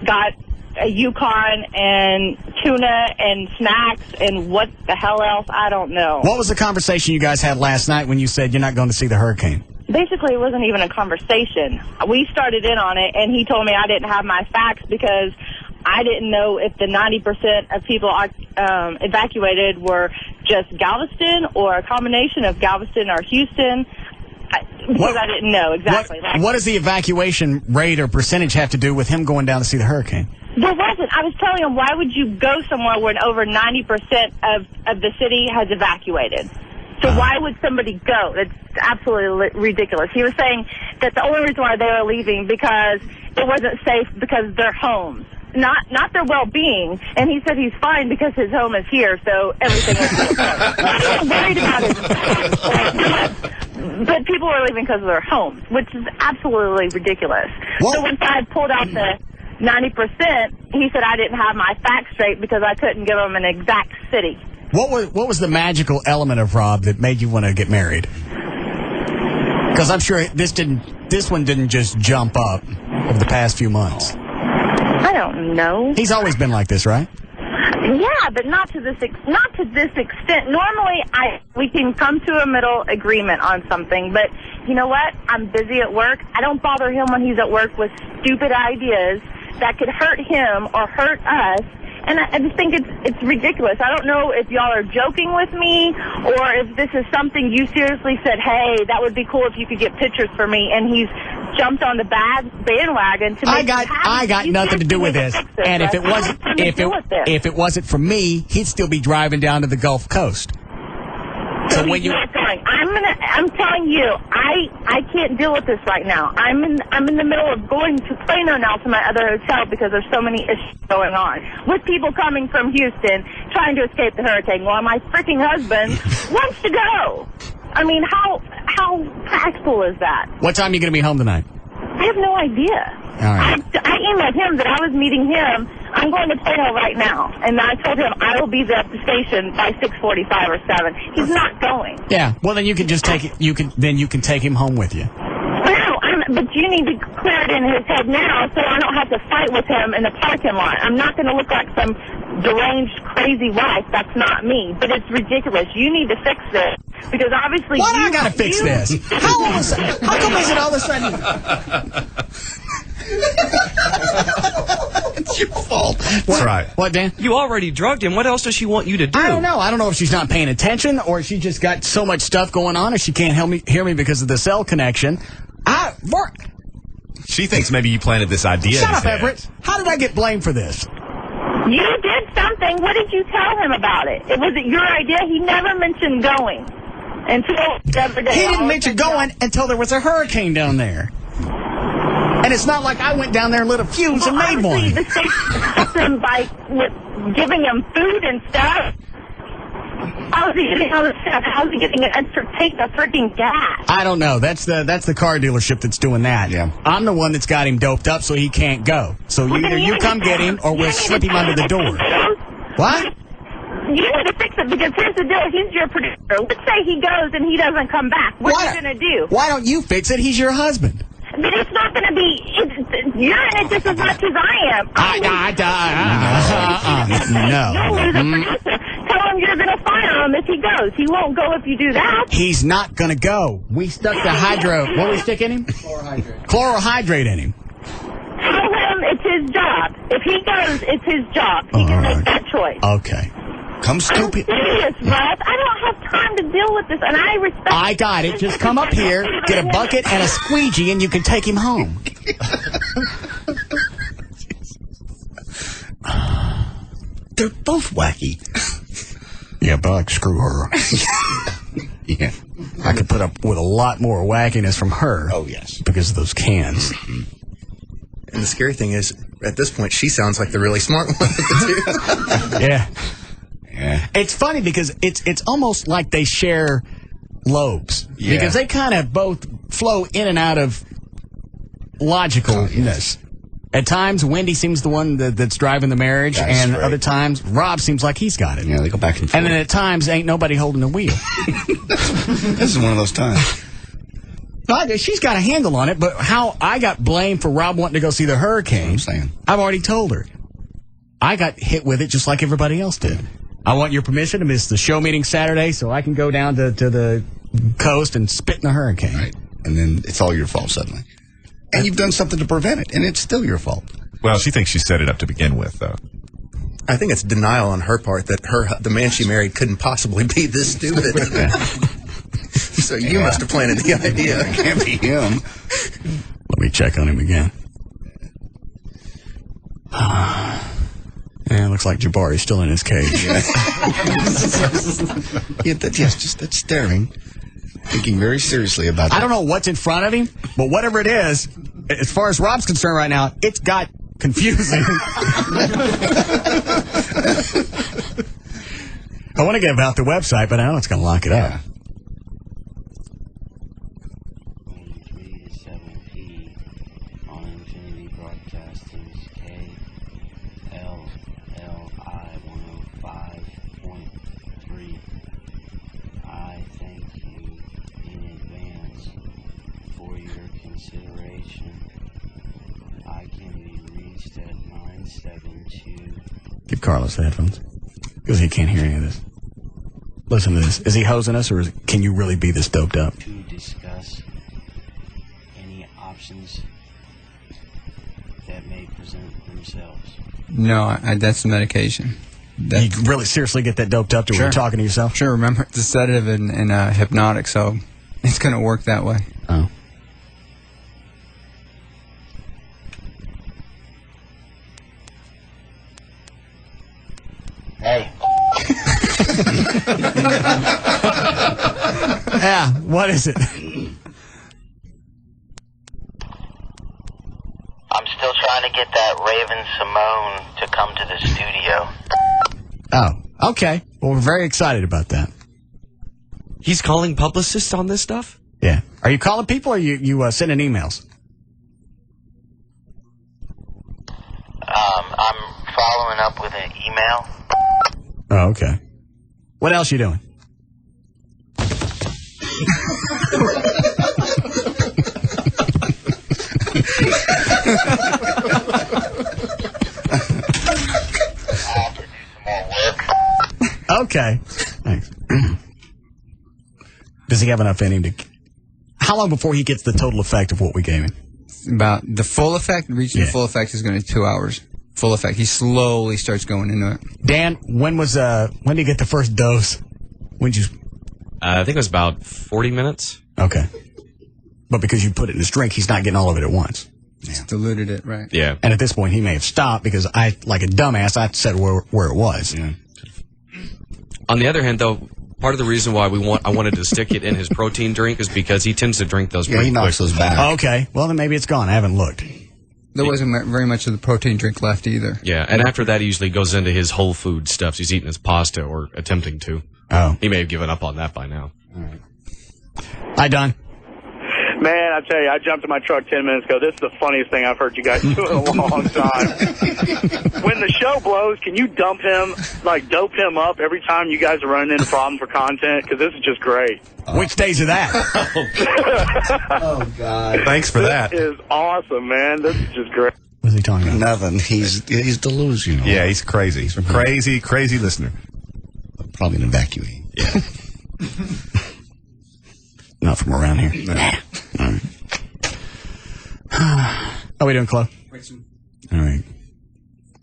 Speaker 7: got a Yukon and tuna and snacks and what the hell else, I don't know.
Speaker 1: What was the conversation you guys had last night when you said you're not going to see the hurricane?
Speaker 7: Basically, it wasn't even a conversation. We started in on it, and he told me I didn't have my facts because I didn't know if the 90% of people evacuated were just Galveston or a combination of Galveston or Houston. Because I didn't know exactly.
Speaker 1: What does the evacuation rate or percentage have to do with him going down to see the hurricane?
Speaker 7: There wasn't. I was telling him, why would you go somewhere when over 90% of the city has evacuated? So why would somebody go? It's absolutely ridiculous. He was saying that the only reason why they were leaving because it wasn't safe because their homes, not their well-being. And he said he's fine because his home is here, so everything is okay. I'm not worried about his but people are leaving because of their homes, which is absolutely ridiculous. So once I pulled out the 90%, he said I didn't have my facts straight because I couldn't give him an exact city.
Speaker 1: What was the magical element of Rob that made you want to get married? Because I'm sure this one didn't just jump up over the past few months.
Speaker 7: I don't know.
Speaker 1: He's always been like this, right?
Speaker 7: Yeah, but not to this extent. Normally, we can come to a middle agreement on something, but you know what? I'm busy at work. I don't bother him when he's at work with stupid ideas that could hurt him or hurt us. And I just think it's ridiculous. I don't know if y'all are joking with me or if this is something you seriously said, hey, that would be cool if you could get pictures for me, and he's jumped on the bandwagon to make
Speaker 1: I got nothing to do with this. And if it wasn't for me, he'd still be driving down to the Gulf Coast. So
Speaker 7: he's
Speaker 1: when you
Speaker 7: not going. I'm telling you, I can't deal with this right now. I'm in the middle of going to Plano now to my other hotel because there's so many issues going on with people coming from Houston trying to escape the hurricane. While my freaking husband wants to go. I mean, how practical is that?
Speaker 1: What time are you going to be home tonight?
Speaker 7: I have no idea.
Speaker 1: All right.
Speaker 7: I emailed him that I was meeting him. I'm going to Plano right now, and I told him I will be there at the station by 6:45 or 7. He's not going.
Speaker 1: Yeah. Well, then you can just take it. You can take him home with you.
Speaker 7: No, but you need to clear it in his head now, so I don't have to fight with him in the parking lot. I'm not going to look like some deranged, crazy wife. That's not me. But it's ridiculous. You need to fix this because obviously.
Speaker 1: Why do I got to fix this? How come is it all of a sudden?
Speaker 2: It's your fault.
Speaker 4: That's right.
Speaker 1: What, Dan?
Speaker 3: You already drugged him. What else does she want you to do?
Speaker 1: I don't know. I don't know if she's not paying attention or she just got so much stuff going on or she can't hear me because of the cell connection.
Speaker 4: She thinks maybe you planted this idea.
Speaker 1: Shut up, Everett. How did I get blamed for this?
Speaker 7: You did something. What did you tell him about it? Was it your idea? He never mentioned going until the other day.
Speaker 1: He didn't mention going until there was a hurricane down there. And it's not like I went down there and lit a fuse and made one.
Speaker 7: The state helped him by giving him food and stuff. How is he getting all this stuff? How is he getting an extra tank of freaking gas?
Speaker 1: I don't know. That's the car dealership that's doing that.
Speaker 2: Yeah.
Speaker 1: I'm the one that's got him doped up so he can't go. So either you come get him or we'll slip him under the door. What?
Speaker 7: You need to fix it because here's the deal. He's your producer. Let's say he goes and he doesn't come back. What are you going to do?
Speaker 1: Why don't you fix it? He's your husband.
Speaker 7: But it's not going to be. You're in it just as much as I am.
Speaker 1: No.
Speaker 7: Tell him you're going to fire him if he goes. He won't go if you do that.
Speaker 1: He's not going to go. We stuck the hydro. What we stick in him? Chlorohydrate in him.
Speaker 7: Tell him it's his job. If he goes, it's his job. He can make that choice.
Speaker 1: Okay.
Speaker 2: Come stupid.
Speaker 7: I'm serious, Russ. I don't have time to deal with this, and I respect.
Speaker 1: I got it. Just come up here, get a bucket and a squeegee, and you can take him home.
Speaker 2: They're both wacky.
Speaker 1: Yeah, but screw her. Yeah. I could put up with a lot more wackiness from her.
Speaker 2: Oh, yes.
Speaker 1: Because of those cans.
Speaker 21: And the scary thing is, at this point, she sounds like the really smart one of the two.
Speaker 1: Yeah. Yeah. It's funny because it's almost like they share lobes.
Speaker 2: Yeah.
Speaker 1: Because they kind of both flow in and out of logicalness. At times, Wendy seems the one that's driving the marriage, and other times, Rob seems like he's got it.
Speaker 2: Yeah, they go back and forth.
Speaker 1: And then at times, ain't nobody holding the wheel.
Speaker 2: This is one of those times.
Speaker 1: She's got a handle on it, but how I got blamed for Rob wanting to go see the hurricane, I've already told her. I got hit with it just like everybody else did. I want your permission to miss the show meeting Saturday so I can go down to the coast and spit in the hurricane.
Speaker 2: Right. And then it's all your fault suddenly. And you've done something to prevent it, and it's still your fault.
Speaker 4: Well, she thinks she set it up to begin with, though.
Speaker 21: I think it's denial on her part that the man she married couldn't possibly be this stupid. So you must have planted the idea.
Speaker 2: It can't be him.
Speaker 1: Let me check on him again. Yeah, it looks like Jabari's still in his cage.
Speaker 2: Just that staring. Thinking very seriously about that.
Speaker 1: I don't know what's in front of him, but whatever it is, as far as Rob's concerned right now, it's got confusing. I want to get about the website, but I know it's going to lock it up. Give Carlos the headphones. Because he can't hear any of this. Listen to this. Is he hosing us, or can you really be this doped up?
Speaker 10: To discuss any options that may present themselves.
Speaker 17: No, that's the medication.
Speaker 1: You really seriously get that doped up to where you're talking to yourself?
Speaker 17: Sure, remember, it's a sedative and hypnotic, so it's going to work that way.
Speaker 1: Oh.
Speaker 8: Hey.
Speaker 1: Yeah, what is it?
Speaker 8: I'm still trying to get that Raven Simone to come to the studio.
Speaker 1: Oh, okay. Well, we're very excited about that.
Speaker 3: He's calling publicists on this stuff?
Speaker 1: Yeah. Are you calling people or you sending emails?
Speaker 8: I'm following up with an email.
Speaker 1: Oh, okay. What else you doing? Okay. Thanks. Does he have enough in him to... How long before he gets the total effect of what we gave him?
Speaker 17: About the full effect, reaching the full effect is going to be 2 hours. Full effect. He slowly starts going into it.
Speaker 1: Dan, when did you get the first dose? When'd you...
Speaker 3: I think it was about 40 minutes.
Speaker 1: Okay. But because you put it in his drink, he's not getting all of it at once.
Speaker 17: Just diluted it, right?
Speaker 3: Yeah.
Speaker 1: And at this point, he may have stopped because I, like a dumbass, I said where it was.
Speaker 3: Yeah. On the other hand, though, part of the reason why I wanted to stick it in his protein drink is because he tends to drink those pretty quickly.
Speaker 1: Okay. Well, then maybe it's gone. I haven't looked.
Speaker 17: There wasn't very much of the protein drink left either.
Speaker 3: Yeah, and after that, he usually goes into his whole food stuff. He's eating his pasta or attempting to.
Speaker 1: Oh.
Speaker 3: He may have given up on that by now.
Speaker 1: All right. Hi, Don.
Speaker 11: Man, I tell you, I jumped in my truck 10 minutes ago. This is the funniest thing I've heard you guys do in a long time. When the show blows, can you dope him up every time you guys are running into problems for content? Because this is just great.
Speaker 1: Which days are that?
Speaker 2: Oh, God.
Speaker 4: Thanks for that.
Speaker 11: This is awesome, man. This is just great.
Speaker 1: What's he talking about?
Speaker 2: Nothing. He's delusional.
Speaker 4: Yeah, he's crazy. He's a crazy listener.
Speaker 2: Probably an evacuee.
Speaker 4: Yeah.
Speaker 1: Not from around here. No. All right. How are we doing, Chloe? All right.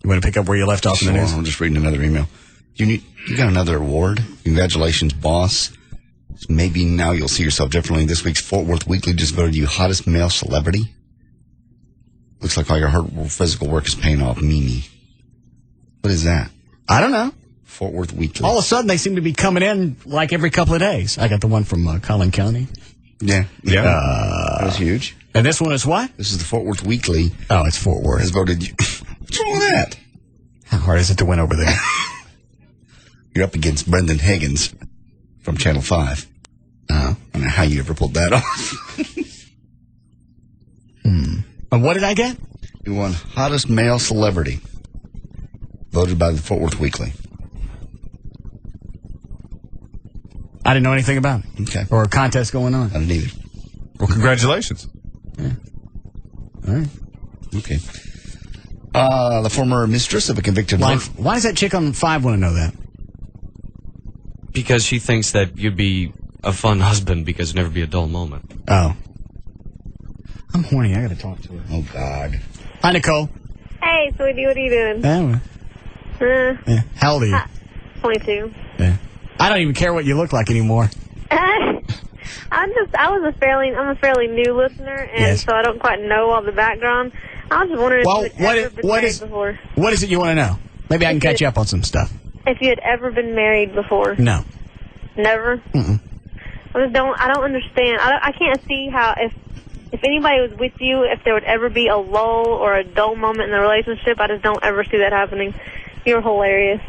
Speaker 1: You want to pick up where you left off in the news?
Speaker 2: I'm just reading another email. You got another award. Congratulations, boss. Maybe now you'll see yourself differently. This week's Fort Worth Weekly just voted you hottest male celebrity. Looks like all your hard physical work is paying off. Mimi. What is that?
Speaker 1: I don't know.
Speaker 2: Fort Worth Weekly.
Speaker 1: All of a sudden, they seem to be coming in like every couple of days. I got the one from Collin County.
Speaker 2: Yeah. That was huge.
Speaker 1: And this one is what?
Speaker 2: This is the Fort Worth Weekly.
Speaker 1: Oh, it's Fort Worth.
Speaker 2: Has voted you. What's wrong with that?
Speaker 1: How hard is it to win over there?
Speaker 2: You're up against Brendan Higgins from Channel 5. I don't know how you ever pulled that off.
Speaker 1: And what did I get?
Speaker 2: You won hottest male celebrity. Voted by the Fort Worth Weekly.
Speaker 1: I didn't know anything about it.
Speaker 2: Okay.
Speaker 1: Or a contest going on.
Speaker 2: I didn't either.
Speaker 4: Well, congratulations.
Speaker 1: Yeah. All right.
Speaker 2: Okay. The former mistress of a convicted...
Speaker 1: Why does that chick on 5 want to know that?
Speaker 3: Because she thinks that you'd be a fun husband because it'd never be a dull moment.
Speaker 1: Oh. I'm horny. I got to talk to her.
Speaker 2: Oh, God.
Speaker 1: Hi, Nicole.
Speaker 22: Hey, sweetie, what are you doing?
Speaker 1: Yeah. How old are you?
Speaker 22: 22.
Speaker 1: Yeah. I don't even care what you look like anymore.
Speaker 22: I'm a fairly new listener, and so I don't quite know all the background. I was just wondering if you had ever been married before.
Speaker 1: What is it you want to know? Maybe I can catch you up on some stuff.
Speaker 22: If you had ever been married before.
Speaker 1: No.
Speaker 22: Never?
Speaker 1: Mm-mm.
Speaker 22: I don't understand. I can't see how if anybody was with you, if there would ever be a lull or a dull moment in the relationship. I just don't ever see that happening. You're hilarious.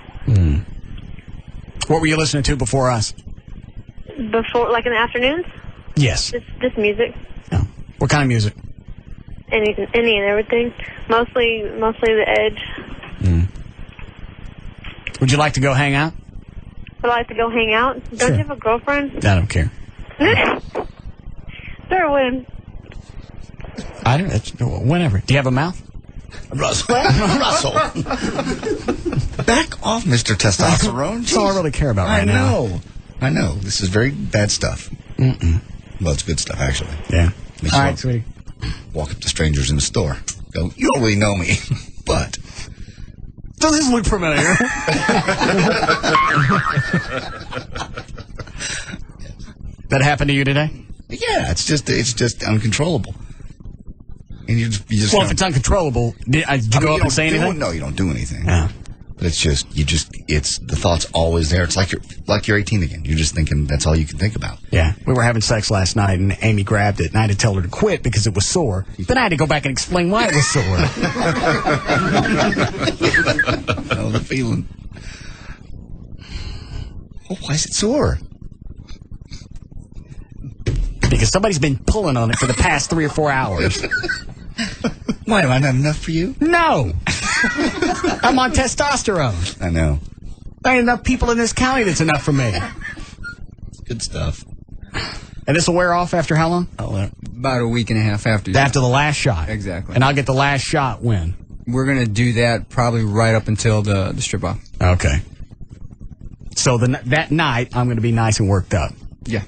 Speaker 1: What were you listening to before us?
Speaker 22: Before, like in the afternoons?
Speaker 1: Yes.
Speaker 22: Just music.
Speaker 1: Oh. What kind of music?
Speaker 22: Any and everything. Mostly the Edge.
Speaker 1: Would you like to go hang out?
Speaker 22: Would I like to go hang out? Don't you have a girlfriend?
Speaker 1: I don't care.
Speaker 22: Sure, when?
Speaker 1: I don't. Whenever. Do you have a mouth?
Speaker 2: Russell. Back off, Mr. Testosterone.
Speaker 1: That's all I really care about right now.
Speaker 2: I know. This is very bad stuff. Well, it's good stuff, actually.
Speaker 1: Yeah.
Speaker 2: Makes
Speaker 1: All
Speaker 2: you
Speaker 1: right, sweetie.
Speaker 2: Walk up to strangers in the store. Go, you don't really know me, but...
Speaker 1: Does this look familiar? That happened to you today?
Speaker 2: Yeah, it's just uncontrollable. And you just
Speaker 1: well, if it's uncontrollable, did you go up and say anything?
Speaker 2: No, you don't do anything.
Speaker 1: Yeah.
Speaker 2: But it's the thought's always there. It's like you're 18 again. You're just thinking that's all you can think about.
Speaker 1: Yeah. We were having sex last night, and Amy grabbed it, and I had to tell her to quit because it was sore. Then I had to go back and explain why it was sore.
Speaker 2: I know the feeling. Oh, why is it sore?
Speaker 1: Because somebody's been pulling on it for the past 3 or 4 hours.
Speaker 2: Why, am I not enough for you?
Speaker 1: No! I'm on testosterone.
Speaker 2: I know.
Speaker 1: There ain't enough people in this county that's enough for me.
Speaker 2: Good stuff.
Speaker 1: And this will wear off after how long?
Speaker 17: About a week and a half after.
Speaker 1: After the last shot.
Speaker 17: Exactly.
Speaker 1: And I'll get the last shot when?
Speaker 17: We're going to do that probably right up until the strip off.
Speaker 1: Okay. So that night, I'm going to be nice and worked up.
Speaker 17: Yeah.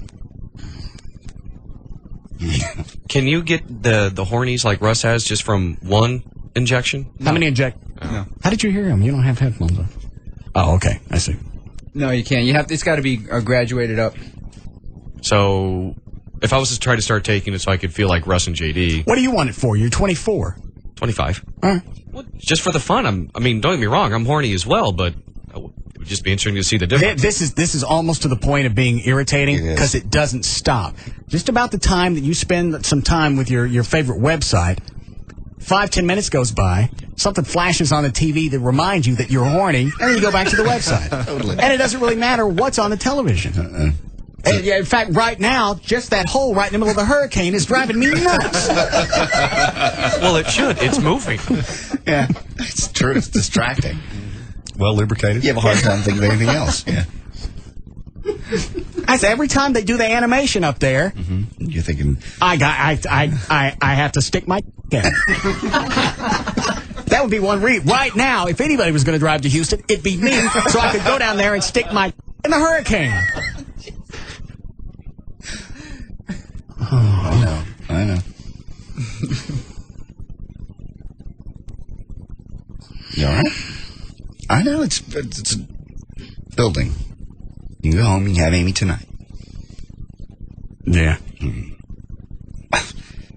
Speaker 3: Can you get the hornies like Russ has just from one injection?
Speaker 1: How many inject?
Speaker 17: No.
Speaker 1: How did you hear him? You don't have headphones on. Oh, okay. I see.
Speaker 17: No, you can't. It's got to be graduated up.
Speaker 3: So, if I was to try to start taking it so I could feel like Russ and JD.
Speaker 1: What do you want it for? You're 24.
Speaker 3: 25.
Speaker 1: All right.
Speaker 3: Well, just for the fun. I mean, don't get me wrong. I'm horny as well, but it would just be interesting to see the difference.
Speaker 1: This is almost to the point of being irritating because it doesn't stop. Just about the time that you spend some time with your favorite website, 5-10 minutes goes by, something flashes on the TV that reminds you that you're horny, and then you go back to the website.
Speaker 2: Totally.
Speaker 1: And it doesn't really matter what's on the television. And, in fact, right now, just that hole right in the middle of the hurricane is driving me nuts.
Speaker 3: Well, it should. It's moving.
Speaker 2: Yeah, it's true. It's distracting.
Speaker 4: Well lubricated.
Speaker 2: You have a hard time thinking of anything else. Yeah.
Speaker 1: I say every time they do the animation up there,
Speaker 2: You're thinking,
Speaker 1: I have to stick my in. That would be one reason. Right now, if anybody was going to drive to Houston, it'd be me, so I could go down there and stick my in the hurricane.
Speaker 2: I know. You all right? I know it's a building. You can go home. You can have Amy tonight.
Speaker 1: Yeah.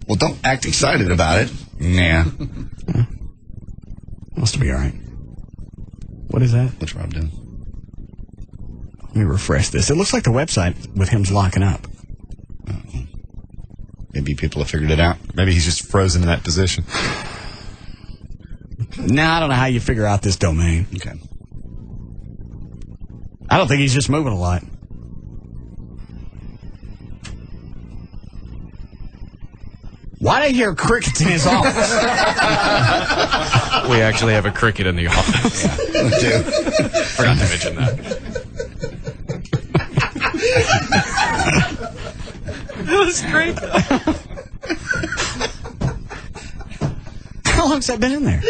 Speaker 2: Well, don't act excited about it. Yeah.
Speaker 1: Must be all right. What is that?
Speaker 2: What's Rob doing?
Speaker 1: Let me refresh this. It looks like the website with him's locking up.
Speaker 2: Maybe people have figured it out.
Speaker 4: Maybe he's just frozen in that position.
Speaker 1: Nah, I don't know how you figure out this domain.
Speaker 2: Okay.
Speaker 1: I don't think he's just moving a lot. Why do I hear crickets in his office?
Speaker 3: We actually have a cricket in the office.
Speaker 2: Yeah, we do.
Speaker 3: Forgot to mention that. That was great.
Speaker 1: How long's that been in there?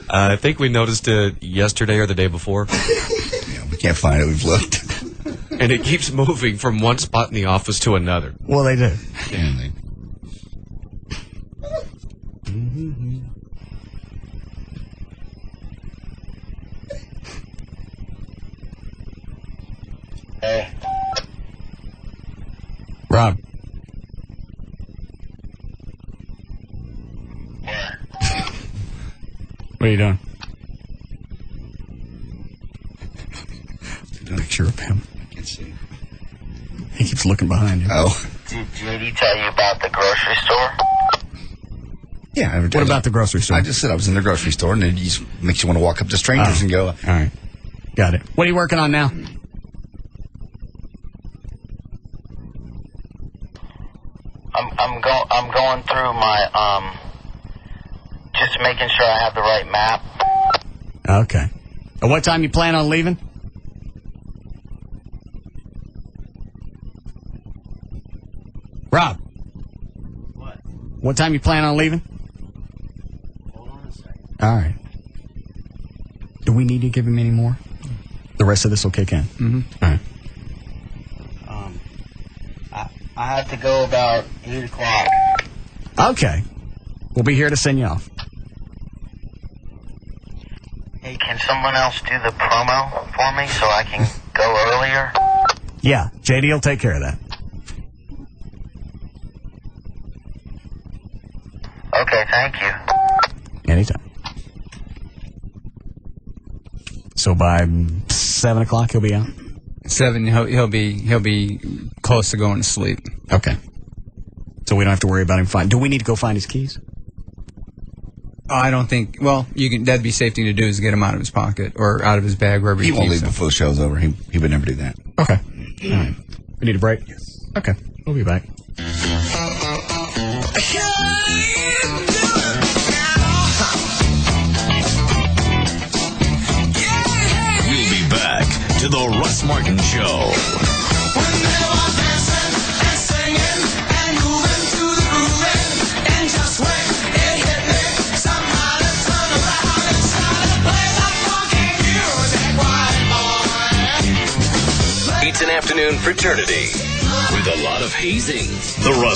Speaker 3: I think we noticed it yesterday or the day before.
Speaker 2: Yeah, we can't find it. We've looked.
Speaker 3: And it keeps moving from one spot in the office to another.
Speaker 1: Well, they do.
Speaker 2: Yeah, they...
Speaker 8: Hey.
Speaker 1: Rob. What are you doing? Picture of him.
Speaker 2: I can see.
Speaker 1: He keeps looking behind you.
Speaker 2: Oh.
Speaker 8: Did JD tell you about the grocery store?
Speaker 2: Yeah.
Speaker 1: What about the grocery store?
Speaker 2: I just said I was in the grocery store, and it just makes you want to walk up to strangers and go.
Speaker 1: All right. Got it. What are you working on now?
Speaker 8: I'm going through my just making sure I have the right map.
Speaker 1: Okay. At what time you plan on leaving? Rob. What time you plan on leaving?
Speaker 10: Hold on a second.
Speaker 1: All right. Do we need to give him any more? The rest of this will kick in.
Speaker 17: Mm-hmm.
Speaker 1: All right.
Speaker 8: I have to go about 8 o'clock.
Speaker 1: Okay. We'll be here to send you off.
Speaker 8: Hey, can someone else do the promo for me so I can go earlier?
Speaker 1: Yeah, JD will take care of that.
Speaker 8: Okay, thank you.
Speaker 1: Anytime. So by 7 o'clock he'll be out?
Speaker 17: 7, he'll be close to going to sleep.
Speaker 1: Okay. So we don't have to worry about him do we need to go find his keys?
Speaker 17: I don't think. Well, that'd be safe thing to do is get him out of his pocket or out of his bag wherever
Speaker 2: He won't leave
Speaker 17: them.
Speaker 2: before the show's over. He would never do that.
Speaker 1: Okay. All right. We need a break? Yes. Okay. We'll be back.
Speaker 13: We'll be back to the Russ Martin Show. It's an afternoon fraternity with a lot of hazing. The Russ